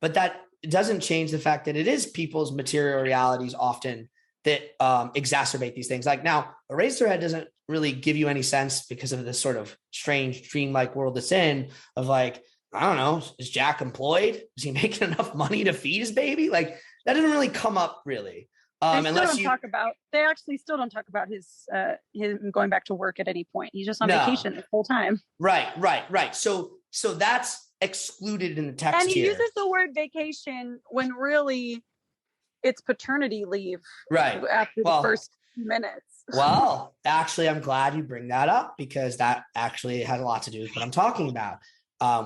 but that doesn't change the fact that it is people's material realities often that exacerbate these things. Like now, Eraserhead doesn't really give you any sense because of this sort of strange dreamlike world it's in of like, I don't know, is Jack employed? Is he making enough money to feed his baby? Like that doesn't really come up really. They actually still don't talk about him going back to work at any point. He's just on vacation the whole time. Right. So that's excluded in the text and he here. uses the word vacation when really it's paternity leave. Right. After the first minutes. Well, actually, I'm glad you bring that up because that actually has a lot to do with what I'm talking about.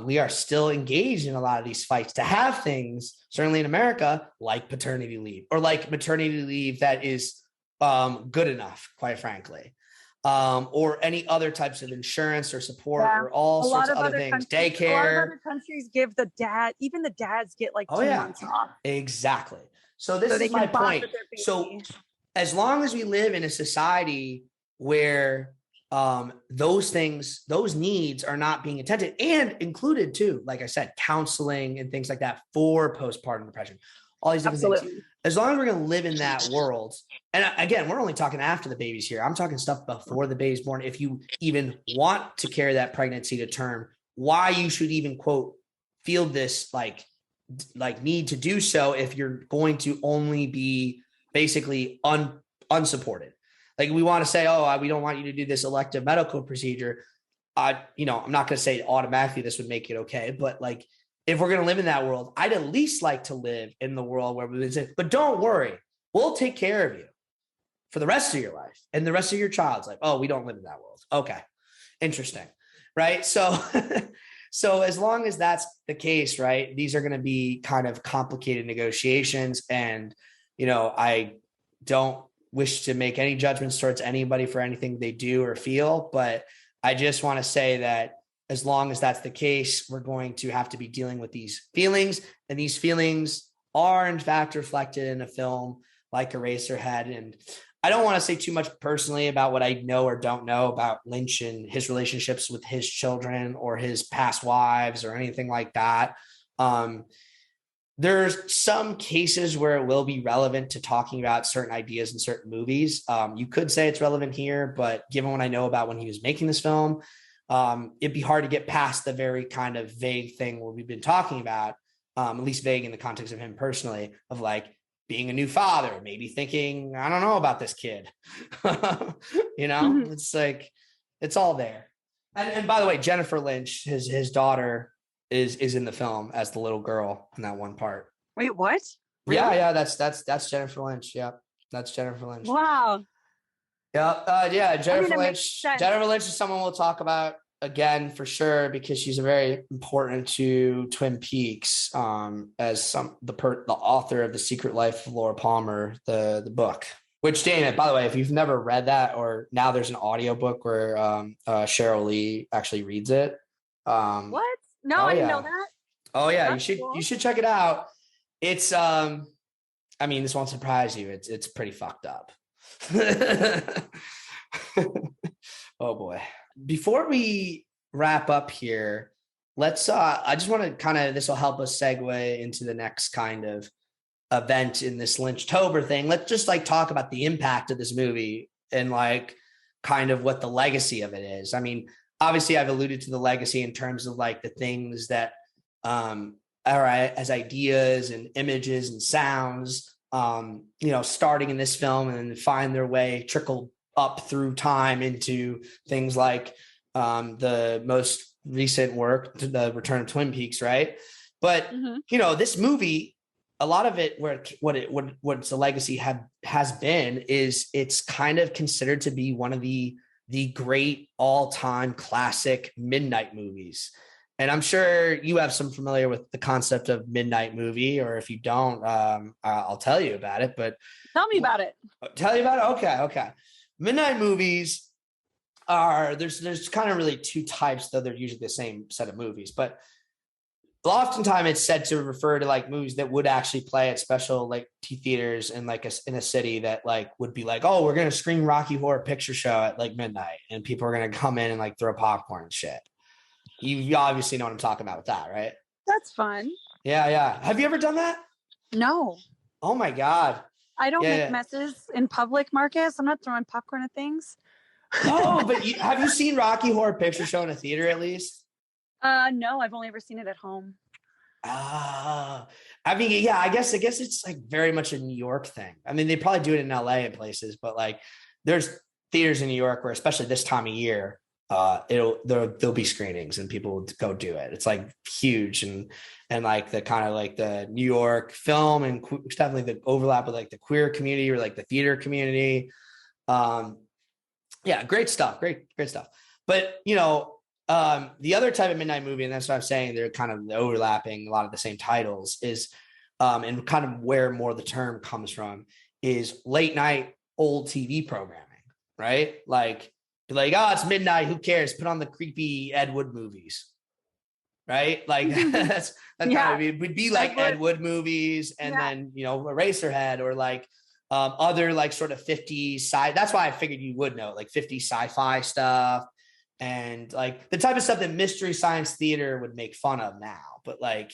We are still engaged in a lot of these fights to have things, certainly in America, like paternity leave or like maternity leave that is good enough, quite frankly, or any other types of insurance or support or all sorts of other things. Daycare. A lot of other countries give even the dads get like 2 months off. Exactly. So this is my point. So as long as we live in a society where those needs are not being attended and included too, like I said, counseling and things like that for postpartum depression, all these different things. As long as we're going to live in that world, and again, we're only talking after the baby's here. I'm talking stuff before the baby's born. If you even want to carry that pregnancy to term, why you should even quote feel this like need to do so if you're going to only be basically unsupported. Like we want to say, we don't want you to do this elective medical procedure. I'm not going to say automatically this would make it okay, but like if we're going to live in that world, I'd at least like to live in the world where we would say, but don't worry, we'll take care of you for the rest of your life and the rest of your child's life. Oh, we don't live in that world. Okay, interesting, right? So, so as long as that's the case, right, these are going to be kind of complicated negotiations, and I don't wish to make any judgments towards anybody for anything they do or feel, but I just want to say that as long as that's the case, we're going to have to be dealing with these feelings, and these feelings are in fact reflected in a film like Eraserhead. And I don't want to say too much personally about what I know or don't know about Lynch and his relationships with his children or his past wives or anything like that. There's some cases where it will be relevant to talking about certain ideas in certain movies. You could say it's relevant here, but given what I know about when he was making this film, it'd be hard to get past the very kind of vague thing where we've been talking about, at least vague in the context of him personally, of like being a new father, maybe thinking, I don't know about this kid. It's like, it's all there. And by the way, Jennifer Lynch, his daughter, is in the film as the little girl in that one part. Wait, what? Really? Yeah, that's Jennifer Lynch. Yep, that's Jennifer Lynch. Wow. Yeah, Jennifer Lynch. Jennifer Lynch is someone we'll talk about again for sure because she's very important to Twin Peaks as the author of The Secret Life of Laura Palmer, the book. Which, Dana, by the way, if you've never read that, or now there's an audiobook where Cheryl Lee actually reads it. What? No, I didn't know that. Oh yeah, That's cool. You should check it out. It's this won't surprise you. It's pretty fucked up. Oh boy. Before we wrap up here, let's I just want to kind of, this will help us segue into the next kind of event in this Lynchtober thing. Let's just like talk about the impact of this movie and like kind of what the legacy of it is. I mean, obviously I've alluded to the legacy in terms of like the things that as ideas and images and sounds, starting in this film and then find their way, trickle up through time into things like the most recent work, The Return of Twin Peaks, right? But this movie, a lot of it, what's the legacy has been is it's kind of considered to be one of the great all-time classic midnight movies. And I'm sure you have some familiar with the concept of midnight movie, or if you don't, I'll tell you about it. But tell me about it. Tell you about it? Okay. Midnight movies are, there's kind of really two types, though they're usually the same set of movies. But oftentimes it's said to refer to like movies that would actually play at special like theaters in like in a city that like would be like, oh, we're going to screen Rocky Horror Picture Show at like midnight, and people are going to come in and like throw popcorn and shit. You obviously know what I'm talking about with that, right? That's fun. Yeah. Have you ever done that? No. Oh my God. I don't Yeah, make yeah. messes in public, Marcus. I'm not throwing popcorn at things. No, but have you seen Rocky Horror Picture Show in a theater at least? No, I've only ever seen it at home. I mean, yeah, I guess it's like very much a New York thing. I mean, they probably do it in LA and places, but like there's theaters in New York where, especially this time of year, there'll be screenings and people will go do it. It's like huge and like the kind of like the New York film and definitely the overlap with like the queer community or like the theater community. Yeah, great stuff. Great stuff. But the other type of midnight movie, and that's what I'm saying, they're kind of overlapping a lot of the same titles, is and kind of where more the term comes from is late night old TV programming, right? Like, oh, it's midnight, who cares? Put on the creepy Ed Wood movies, right? Like that's kind of, it would be like Ed Wood movies, and then Eraserhead, or like other like sort of 50s sci. That's why I figured you would know, like 50s sci-fi stuff. And like the type of stuff that Mystery Science Theater would make fun of now, but like,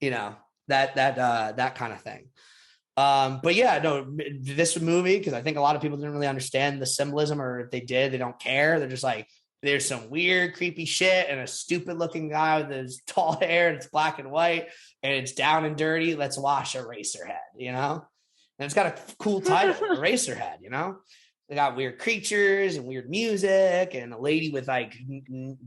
that kind of thing. But yeah, no, this movie, because I think a lot of people didn't really understand the symbolism, or if they did, they don't care. They're just like, there's some weird, creepy shit and a stupid looking guy with his tall hair, and it's black and white, and it's down and dirty. Let's watch Eraserhead, And it's got a cool title, Eraserhead, They got weird creatures and weird music, and a lady with like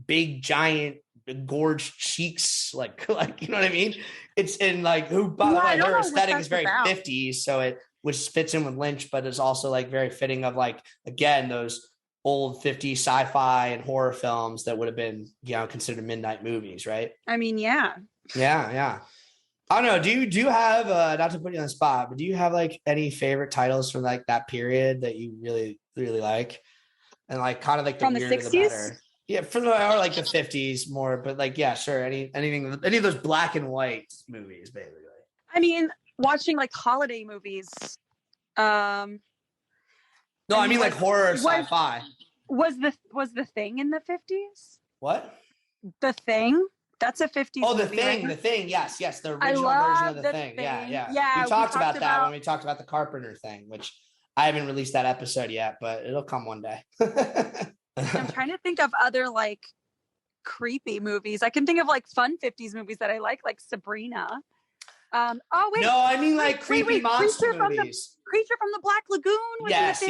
big, giant, gorged cheeks, like you know what I mean? It's in like, who, by the way, her aesthetic is very 50s, so which fits in with Lynch, but is also like very fitting of like, again, those old 50s sci-fi and horror films that would have been considered midnight movies, right? I mean, yeah. I don't know. Do you have not to put you on the spot, but do you have like any favorite titles from like that period that you really, really like? And like kind of like from the weirder 60s? the better. Yeah, or like the 50s more, but like, yeah, sure. Any of those black and white movies, basically. I mean, watching like holiday movies. No, I mean like horror sci-fi. Was the Thing in the 50s? What? The Thing? That's a 50s Oh, movie, The Thing. Yes. The original version of the thing. Yeah. We talked about that when we talked about the Carpenter thing, which I haven't released that episode yet, but it'll come one day. I'm trying to think of other like creepy movies. I can think of like fun 50s movies that I like Sabrina. No, I mean like creepy monster movies. Creature from the Black Lagoon. Yes.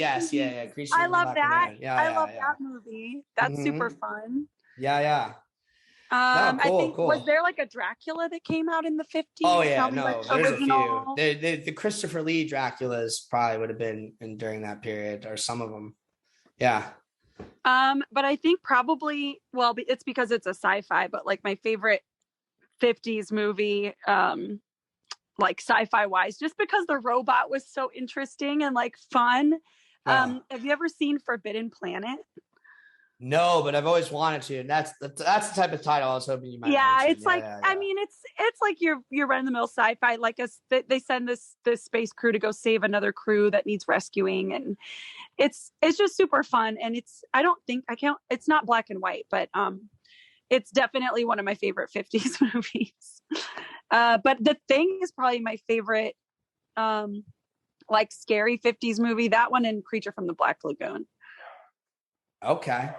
Creature I love that. I love that movie. That's super fun. Yeah. I think was there like a Dracula that came out in the 50s? Oh yeah, no, like there's original? a few. The Christopher Lee Draculas probably would have been during that period, or some of them. Yeah. But I think probably, well, it's because it's a sci-fi, but like my favorite 50s movie, like sci-fi wise, just because the robot was so interesting and like fun. Have you ever seen Forbidden Planet? No, but I've always wanted to, and that's the type of title I was hoping you might. Yeah, mention. it's like I mean, it's like your run of the mill sci-fi. Like they send this space crew to go save another crew that needs rescuing, and it's just super fun. And it's not black and white, but it's definitely one of my favorite 50s movies. But The Thing is probably my favorite, like scary 50s movie. That one and Creature from the Black Lagoon. Okay.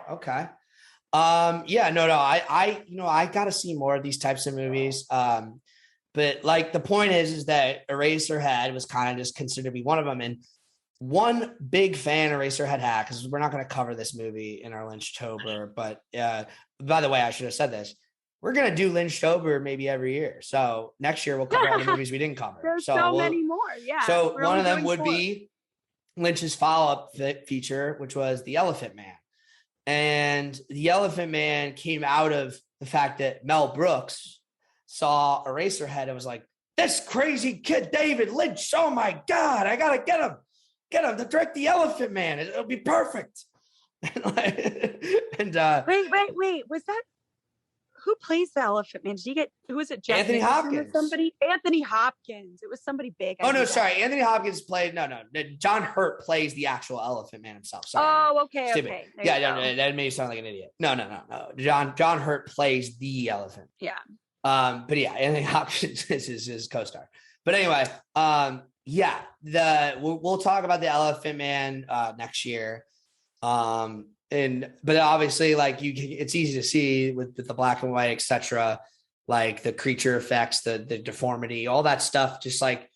Yeah, no, I got to see more of these types of movies. But like the point is that Eraserhead was kind of just considered to be one of them. And one big fan Eraserhead had, because we're not going to cover this movie in our Lynchtober, but by the way, I should have said this. We're going to do Lynchtober maybe every year. So next year we'll cover all the movies we didn't cover. There's so many more. Yeah. So one of them would be Lynch's follow-up feature, which was The Elephant Man. And The Elephant Man came out of the fact that Mel Brooks saw Eraserhead and was like, this crazy kid, David Lynch. Oh my God, I got to get him to direct The Elephant Man. It'll be perfect. Wait. Was that, who plays the Elephant Man? Did he get, who was it? Jack Anthony Nance Hopkins. Somebody? Anthony Hopkins. It was somebody big. Oh, no, sorry. Anthony Hopkins played, no. John Hurt plays the actual Elephant Man himself. Sorry. Oh, okay. Stupid. Okay. Yeah, no, that made me sound like an idiot. No. John Hurt plays the elephant. Yeah. But yeah, Anthony Hopkins is his co-star. But anyway, we'll talk about the Elephant Man next year. But obviously, like it's easy to see with the black and white, etc. Like the creature effects, the deformity, all that stuff. Just like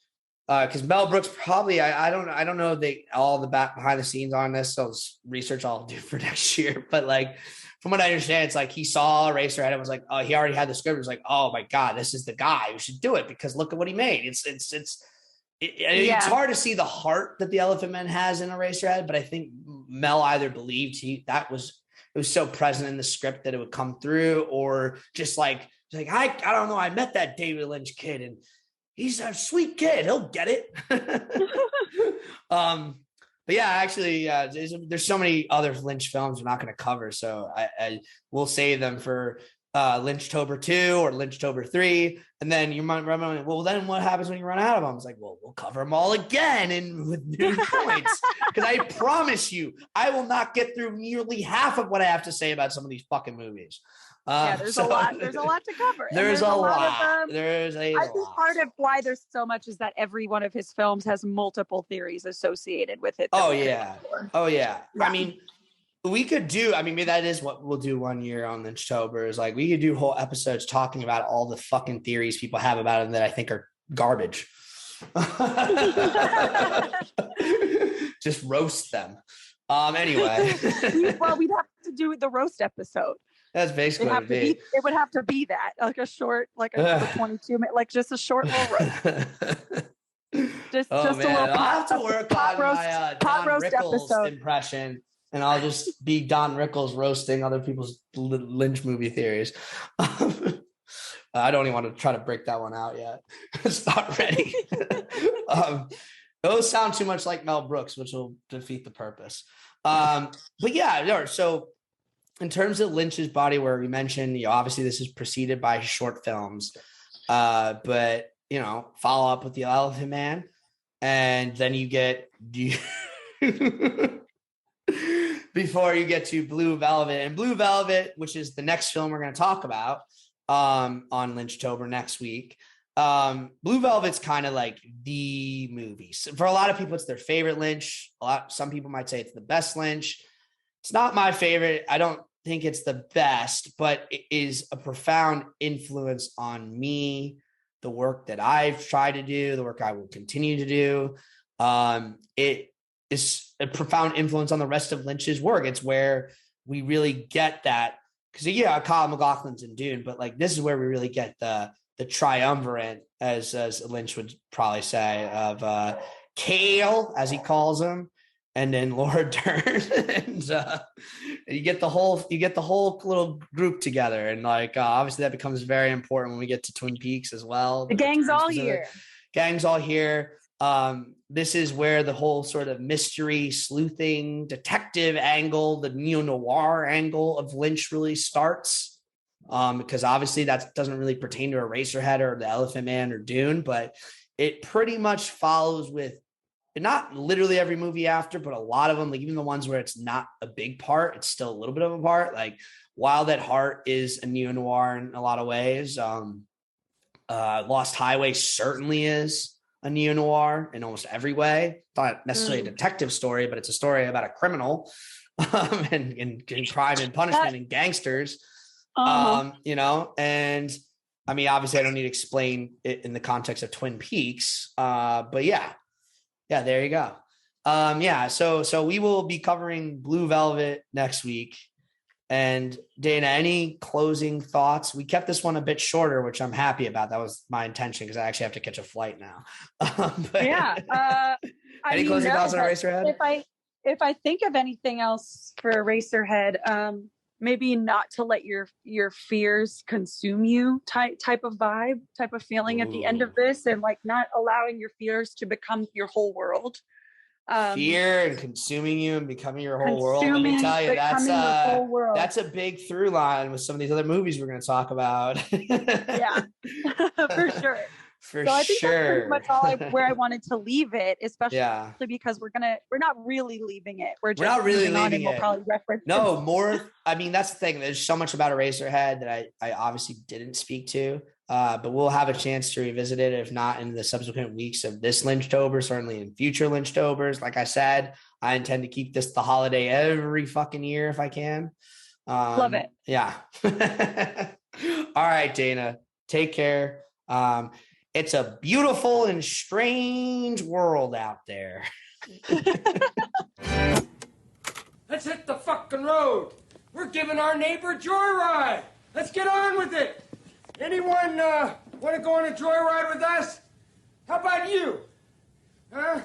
because Mel Brooks probably I don't know all the behind the scenes on this, so it's research I'll do for next year. But like from what I understand, it's like he saw Eraserhead and was like, oh, he already had the script. It was like, oh my god, this is the guy who should do it because look at what he made. It's hard to see the heart that the Elephant Man has in Eraserhead, but I think Mel either believed it was so present in the script that it would come through, or just like I don't know, I met that David Lynch kid and he's a sweet kid, he'll get it. But yeah, actually, there's so many other Lynch films we're not going to cover, so I will save them for Lynchtober 2 or Lynchtober 3, and then you might remember, well, then what happens when you run out of them? It's like, well, we'll cover them all again and with new points, because I promise you, I will not get through nearly half of what I have to say about some of these fucking movies. There's a lot to cover. There's a lot. I think part of why there's so much is that every one of his films has multiple theories associated with it. Oh yeah. I mean, we could do, maybe that is what we'll do one year on Lynchtober, is like we could do whole episodes talking about all the fucking theories people have about him that I think are garbage. Just roast them. Anyway. We'd have to do the roast episode. That's basically what it'd be. It would have to be that, like a short, like a 22 minute, like just a short little roast. just a little. I'll have to work on my Don Rickles episode. Impression, and I'll just be Don Rickles roasting other people's Lynch movie theories. I don't even want to try to break that one out yet. It's not ready. Those sound too much like Mel Brooks, which will defeat the purpose. But yeah, so in terms of Lynch's body, where we mentioned, obviously this is preceded by short films, but follow up with the Elephant Man, and then you get before you get to Blue Velvet, and Blue Velvet, which is the next film we're going to talk about on Lynchtober next week. Blue Velvet's kind of like the movie. So for a lot of people, it's their favorite Lynch. Some people might say it's the best Lynch. It's not my favorite. I don't think it's the best, but it is a profound influence on me, the work that I've tried to do, the work I will continue to do. It is a profound influence on the rest of Lynch's work. It's where we really get that, because Kyle MacLachlan's in Dune, but like this is where we really get the triumvirate, as Lynch would probably say, of Cale, as he calls him, and then Laura Dern, and you get the whole little group together, and like obviously that becomes very important when we get to Twin Peaks as well. The gang's all here. This is where the whole sort of mystery, sleuthing, detective angle, the neo-noir angle of Lynch really starts. Because obviously that doesn't really pertain to Eraserhead or The Elephant Man or Dune, but it pretty much follows with not literally every movie after, but a lot of them, like even the ones where it's not a big part, it's still a little bit of a part. Like Wild at Heart is a neo-noir in a lot of ways. Lost Highway certainly is a neo-noir in almost every way. Not necessarily a detective story, but it's a story about a criminal and crime and punishment and gangsters. And obviously I don't need to explain it in the context of Twin Peaks, but yeah, there you go. So we will be covering Blue Velvet next week. And Dana, any closing thoughts? We kept this one a bit shorter, which I'm happy about. That was my intention, because I actually have to catch a flight now. Any closing thoughts on Eraserhead? If I think of anything else for Eraserhead, maybe not to let your fears consume you type of vibe, type of feeling at the end of this, and like not allowing your fears to become your whole world. Fear and consuming you and becoming your whole world. Let me tell you, that's a big through line with some of these other movies we're going to talk about. Yeah, for sure. I think that's pretty much where I wanted to leave it, especially because we're not really leaving it. We're not really leaving it. We'll probably reference more. That's the thing. There's so much about Eraserhead that I obviously didn't speak to. but we'll have a chance to revisit it, if not in the subsequent weeks of this Lynchtober, certainly in future Lynchtobers. Like I said, I intend to keep this the holiday every fucking year if I can. Love it. Yeah. All right, Dana, take care. It's a beautiful and strange world out there. Let's hit the fucking road. We're giving our neighbor a joyride. Let's get on with it. Anyone want to go on a joyride with us? How about you? Huh?